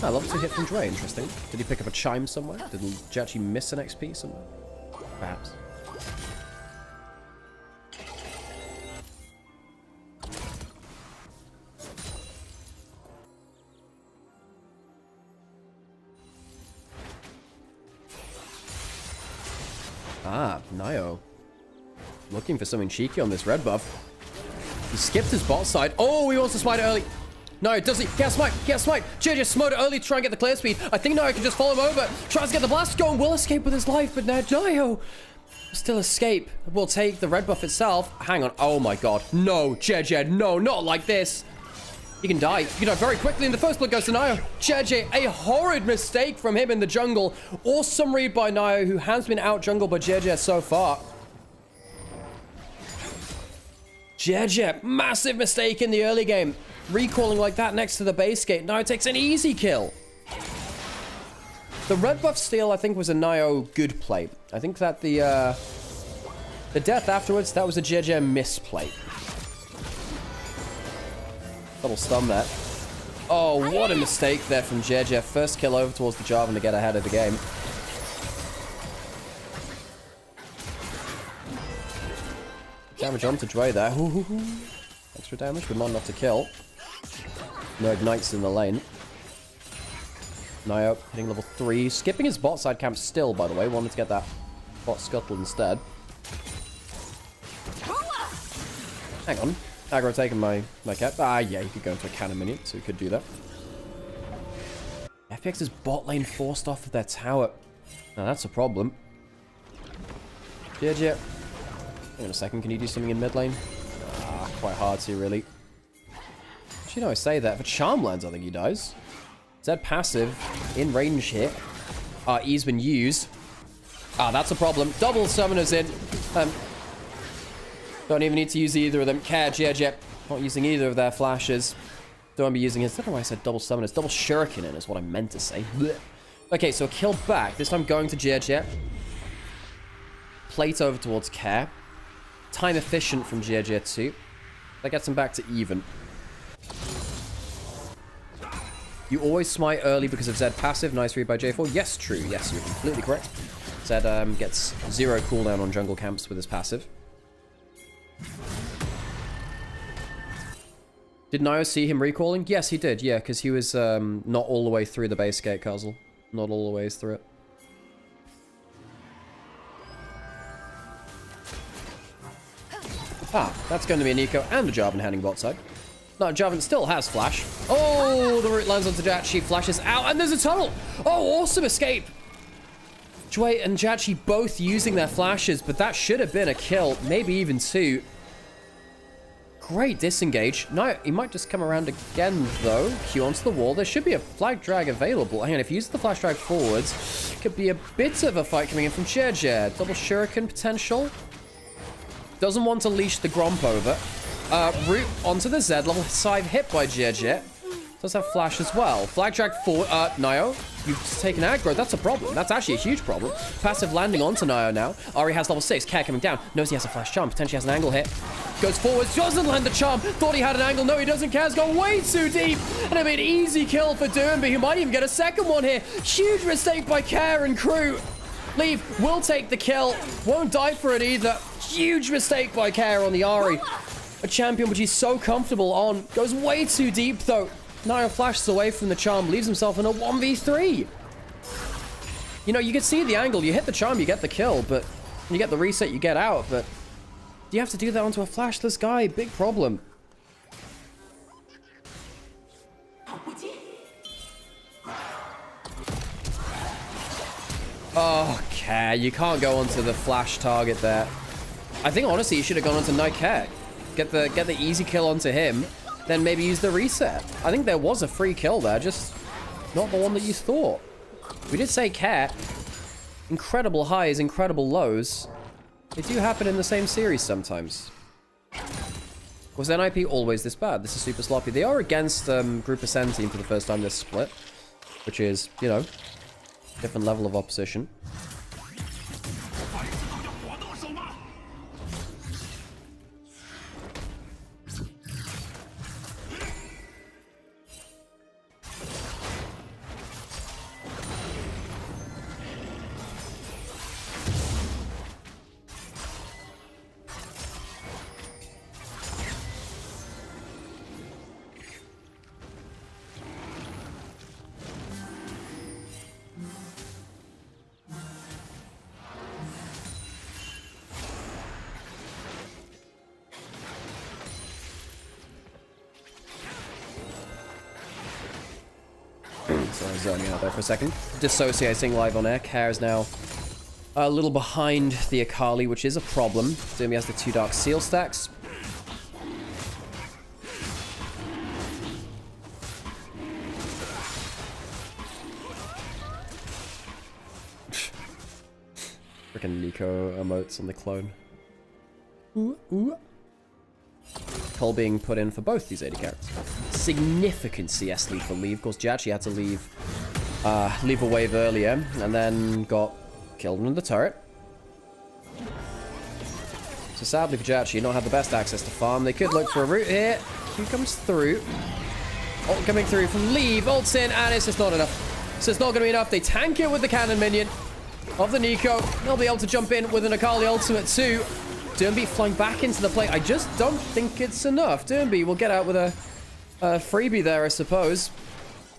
I love to hit from Dre, interesting. Did he pick up a chime somewhere? Did he actually miss an XP somewhere? Perhaps. Ah, Nio. Looking for something cheeky on this red buff. He skipped his bot side. Oh, he wants to smite it early. No, does he? Get a smite. Get a smite. JJ smote it early to try and get the clear speed. I think Nio can just follow him over. Tries to get the blast going. Will escape with his life, but now Nio will still escape. Will take the red buff itself. Hang on. Oh my god. No, JJ. No, not like this. He can die. He can die very quickly, and the first blood goes to Nio. JJ, a horrid mistake from him in the jungle. Awesome read by Nio, who has been out-jungled by JJ so far. JJ, massive mistake in the early game. Recalling like that next to the base gate. Nio takes an easy kill. The red buff steal, I think, was a Nio good play. I think that the death afterwards, that was a JJ misplay. Double stun that. Oh, what a mistake there from JJ. First kill over towards the Jarvan to get ahead of the game. Damage onto Dre there. Extra damage, but not enough to kill. No ignites in the lane. Nio hitting level 3. Skipping his bot side camp still, by the way. Wanted to get that bot scuttle instead. Hang on. Aggro taking my cap. Ah, yeah, he could go into a cannon minion, so he could do that. FPX's bot lane forced off of their tower. Now, that's a problem. GG. Hang on a second. Can you do something in mid lane? Ah, quite hard to, really. Actually, no, I say that. For Charmlands, I think he dies. Zed passive in range here. E's been used. Ah, that's a problem. Double summoners in. Don't even need to use either of them. Care, GG. Not using either of their flashes. Don't be using his... I don't know why I said double summoners. Double shuriken in is what I meant to say. Blech. Okay, so a kill back. This time going to GG. Plate over towards Care. Time efficient from GG too. That gets him back to even. You always smite early because of Zed passive. Nice read by J4. Yes, true. Yes, you're completely correct. Zed gets 0 cooldown on jungle camps with his passive. Did Nio see him recalling? Yes, he did. Yeah, because he was not all the way through the base gate, Cuzzle. Not all the way through it. Ah, that's going to be a Nico and a Jarvan handing bot side. No, Jarvan still has flash. Oh, the root lands onto Jachi, flashes out, and there's a tunnel. Oh, awesome escape. Jway and Jachi both using their flashes, but that should have been a kill, maybe even 2. Great disengage. No, he might just come around again, though. Q onto the wall. There should be a flag drag available. Hang on, if you use the flash drag forwards, could be a bit of a fight coming in from Jer. Double shuriken potential. Doesn't want to leash the Gromp over. Root onto the Zed. Level 5 hit by Jer. Does have flash as well. Flag drag forward. Nio, you've taken aggro. That's a problem. That's actually a huge problem. Passive landing onto Nio now. Ari has level 6. Care coming down. Knows he has a flash charm. Potentially has an angle hit. Goes forwards. Doesn't land the charm. Thought he had an angle. No, he doesn't. Care's gone way too deep. And it'll be an easy kill for Doomby, who might even get a second one here. Huge mistake by Care and crew. Leave. Will take the kill. Won't die for it either. Huge mistake by Care on the Ari. A champion which he's so comfortable on. Goes way too deep, though. Nio flashes away from the charm, leaves himself in a 1v3. You know, you can see the angle. You hit the charm, you get the kill, but when you get the reset, you get out. But do you have to do that onto a flashless guy? Big problem. Okay, you can't go onto the flash target there. I think, honestly, you should have gone onto No Care. Get the easy kill onto him. Then maybe use the reset. I think there was a free kill there, just not the one that you thought. We did say Care. Incredible highs, incredible lows. They do happen in the same series sometimes. Was NIP always this bad? This is super sloppy. They are against Group Ascend team for the first time this split, which is, you know, different level of opposition. Sorry, zoning out there for a second. Dissociating live on air. Care is now a little behind the Akali, which is a problem. Doomby has the 2 Dark Seal stacks. Freaking Nico emotes on the clone. Ooh, ooh. Cole being put in for both these AD characters. Significant CS lead for Leave. Of course, Jachi had to leave a wave earlier, and then got killed under the turret. So sadly for Jachi, not have the best access to farm. They could look for a route here. Q comes through. Ult coming through from Leave. Ult's in, and it's just not enough. So it's not going to be enough. They tank it with the cannon minion of the Nico. They'll be able to jump in with an Akali ultimate too. Doomby flying back into the play. I just don't think it's enough. Doomby will get out with a freebie there, I suppose.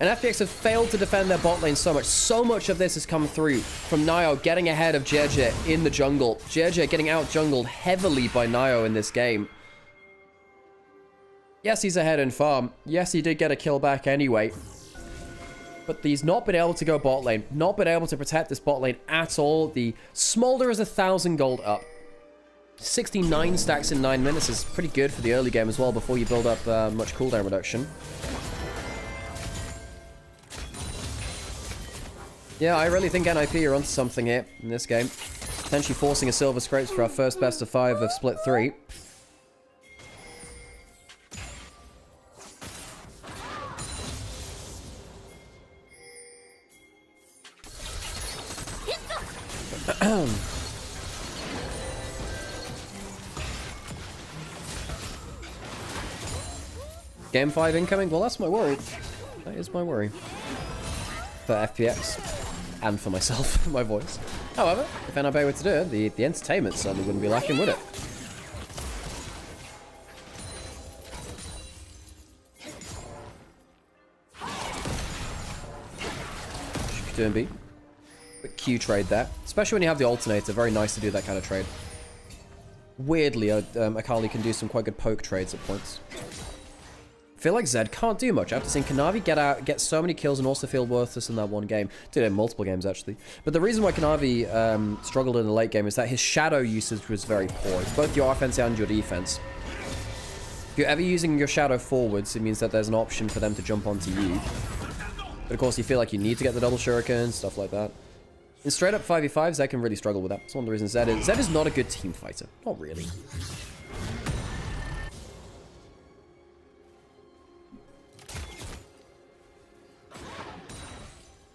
And FPX have failed to defend their bot lane so much. So much of this has come through from Nio getting ahead of Jeje in the jungle. Jeje getting out-jungled heavily by Nio in this game. Yes, he's ahead in farm. Yes, he did get a kill back anyway. But he's not been able to go bot lane. Not been able to protect this bot lane at all. The Smolder is 1,000 gold up. 69 stacks in 9 minutes is pretty good for the early game as well before you build up much cooldown reduction. Yeah, I really think NIP are onto something here in this game. Potentially forcing a Silver Scrapes for our first best of 5 of Split 3. Game 5 incoming? Well, that's my worry. That is my worry. For FPX. And for myself, my voice. However, if NIP were to do it, the entertainment certainly wouldn't be lacking, would it? Doing B. Quick Q trade there. Especially when you have the alternator. Very nice to do that kind of trade. Weirdly, Akali can do some quite good poke trades at points. I feel like Zed can't do much after seeing Kanavi get so many kills and also feel worthless in that one game. Did it in multiple games, actually. But the reason why Kanavi struggled in the late game is that his shadow usage was very poor. It's both your offense and your defense. If you're ever using your shadow forwards, it means that there's an option for them to jump onto you. But of course, you feel like you need to get the double shuriken, stuff like that. In straight up 5v5, Zed can really struggle with that. That's one of the reasons Zed is not a good team fighter. Not really.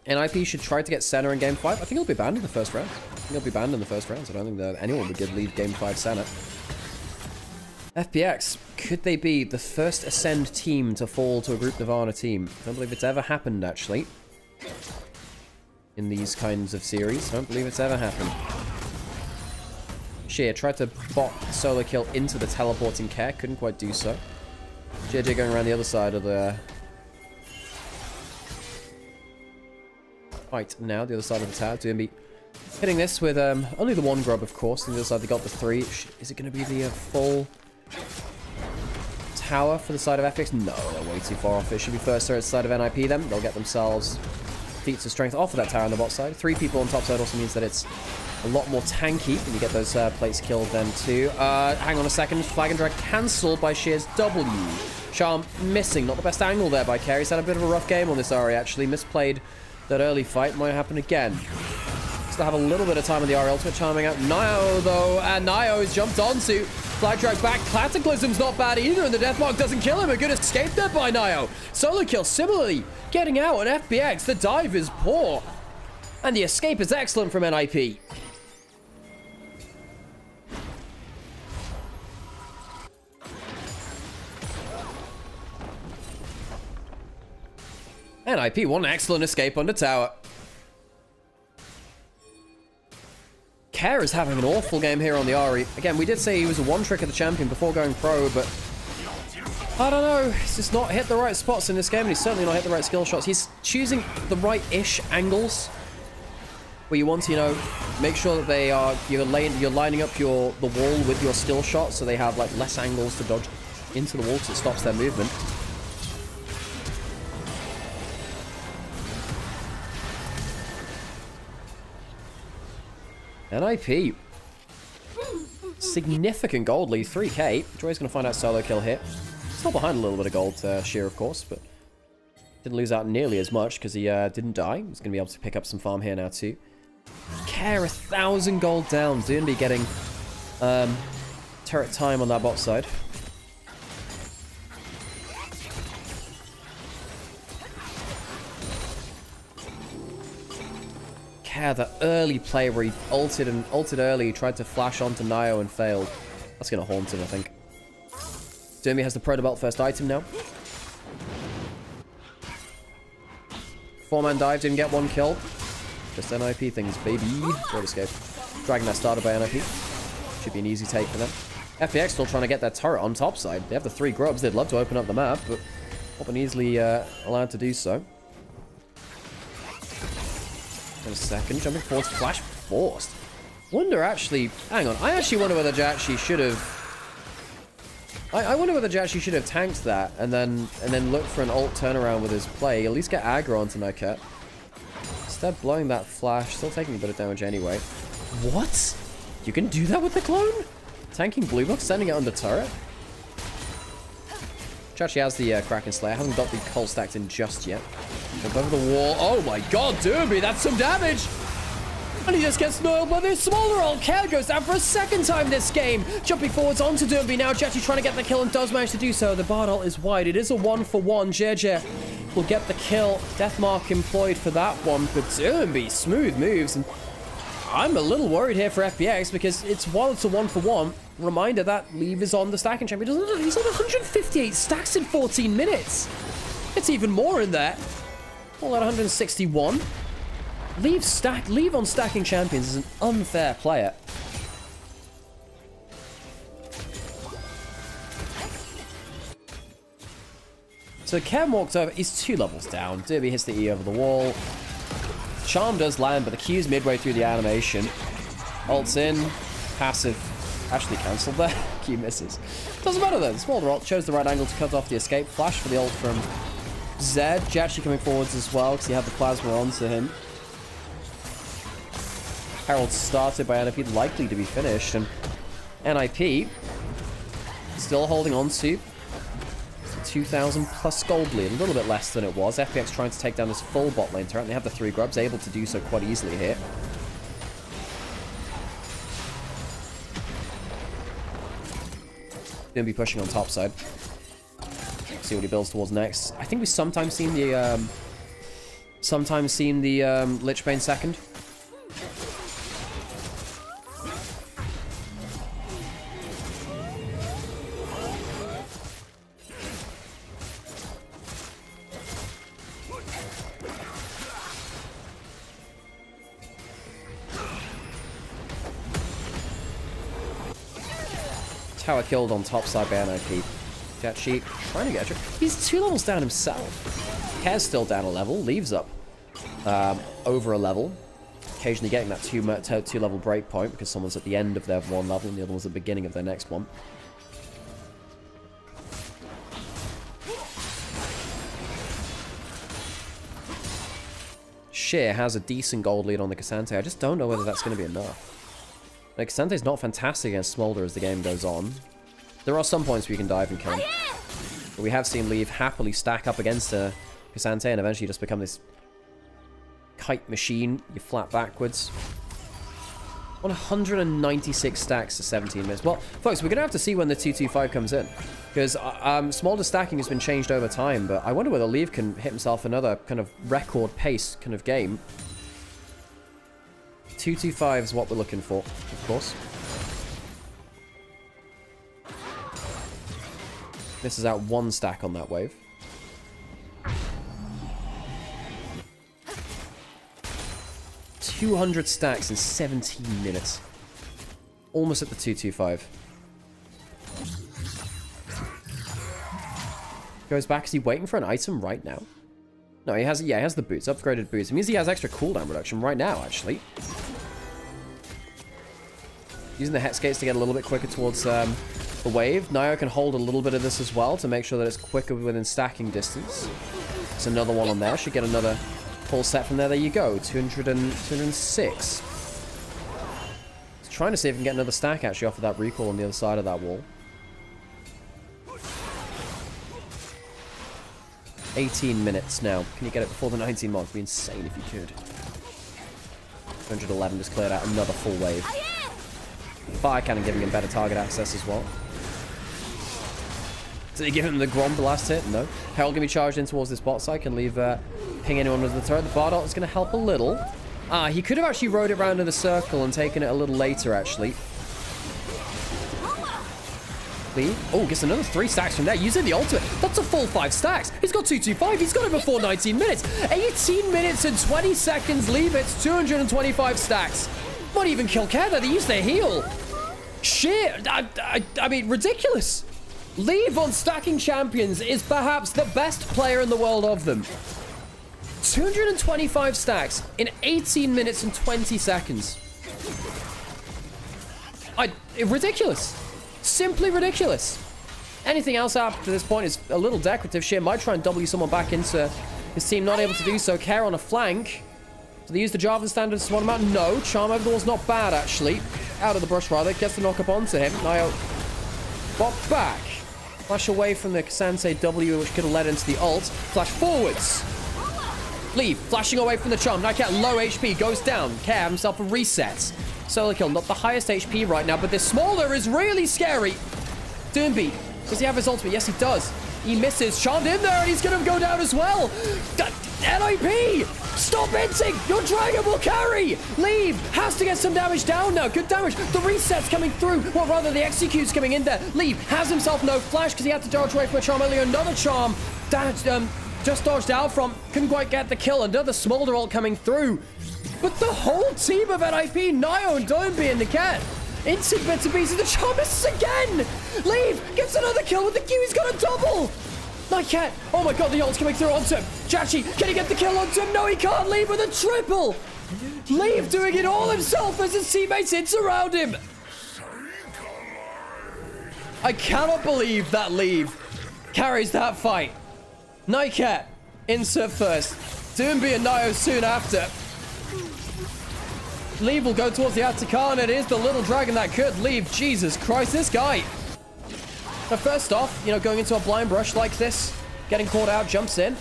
NIP should try to get Senna in game 5. I think he'll be banned in the first round. I don't think that anyone would give lead game 5 Senna. FPX, could they be the first Ascend team to fall to a Group Nirvana team? I don't believe it's ever happened, actually. In these kinds of series. I don't believe it's ever happened. Sheer tried to bot solo kill into the teleporting care. Couldn't quite do so. JJ going around the other side of the... Right, now the other side of the tower. DMB hitting this with only the one grub, of course. On the other side, they got the 3. Is it going to be the full tower for the side of FPX? No, they're way too far off. It should be first turret side of NIP then. They'll get themselves feats of strength off of that tower on the bot side. 3 people on top side also means that it's a lot more tanky when you get those plates killed then too. Hang on a second. Flag and drag cancelled by Sheer's W. Charm missing. Not the best angle there by Carey. He's had a bit of a rough game on this Ari, actually. Misplayed that early fight. Might happen again. Still have a little bit of time on the Ari ultimate. Charming out Nio, though. And Nio is jumped onto. Flag drag back. Cataclysm's not bad either, and the Deathmark doesn't kill him. A good escape there by Nio. Solo kill similarly getting out on FPX. The dive is poor. And the escape is excellent from NIP. NIP, one excellent escape under tower. Care is having an awful game here on the Ari. Again, we did say he was a one-trick of the champion before going pro, but I don't know. He's just not hit the right spots in this game, and he's certainly not hit the right skill shots. He's choosing the right-ish angles where you want to, you know, make sure that they are you're lining up the wall with your skill shots, so they have like less angles to dodge into the wall, so it stops their movement. NIP. Significant gold lead, 3k. Joy's going to find out solo kill here. Still behind a little bit of gold, Sheer, of course, but didn't lose out nearly as much because he didn't die. He's going to be able to pick up some farm here now, too. Care, 1,000 gold down. Zunbi getting turret time on that bot side. Yeah, the early play where he ulted early, tried to flash onto Nio and failed. That's going to haunt him, I think. Zunbi has the Proto Belt first item now. 4-man dive, didn't get one kill. Just NIP things, baby. Great escape. Dragon that started by NIP. Should be an easy take for them. FPX still trying to get that turret on top side. They have the 3 grubs. They'd love to open up the map, but not been easily allowed to do so. in a second. Jumping forwards, flash forced. Wonder actually... Hang on. I actually wonder whether Jachi should have... I wonder whether Jachi should have tanked that and then look for an ult turnaround with his play. At least get aggro onto Nymaera. Instead, blowing that flash. Still taking a bit of damage anyway. What? You can do that with the clone? Tanking blue box, sending it under turret? Jachi has the Kraken Slayer. Hasn't got the Coal stacked in just yet. Jump over the wall. Oh my god, Derby, that's some damage! And he just gets nailed by this smaller ult. Care goes down for a second time this game. Jumping forwards onto Derby now. Jachi trying to get the kill and does manage to do so. The Bard ult is wide. It is a 1-for-1. JJ will get the kill. Deathmark employed for that one. But Derby, smooth moves. And I'm a little worried here for FPX because while it's a 1-for-1, reminder that Leave is on the stacking champion. He's on 158 stacks in 14 minutes. It's even more in there. All at 161. Leave on stacking champions is an unfair player. So Cam walked over. He's 2 levels down. Derby hits the E over the wall. Charm does land, but the Q's midway through the animation. Ults in. Passive. Actually cancelled there. Q misses. Doesn't matter though. The smaller ult chose the right angle to cut off the escape. Flash for the ult from Zed. Jachi coming forwards as well because he had the plasma onto him. Herald started by NIP, likely to be finished, and NIP still holding on to 2,000 plus gold lead, a little bit less than it was. FPX trying to take down this full bot lane turret, and they have the 3 grubs, able to do so quite easily here. Gonna be pushing on top side. See what he builds towards next. I think we sometimes seen the Lich Bane second. Tower killed on top side by NIP. Jachi trying to get a... He's 2 levels down himself. Care's still down a level. Leaves up over a level. Occasionally getting that 2 level break point because someone's at the end of their 1 level and the other one's at the beginning of their next one. Sheer has a decent gold lead on the Cassante. I just don't know whether that's going to be enough. Like, Cassante's not fantastic against Smolder as the game goes on. There are some points where you can dive and kill him. But we have seen Leave happily stack up against Cassante and eventually just become this kite machine. You flat backwards. 196 stacks to 17 minutes. Well, folks, we're going to have to see when the 225 comes in. Because Smolder stacking has been changed over time, but I wonder whether Leave can hit himself another kind of record pace kind of game. 225 is what we're looking for, of course. This is out 1 stack on that wave. $200 stacks in 17 minutes. Almost at the 225. Goes back. Is he waiting for an item right now? No, he has, yeah, he has the boots, upgraded boots. It means he has extra cooldown reduction right now, actually. Using the Het Skates to get a little bit quicker towards the wave. Nio can hold a little bit of this as well to make sure that it's quicker within stacking distance. There's another one on there. Should get another full set from there. There you go. 206. He's trying to see if he can get another stack actually off of that recall on the other side of that wall. 18 minutes now. Can you get it before the 19 mark? It'd be insane if you could. 211 just cleared out another full wave. Fire Cannon giving him better target access as well. Did he give him the Grom the last hit? No. Herald going to be charged in towards this bot side. Can leave ping anyone with the turret. The Bardot is going to help a little. He could have actually rode it around in a circle and taken it a little later, actually. Oh, gets another 3 stacks from there. Using the ultimate. That's a full 5 stacks. He's got 225. He's got it before 19 minutes. 18 minutes and 20 seconds. Leave it. 225 stacks. Not even kill Care there. They use their heal. Shit. I mean, ridiculous. Leave on stacking champions is perhaps the best player in the world of them. 225 stacks in 18 minutes and 20 seconds. Ridiculous. Simply ridiculous. Anything else after this point is a little decorative shit. Might try and W someone back into his team. Not able to do so. Care on a flank. Do they use the Jarvan standard to swan him out? No. Charm over the wall's not bad, actually. Out of the brush, rather. Gets the knock up onto him. Nio bop back. Flash away from the Kasante W, which could have led into the ult. Flash forwards. Leave. Flashing away from the Charm. Nycat low HP. Goes down. Care himself a reset. Solo kill. Not the highest HP right now, but this Smolder is really scary. Doombeat. Does he have his ultimate? Yes, he does. He misses. Charmed in there, and he's going to go down as well. NIP! Stop hinting! Your dragon will carry! Leave! Has to get some damage down now. Good damage. The reset's coming through. Well, rather, the execute's coming in there. Leave has himself no flash because he had to dodge away from a Charm earlier. Another Charm. Just dodged out from. Couldn't quite get the kill. Another Smolder ult coming through. But the whole team of NIP, Nio and Doinby and the cat. Instant bits and pieces. The Charm misses again. Leave gets another kill with the Q. He's got a double. Nycat. Oh my god, the ult's coming through onto him. Jachi, can he get the kill onto him? No, he can't. Leave with a triple. Leave doing it all himself as his teammates hits around him. I cannot believe that Leave carries that fight. Nycat, insert first. Doomby and Nio soon after. Leave will go towards the Atakan. It is the little dragon that could leave. Jesus Christ, this guy. But first off, you know, going into a blind brush like this, getting caught out, jumps in.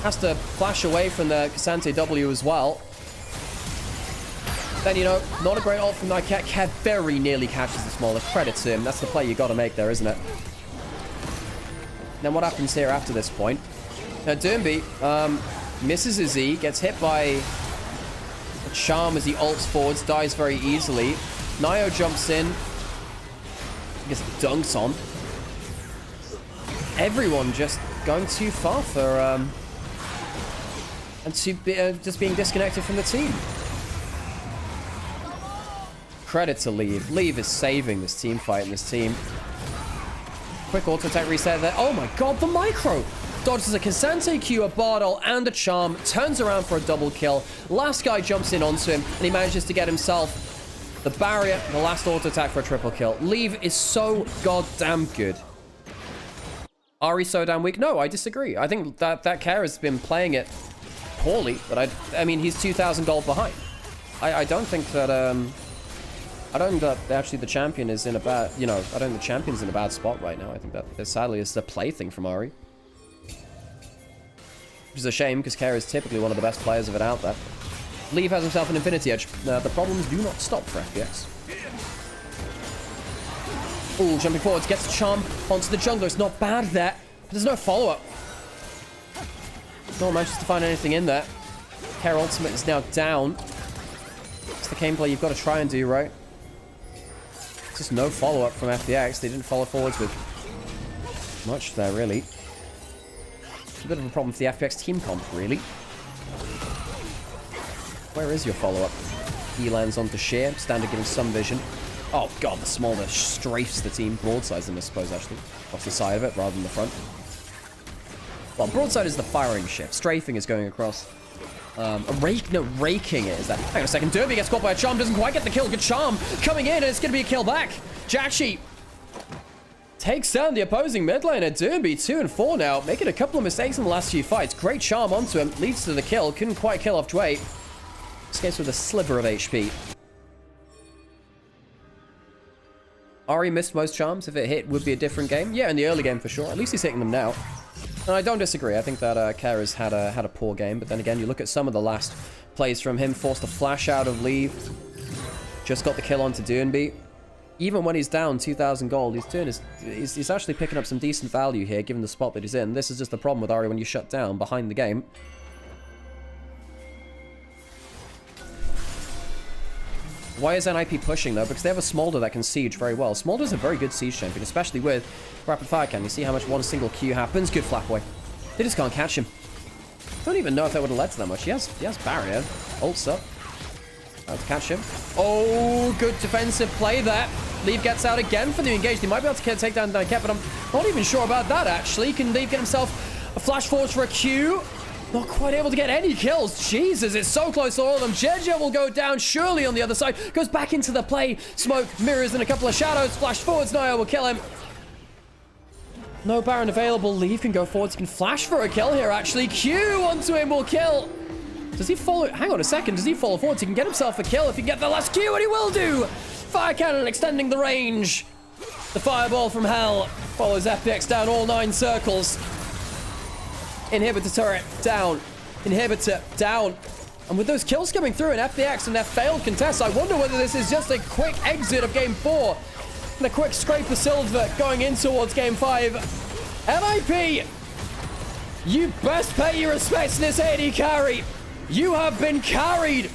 Has to flash away from the Kasante W as well. Then, you know, not a great ult from Nycat. Cat very nearly catches the Smolder. Credit to him. That's the play you got to make there, isn't it? Then what happens here after this point? Now, Doomby misses his E, gets hit by a Charm as he ults forwards, dies very easily. Nio jumps in. Gets dunks on. Everyone just going too far for and just being disconnected from the team. Credit to Leave. Leave is saving this team fight and this team. Quick auto attack reset there. Oh my god, the micro dodges a Kasante Q, a Bardol, and a Charm. Turns around for a double kill. Last guy jumps in onto him, and he manages to get himself the barrier, the last auto attack for a triple kill. Leave is so goddamn good. Ari so damn weak? No, I disagree. I think that Care has been playing it poorly, but I mean, he's 2,000 gold behind. I don't think that, I don't think that actually the champion is in a bad, you know, I don't think the champion's in a bad spot right now. I think that sadly is a plaything from Ari. Which is a shame, because Care is typically one of the best players of it out there. Leave has himself an Infinity Edge. The problems do not stop for FPX. Ooh, jumping forwards, gets the Charm onto the jungler. It's not bad there, but there's no follow-up. No one manages to find anything in there. Care ultimate is now down. It's the gameplay you've got to try and do, right? Just no follow-up from FPX. They didn't follow forwards with much there, really. It's a bit of a problem with the FPX team comp, really. Where is your follow-up? He lands onto Sheer. Standard giving some vision. Oh god, the Smolder strafes the team. Broadsides them, I suppose, actually. Off the side of it, rather than the front. Well, broadside is the firing ship. Strafing is going across. Raking it is that. Hang on a second. Derby gets caught by a Charm. Doesn't quite get the kill. Good Charm coming in, and it's going to be a kill back. Jachi takes down the opposing mid laner. Derby 2 and 4 now. Making a couple of mistakes in the last few fights. Great Charm onto him. Leads to the kill. Couldn't quite kill off Dwayne. Escapes with a sliver of HP. Ari missed most Charms. If it hit, would be a different game. Yeah, in the early game for sure. At least he's hitting them now. And I don't disagree. I think that Care has had a poor game. But then again, you look at some of the last plays from him. Forced a flash out of Leave. Just got the kill onto Doonby. Even when he's down 2,000 gold, he's actually picking up some decent value here, given the spot that he's in. This is just the problem with Ari when you shut down behind the game. Why is NIP pushing, though? Because they have a Smolder that can siege very well. Smolder's a very good siege champion, especially with Rapid Fire Cannon. You see how much one single Q happens? Good flap away. They just can't catch him. Don't even know if that would have led to that much. He has barrier. Ults up. To catch him. Oh, good defensive play there. Leave gets out again from the engage. They might be able to take down Nycat, but I'm not even sure about that, actually. Can Leave get himself a flash forward for a Q? Not quite able to get any kills. Jesus, it's so close to all of them. Jeje will go down surely on the other side. Goes back into the play. Smoke, mirrors, and a couple of shadows. Flash forwards. Nymaera will kill him. No Baron available. Leave can go forwards. He can flash for a kill here, actually. Q onto him will kill. Does he follow? Hang on a second. Does he follow forwards? He can get himself a kill if he can get the last Q, and he will do. Fire cannon extending the range. The fireball from hell follows FPX down all 9 circles. Inhibitor turret down. Inhibitor down. And with those kills coming through in FPX and their failed contests, I wonder whether this is just a quick exit of Game 4. And a quick scrape of silver going in towards Game 5. MIP, you best pay your respects to this AD carry. You have been carried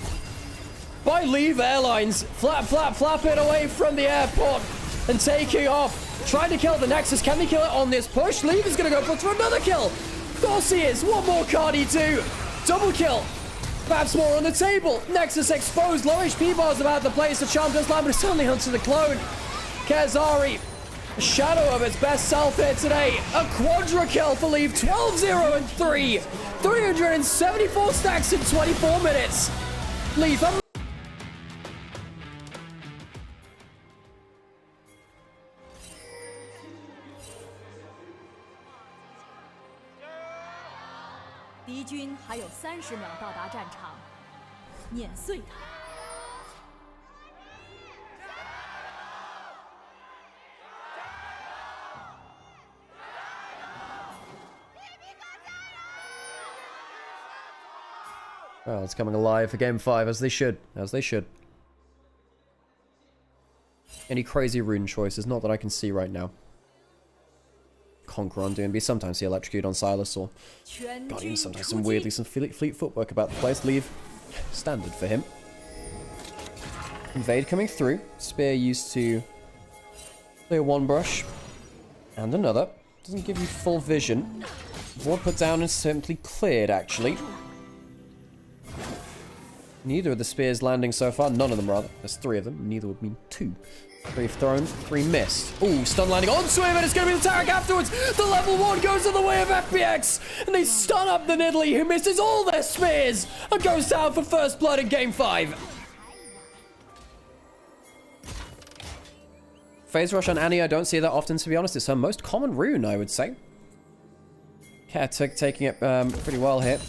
by Leave Airlines. Flap it away from the airport and taking off. Trying to kill the Nexus. Can they kill it on this push? Leave is going to go for another kill. Of course he is. What more can he do? Double kill. Perhaps more on the table. Nexus exposed. Low HP bars about the place. The charm does land, but it's only onto the clone. Kezari, a shadow of its best self here today. A quadra kill for Leave. 12-0 and 3. 374 stacks in 24 minutes. Leave.敌军还有30秒到达战场，碾碎他们。Well, it's coming alive for Game 5, as they should. As they should. Any crazy rune choices? Not that I can see right now. Conquer on DNB. Sometimes he electrocute on Silas, or God, even sometimes some fleet footwork about the place. Leave. Standard for him. Invade coming through. Spear used to clear one brush. And another. Doesn't give you full vision. Ward put down and simply cleared, actually. Neither of the spears landing so far. None of them, rather. There's 3 of them. Neither would mean 2. 3 thrown, 3 missed. Ooh, stun landing onto him, and it's going to be the Tarek afterwards. The level 1 goes in the way of FPX, and they stun up the Nidalee, who misses all their spears, and goes down for first blood in Game 5. Phase Rush on Annie, I don't see that often, to be honest. It's her most common rune, I would say. Cat taking it pretty well here.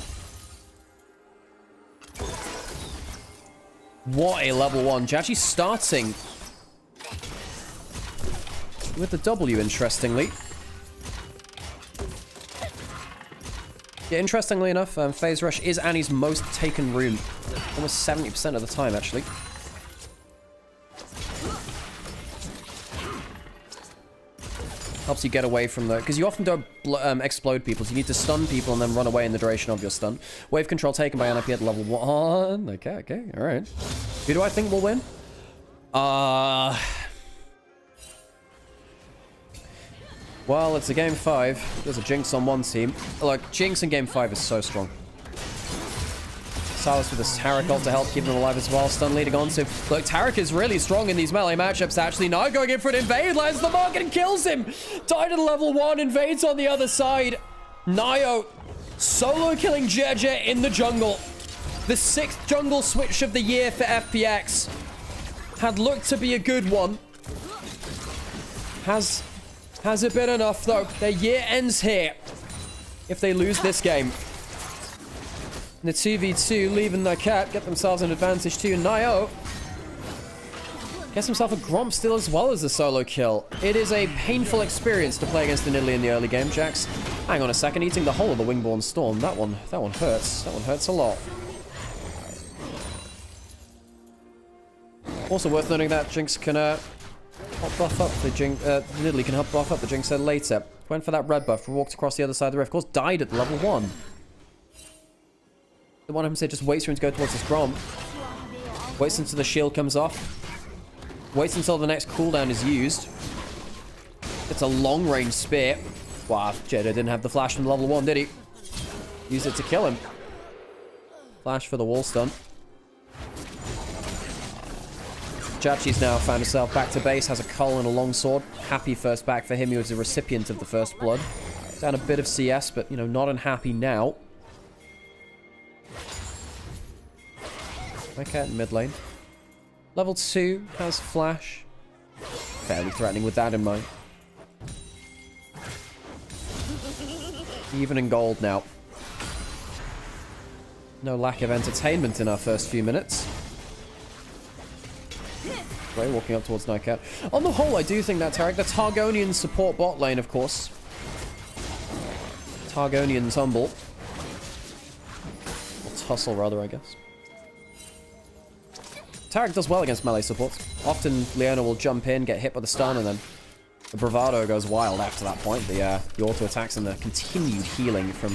What a level 1. Jachi starting with the W, interestingly. Yeah, interestingly enough, Phase Rush is Annie's most taken rune. Almost 70% of the time, actually. Helps you get away from the... Because you often don't explode people, so you need to stun people and then run away in the duration of your stun. Wave control taken by NIP at level 1. Okay, alright. Who do I think will win? Well, it's a Game 5. There's a Jinx on one team. Look, Jinx in Game 5 is so strong. Silas with a Tarek ult to help keep them alive as well. Stun leading on to... Look, Tarek is really strong in these melee matchups, actually. Now going in for an invade. Lands the market and kills him. Died at level 1. Invades on the other side. Nio solo killing Jeje in the jungle. The 6th jungle switch of the year for FPX. Had looked to be a good one. Has it been enough, though? Their year ends here if they lose this game. The 2v2 leaving their cat, get themselves an advantage too. Nio gets himself a Gromp still as well as a solo kill. It is a painful experience to play against the Nidalee in the early game, Jax. Hang on a second, eating the whole of the Wingborn Storm. That one hurts. That one hurts a lot. Also worth noting that Jinx can help buff up the Jinx. Nidalee can help buff up the Jinx later. Went for that red buff, walked across the other side of the rift. Of course, died at level 1. The one of them said just waits for him to go towards his Gromp. Waits until the shield comes off. Waits until the next cooldown is used. It's a long-range spear. Wow, Jeje didn't have the flash from level 1, did he? Used it to kill him. Flash for the wall stun. Jachi's now found himself back to base, has a cull and a longsword. Happy first back for him. He was a recipient of the first blood. Down a bit of CS, but, you know, not unhappy now. Okay, in mid lane. Level 2 has flash. Fairly threatening with that in mind. Even in gold now. No lack of entertainment in our first few minutes. Right, walking up towards Nightcat. On the whole, I do think that Tarek, the Targonian support bot lane, of course. Targonian tumble. Or tussle, rather, I guess. Tarek does well against melee support. Often, Leona will jump in, get hit by the stun, and then the bravado goes wild after that point. The auto attacks and the continued healing from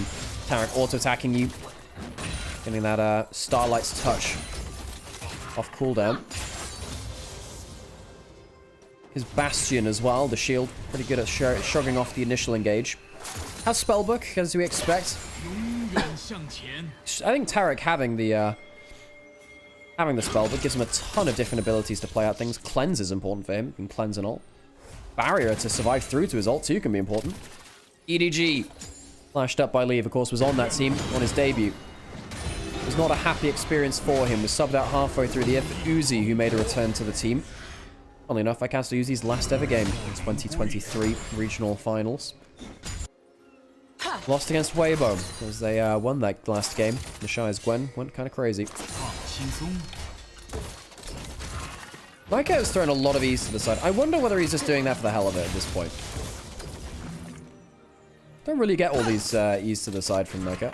Tarek auto attacking you. Getting that Starlight's touch off cooldown. His Bastion as well, the shield. Pretty good at shrugging off the initial engage. Has Spellbook, as we expect. I think Tarek having the Spellbook gives him a ton of different abilities to play out things. Cleanse is important for him. He can cleanse and ult. Barrier to survive through to his ult too can be important. EDG, flashed up by Leave, of course, was on that team on his debut. It was not a happy experience for him. Was subbed out halfway through the Uzi, who made a return to the team. Funnily enough, I cast Uzi's last ever game in 2023 regional finals. Lost against Weibo as they won that last game. Nishia's Gwen went kind of crazy. Nightcat is throwing a lot of E's to the side. I wonder whether he's just doing that for the hell of it at this point. Don't really get all these E's to the side from Nightcat.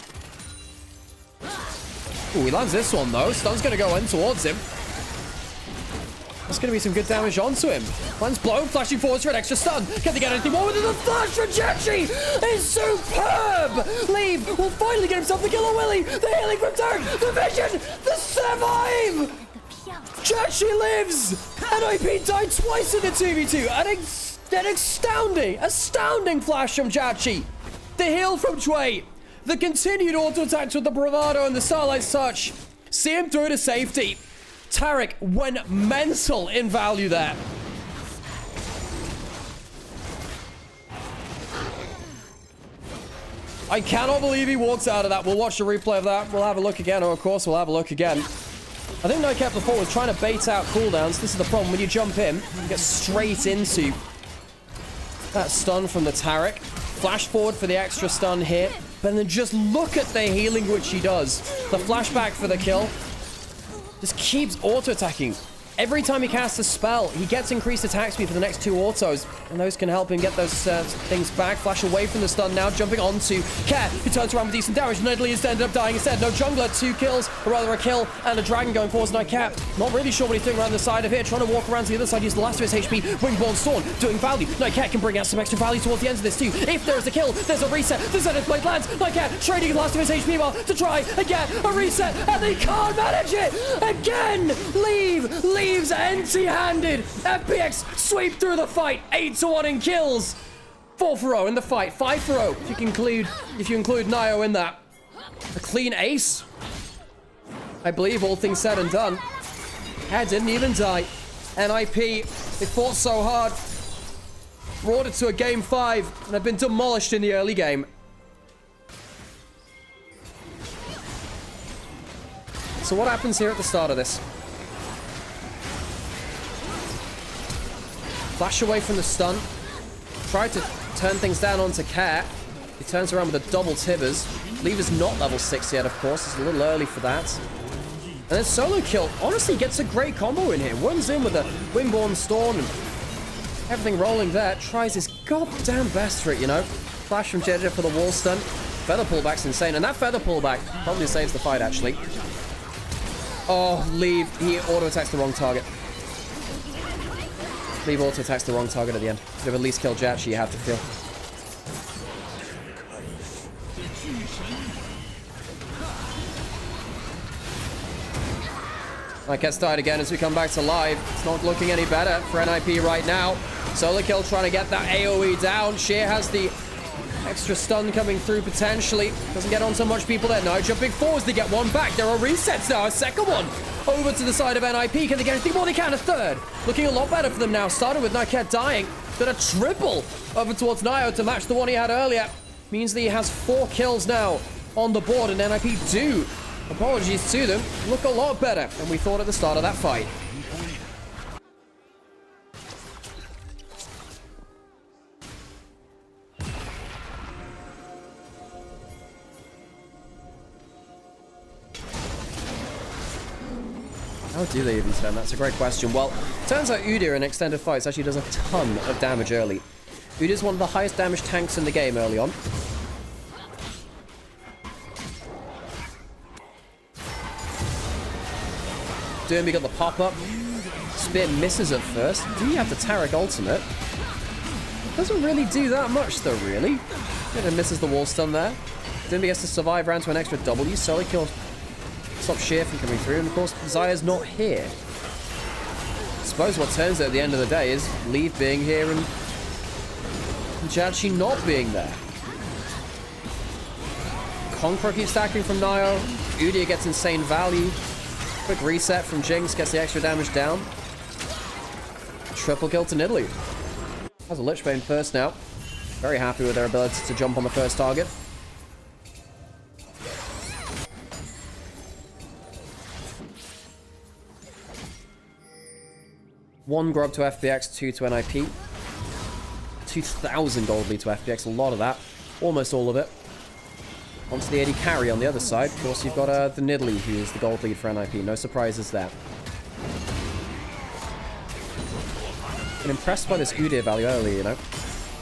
Ooh, he lands this one though. Stun's going to go in towards him. That's going to be some good damage onto him. Lands blown, flashing forwards for an extra stun. Can they get anything more with it? The flash from Jetchi is superb! Leave will finally get himself the kill on Willy. The healing from Dark, the vision, the survive! Jetchi lives! NIP died twice in the 2v2. An astounding flash from Jetchi. The heal from Tway. The continued auto attacks with the bravado and the Starlight's touch. See him through to safety. Tarek went mental in value there. I cannot believe he walks out of that. We'll watch the replay of that. We'll have a look again, or of course we'll have a look again. I think Nightcat before was trying to bait out cooldowns. This is the problem. When you jump in, you get straight into that stun from the Tarek. Flash forward for the extra stun here. But then just look at the healing which he does. The flashback for the kill. Just keeps auto-attacking. Every time he casts a spell, he gets increased attack speed for the next 2 autos, and those can help him get those things back. Flash away from the stun now, jumping onto Cat, who turns around with decent damage. Nedley has ended up dying instead. No jungler, 2 kills, or rather a kill, and a dragon going forwards. Nightcat, not really sure what he's doing around the side of here, trying to walk around to the other side, use the last of his HP. Wingborn Storm doing value. Nightcat can bring out some extra value towards the end of this too. If there's a kill, there's a reset. The Zenith Blade lands. Nightcat trading the last of his HP bar to try and get a reset, and they can't manage it again. Leaves empty-handed. FPX sweep through the fight. 8-1 in kills. 4-0 in the fight. 5-0 if you include Nio in that. A clean ace. I believe all things said and done. Head didn't even die. NIP, they fought so hard. Brought it to a game 5 and have been demolished in the early game. So what happens here at the start of this? Flash away from the stun. Tried to turn things down onto Cat. He turns around with a double Tibbers. Leave is not level 6 yet, of course. It's a little early for that. And then solo kill. Honestly, gets a great combo in here. Runs in with a Windborn Storm and everything rolling there. Tries his goddamn best for it, you know. Flash from Jeja for the wall stun. Feather pullback's insane. And that feather pullback probably saves the fight, actually. Oh, Leave. He auto-attacks the wrong target. Leave auto attacks the wrong target at the end. Could have at least killed Jetchi, you have to feel. That gets died again as we come back to live. It's not looking any better for NIP right now. Solo kill trying to get that AoE down. Sheer has the extra stun coming through potentially. Doesn't get on so much people there. Now jumping forwards, they get one back. There are resets now. A second one over to the side of NIP. Can they get anything more? They can. A third. Looking a lot better for them now. Started with Nightcat dying. Then a triple over towards Nio to match the one he had earlier. Means that he has 4 kills now on the board. And NIP do Apologies to them. Look a lot better than we thought at the start of that fight. How do they even spend? That's a great question. Well, turns out Udyr in extended fights actually does a ton of damage early. Udyr's one of the highest damage tanks in the game early on. Derby got the pop-up. Spear misses at first. Do you have the Tarek ultimate? Doesn't really do that much though, really. It misses the wall stun there. Derby gets to survive round to an extra W. Solid kill. Stop Sheer from coming through, and of course, Zaya's not here. I suppose what turns out at the end of the day is Leave being here and Jadchi not being there. Conqueror keeps stacking from Nio. Udyr gets insane value. Quick reset from Jinx, gets the extra damage down. Triple kill to Nidalee. Has a Lich Bane first now. Very happy with their ability to jump on the first target. One grub to FPX, 2 to NIP. 2,000 gold lead to FPX, a lot of that. Almost all of it. Onto the AD carry on the other side. Of course, you've got the Nidalee, who is the gold lead for NIP. No surprises there. Been impressed by this Udyr value earlier, you know.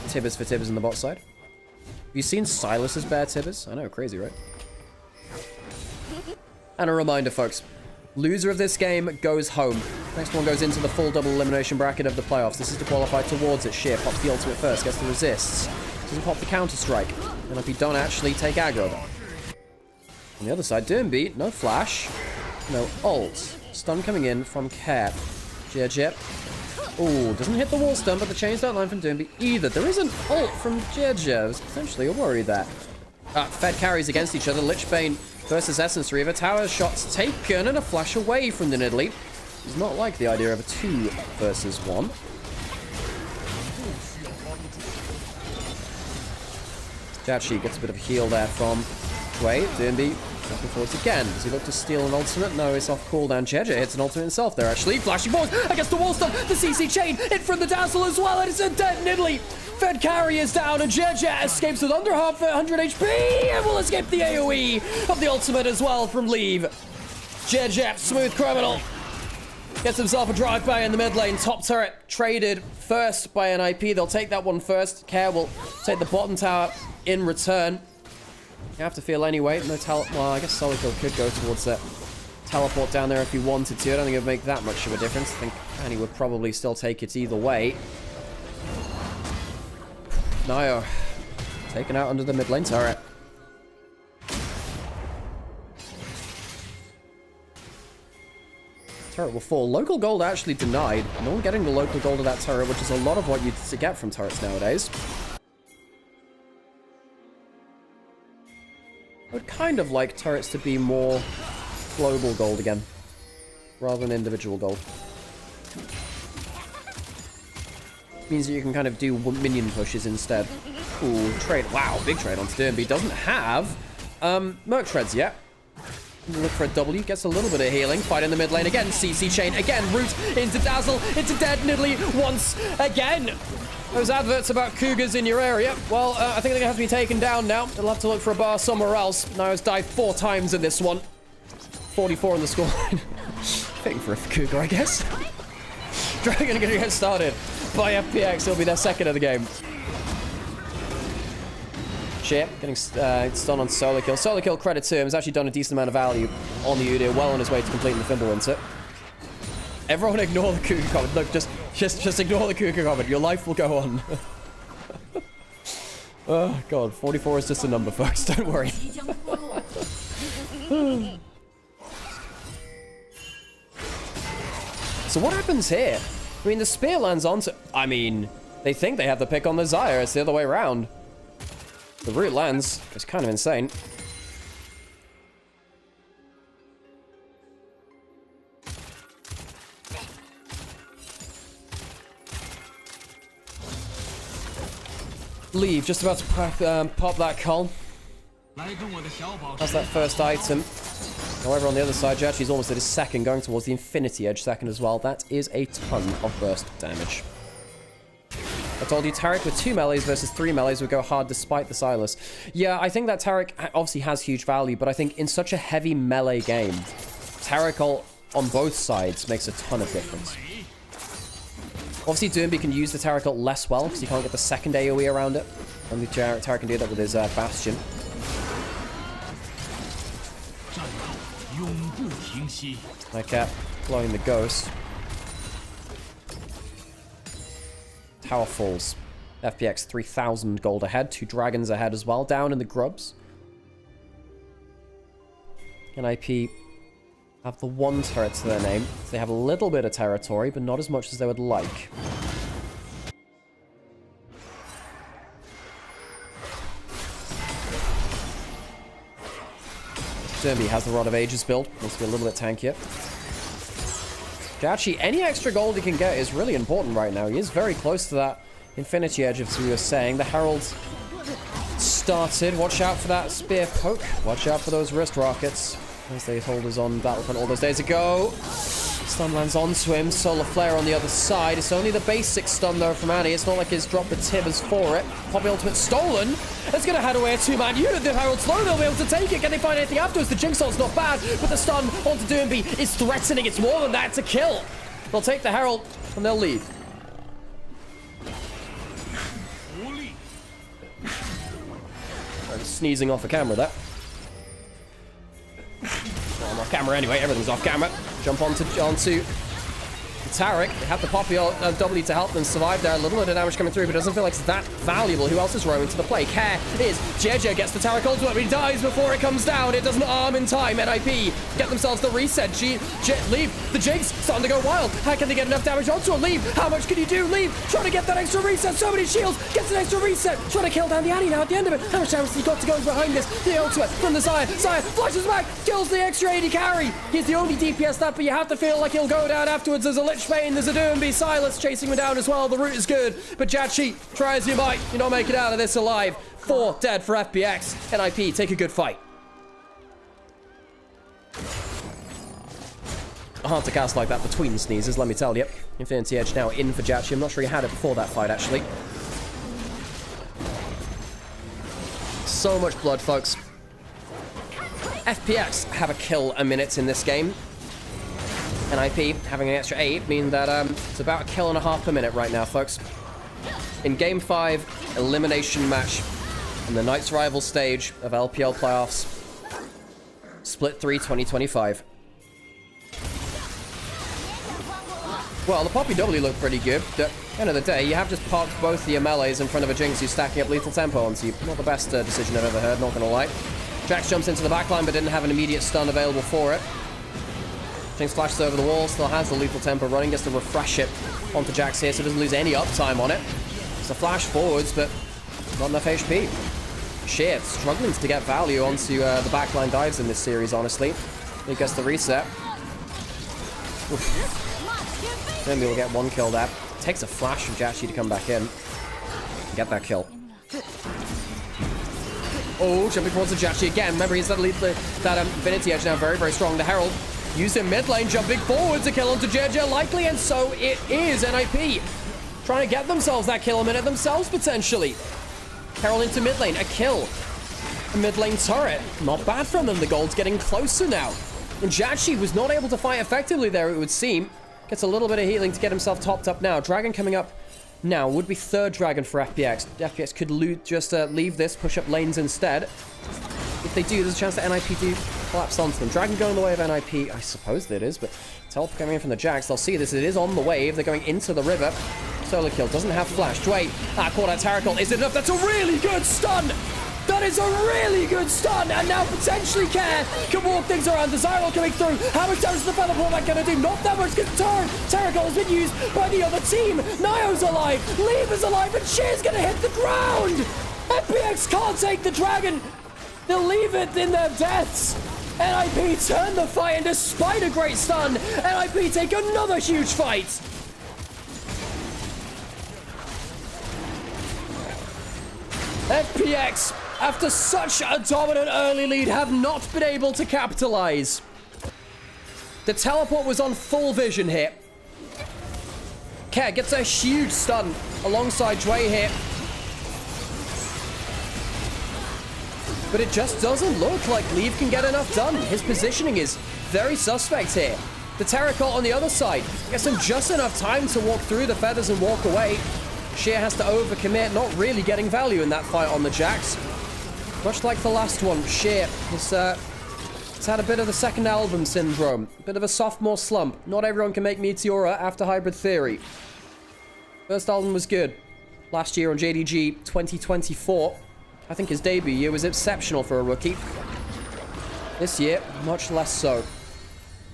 Tibbers for Tibbers on the bot side. Have you seen Silas's bear Tibbers? I know, crazy, right? And a reminder, folks. Loser of this game goes home. Next one goes into the full double elimination bracket of the playoffs. This is to qualify towards it. Sheer pops the ultimate first, gets the resists. Doesn't pop the counter-strike. And if you don't actually take aggro, though. On the other side, Derby, no flash. No ult. Stun coming in from Cap. Jip. Ooh, doesn't hit the wall stun, but the chains don't line from Derby either. There is an ult from Jip. I was potentially a worry there. Fed carries against each other. Lich Bane versus Essence Reaver. Tower shots taken and a flash away from the Nidalee. He's not like the idea of a 2 versus 1. Jadchi gets a bit of a heal there from Shui. Derby looking forwards again. Does he look to steal an ultimate? No, it's off cooldown. Jeja hits an ultimate himself there, actually. Flashing balls against the wall stun. The CC chain hit from the Dazzle as well. And it's a dead Nidalee. Fed carry is down, and Jeja escapes with under half 100 HP and will escape the AoE of the ultimate as well from Leave. Jeja, smooth criminal, gets himself a drive-by in the mid lane. Top turret traded first by NIP. They'll take that one first. Care will take the bottom tower in return. You have to feel anyway. No talent. Well, I guess Solikill could go towards that teleport down there if he wanted to. I don't think it would make that much of a difference. I think Annie would probably still take it either way. Nio taken out under the mid lane turret. Turret will fall. Local gold actually denied. No one getting the local gold of that turret, which is a lot of what you get from turrets nowadays. I would kind of like turrets to be more global gold again, rather than individual gold. Means that you can kind of do minion pushes instead. Ooh, trade. Wow, big trade onto Derby. Doesn't have Merc Shreds yet. Look for a W. Gets a little bit of healing. Fight in the mid lane again. CC chain again. Root into Dazzle. Into dead Nidalee once again. Those adverts about cougars in your area. Well, I think they're going to have to be taken down now. They'll have to look for a bar somewhere else. Nio's died 4 times in this one. 44 on the scoreline. Fitting for a cougar, I guess. Dragon going to get started by FPX. He'll be their second of the game. Chip getting stunned on Solikill. Solikill, credit to him, has actually done a decent amount of value on the Udyr, well on his way to completing the Fimbulwinter. Everyone ignore the Cougar comment. Look, just ignore the Cougar comment. Your life will go on. Oh, God. 44 is just a number, folks. Don't worry. So what happens here? I mean, the spear lands onto... I mean, they think they have the pick on the Xayah. It's the other way around. The root lands. It's kind of insane. Leave, just about to pop that call. That's that first item. However, on the other side, Jachi's almost at his second, going towards the Infinity Edge second as well. That is a ton of burst damage. I told you Taric with 2 melees versus 3 melees would go hard despite the Silas. Yeah, I think that Taric obviously has huge value, but I think in such a heavy melee game, Taric on both sides makes a ton of difference. Obviously, Doomby can use the Taric ult less well because you can't get the second AoE around it. Only Taric can do that with his Bastion. Like blowing the Ghost. Tower falls. FPX 3,000 gold ahead. 2 dragons ahead as well. Down in the grubs. NIP have the 1 turret to their name. So they have a little bit of territory, but not as much as they would like. Derby has the Rod of Ages build. Needs to be a little bit tankier. Jachi, any extra gold he can get is really important right now. He is very close to that Infinity Edge, as we were saying. The Herald started. Watch out for that spear poke. Watch out for those wrist rockets. As they hold us on Battlefront all those days ago. Stun lands onto him. Solar Flare on the other side. It's only the basic stun, though, from Annie. It's not like he's dropped the Tibbers for it. Poppy ultimate stolen. It's going to head away a 2-man unit. The Herald's low. They'll be able to take it. Can they find anything afterwards? The Jinx ult's not bad, but the stun onto Doomby is threatening. It's more than that. It's a kill. They'll take the Herald, and they'll leave. I'm sneezing off the camera there. Well, I'm off camera anyway. Everything's off camera. Jump onto the Taric. They have the Poppy W to help them survive there. A little bit of damage coming through, but it doesn't feel like it's that valuable. Who else is roaming to the play? Care is JJ gets the Taric ultimate, but he dies before it comes down. It doesn't arm in time. NIP get themselves the reset. Leave. The Jinx starting to go wild. How can they get enough damage onto it? Leave. How much can you do? Leave. Trying to get that extra reset. So many shields. Gets an extra reset. Trying to kill down the Annie now at the end of it. How much damage has he got to go behind this? The ultimate from the Sire. Sire flashes back. Kills the extra AD carry. He's the only DPS that, but you have to feel like he'll go down afterwards. There's a Lich Bane. There's a Doomby. Silas chasing him down as well. The route is good, but Jachi, try as you might, you're not making it out of this alive. 4 dead for FPX. NIP, take a good fight. Hard to cast like that between sneezes, let me tell you. Infinity Edge now in for Jachi. I'm not sure he had it before that fight, actually. So much blood, folks. FPX have a kill a minute in this game. NIP having an extra 8 mean that it's about a kill and a half per minute right now, folks. In Game 5, elimination match in the Knights Rival stage of LPL playoffs. Split 3 2025. Well, the Poppy W looked pretty good. At the end of the day, you have just parked both of your melees in front of a Jinx who's stacking up lethal tempo onto you. Not the best decision I've ever heard, not gonna lie. Jax jumps into the backline but didn't have an immediate stun available for it. Jinx flashes over the wall, still has the lethal tempo running, gets to refresh it onto Jax here, so doesn't lose any uptime on it. It's a flash forwards, but not enough HP. Shit, struggling to get value onto the backline dives in this series, honestly. He gets the reset. Then we'll get 1 kill there. Takes a flash from Jachi to come back in. Get that kill. Oh, jumping towards the Jachi again. Remember, he's that Infinity Edge now very, very strong. The Herald using mid lane, jumping forward to kill onto JJ likely, and so it is. NIP trying to get themselves that kill a minute themselves, potentially. Herald into mid lane, a kill. A mid lane turret, not bad from them. The gold's getting closer now. And Jachi was not able to fight effectively there, it would seem. Gets a little bit of healing to get himself topped up now. Dragon coming up now would be 3rd dragon for FPX. FPX could leave this, push up lanes instead. If they do, there's a chance that NIP do collapse onto them. Dragon going the way of NIP, I suppose that is, but Telp coming in from the Jax. They'll see this. It is on the wave. They're going into the river. Solo kill doesn't have flash. Wait, caught out Taric ult. Is it enough? That's a really good stun. That is a really good stun, and now potentially Care can walk things around. The Zyro coming through. How much damage is the Featherfall that going to do? Not that much, because Taric ult has been used by the other team. Nio's alive, Leave is alive, and Sheer's going to hit the ground. FPX can't take the Dragon. They'll leave it in their deaths. NIP turn the fight, and despite a great stun, NIP take another huge fight. FPX, after such a dominant early lead, have not been able to capitalize. The teleport was on full vision here. Kerr gets a huge stun alongside Dway here. But it just doesn't look like Leave can get enough done. His positioning is very suspect here. The Terracotta on the other side gets him just enough time to walk through the feathers and walk away. Sheer has to overcommit, not really getting value in that fight on the Jax. Much like the last one, Sheer has had a bit of the second album syndrome. A bit of a sophomore slump. Not everyone can make Meteora after Hybrid Theory. First album was good. Last year on JDG 2024, I think his debut year was exceptional for a rookie. This year, much less so.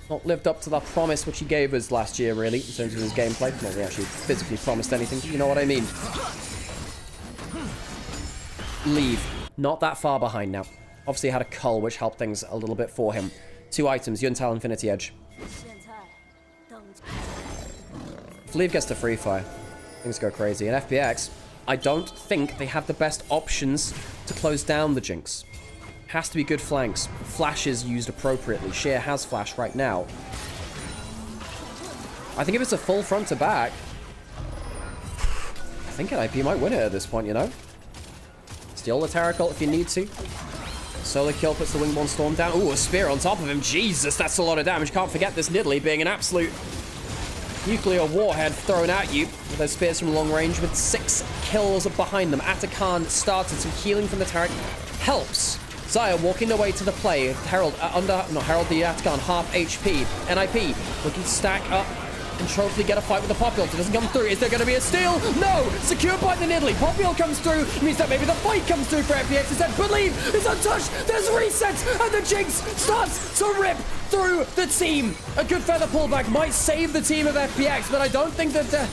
Not lived up to that promise which he gave us last year, really, in terms of his gameplay. Not that he actually physically promised anything, but you know what I mean. Leave. Not that far behind now. Obviously had a cull, which helped things a little bit for him. 2 items, Yuntal Infinity Edge. If Leave gets to Free Fire, things go crazy. And FPX, I don't think they have the best options to close down the Jinx. Has to be good flanks. Flashes used appropriately. Sheer has flash right now. I think if it's a full front to back, I think NIP might win it at this point, you know? Steal the Terracult if you need to. Solo kill puts the Wingborn Storm down. Ooh, a spear on top of him. Jesus, that's a lot of damage. Can't forget this Nidalee being an absolute nuclear warhead thrown at you with those spears from long range with 6 kills behind them. Atakan started some healing from the turret. Helps. Xayah walking away to the play. Herald, the Atakan, half HP. NIP looking to stack up and trophy get a fight with the Populate. It doesn't come through. Is there going to be a steal? No! Secured by the Nidalee. Populate comes through. It means that maybe the fight comes through for FPX. Instead, Believe is untouched. There's resets, and the Jinx starts to rip through the team. A good feather pullback might save the team of FPX, but I don't think that they're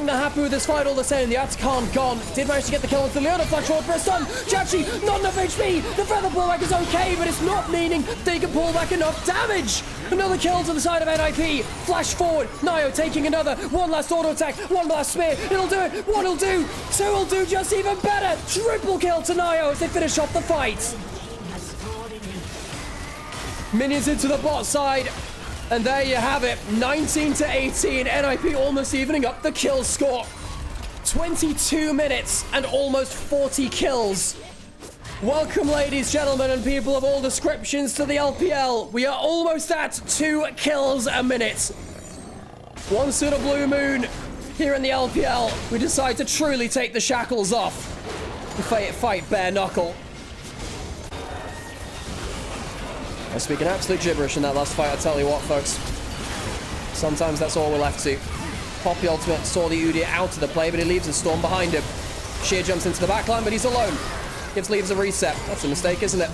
happy with this fight all the same. The Atakan gone. Did manage to get the kill onto Leona. Flash forward for a stun. Jachi, not enough HP. The feather pullback is okay, but it's not meaning they can pull back enough damage. Another kill to the side of NIP. Flash forward. Nio taking another. One last auto attack. One last spear. It'll do it. One will do. Two will do just even better. Triple kill to Nio as they finish off the fight. Minions into the bot side. And there you have it. 19 to 18. NIP almost evening up the kill score. 22 minutes and almost 40 kills. Welcome, ladies, gentlemen, and people of all descriptions to the LPL. We are almost at 2 kills a minute. Once in a blue moon, here in the LPL, we decide to truly take the shackles off. We fight bare knuckle. I was speaking absolute gibberish in that last fight, I tell you what, folks. Sometimes that's all we're left to. Poppy Ultimate saw the Udyr out of the play, but he leaves a Storm behind him. Sheer jumps into the backline, but he's alone. Gives Leaves a reset. That's a mistake, isn't it?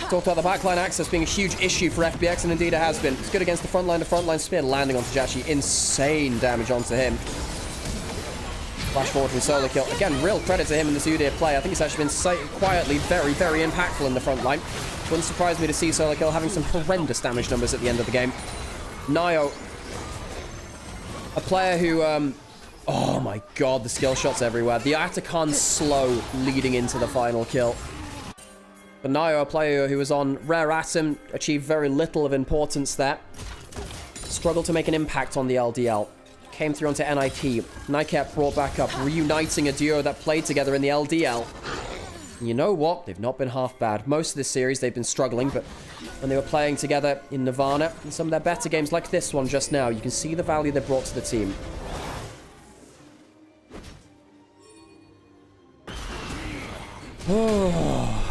Talked about the backline access being a huge issue for FPX, and indeed it has been. It's good against the frontline spear landing onto Jachi. Insane damage onto him. Flash forward from solo kill. Again, real credit to him in this Udyr play. I think he's actually been quietly very, very impactful in the front line. Wouldn't surprise me to see solo kill having some horrendous damage numbers at the end of the game. Nio, a player who, oh my god, the skill shots everywhere. The Atakan's slow leading into the final kill. But Nio, a player who was on Rare Atom, achieved very little of importance there. Struggled to make an impact on the LDL. Came through onto NIP. Nightcap brought back up, reuniting a duo that played together in the LDL. And you know what? They've not been half bad. Most of this series, they've been struggling, but when they were playing together in Nirvana, in some of their better games like this one just now, you can see the value they brought to the team. Oh.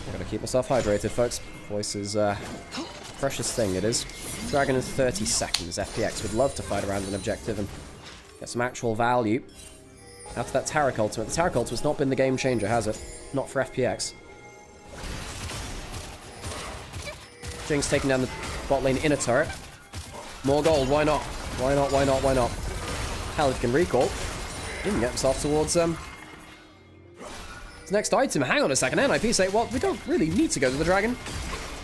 I gotta keep myself hydrated, folks. Voice is precious thing, it is. Dragon in 30 seconds. FPX would love to fight around an objective and get some actual value. After that Taric ultimate. The Taric ultimate's not been the game changer, has it? Not for FPX. Jinx taking down the bot lane inner turret. More gold, why not? Why not, why not, why not? Hell, if he can recall. He can get himself towards his next item. Hang on a second, NIP say, well, we don't really need to go to the dragon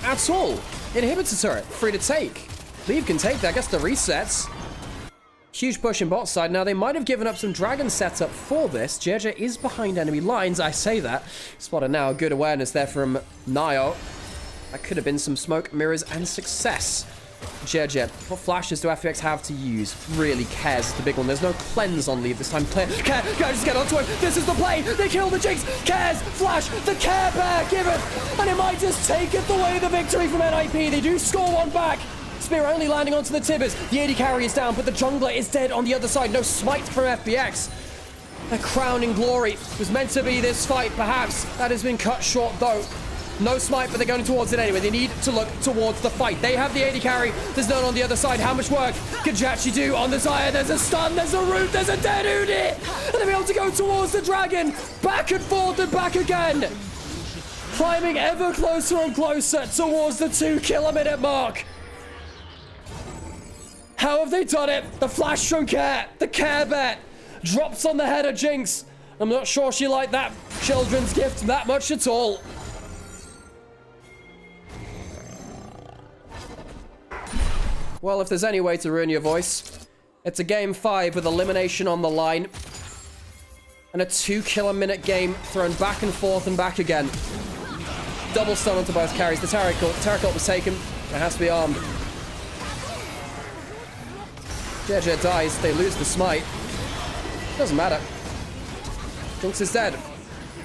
at all. Inhibitor turret, free to take. Leave can take that, gets the resets. Huge push in bot side. Now, they might have given up some dragon setup for this. Jeja is behind enemy lines, I say that. Spotted now, good awareness there from Nio. That could have been some smoke, mirrors, and success. Jeje, what flashes do FPX have to use? Really cares the big one. There's no cleanse on leave this time. Care, just get onto him. This is the play. They kill the Jinx. Cares, flash, the Care Bear given. And it might just take it away the victory from NIP. They do score one back. Spear only landing onto the Tibbers. The AD carry is down, but the jungler is dead on the other side. No smite from FPX. A crowning glory was meant to be this fight, perhaps. That has been cut short, though. No smite, but they're going towards it anyway. They need to look towards the fight. They have the AD carry. There's none on the other side. How much work can Jachi do on the Xayah? There's a stun, there's a root, there's a dead Udi. And they'll be able to go towards the dragon. Back and forth and back again. Climbing ever closer and closer towards the 2 kill-a-minute mark. How have they done it? The flash from Care. The Care Bet drops on the head of Jinx. I'm not sure she liked that children's gift that much at all. Well, if there's any way to ruin your voice, it's a game 5 with elimination on the line. And a 2 kill-a-minute game thrown back and forth and back again. Double stun onto both carries. The Terracult was taken. It has to be armed. Jeje dies. They lose the smite. Doesn't matter. Jinx is dead.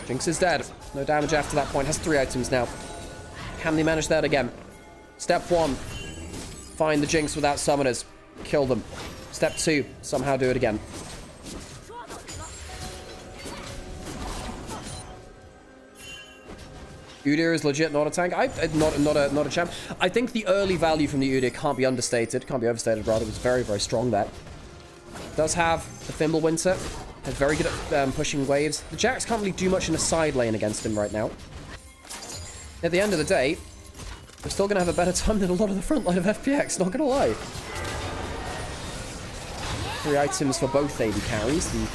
Jinx is dead. No damage after that point. Has 3 items now. Can they manage that again? Step 1. Find the Jinx without summoners. Kill them. Step 2. Somehow do it again. Udyr is legit not a tank. Not a champ. I think the early value from the Udyr can't be understated. Can't be overstated, rather. It was very, very strong there. Does have the Fimbulwinter. Is very good at pushing waves. The Jax can't really do much in a side lane against him right now. At the end of the day, we're still going to have a better time than a lot of the front line of FPX, not going to lie. 3 items for both AD carries. The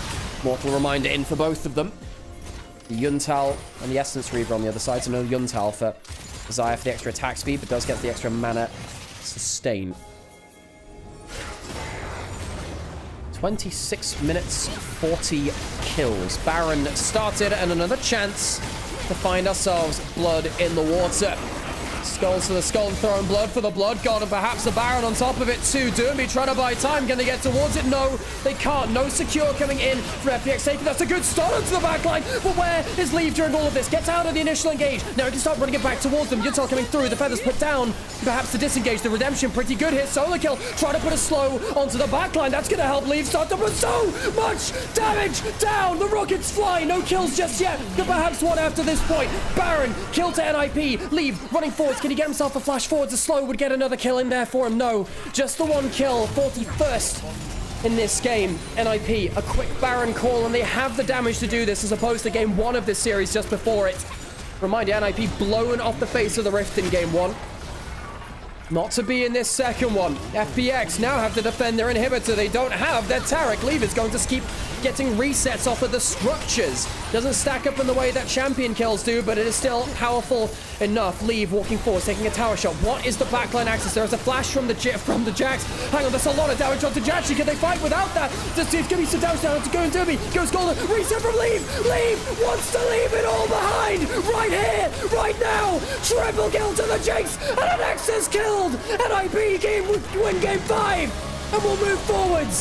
Mortal Reminder in for both of them. The Yuntal and the Essence Reaver on the other side. So no Yuntal for Xayah for the extra attack speed, but does get the extra mana sustain. 26 minutes, 40 kills. Baron started, and another chance to find ourselves blood in the water. Skulls for the skull, throwing blood for the blood god, and perhaps the Baron on top of it too. Doomby trying to buy time. Can they get towards it? No, they can't. No secure coming in for FPX taking. That's a good start onto the backline. But where is Leave during all of this? Gets out of the initial engage. Now he can start running it back towards them. Yuntal coming through. The feathers put down. Perhaps to disengage. The redemption pretty good here. Solo kill. Try to put a slow onto the backline. That's going to help Leave start to put so much damage down. The rockets fly. No kills just yet. But perhaps one after this point. Baron kill to NIP. Leave running forwards. Can he get himself a flash forwards? A slow would get another kill in there for him. No, just the 1 kill. 41st in this game. NIP, a quick Baron call, and they have the damage to do this as opposed to game 1 of this series just before it. Remind you, NIP blown off the face of the Rift in game 1. Not to be in this second one. FPX now have to defend their inhibitor. They don't have their Taric. Leave is going to keep getting resets off of the structures. Doesn't stack up in the way that champion kills do, but it is still powerful enough. Leave walking forward, taking a tower shot. What is the backline access? There is a flash from the Jax. Hang on, there's a lot of damage onto Jachi. Can they fight without that? There's going to be some damage down to go and Doomby. Goes Golden. Reset from Leave. Leave wants to leave it all behind. Right here, right now. Triple kill to the Jax and an access killed. NIP win game 5. And we'll move forwards.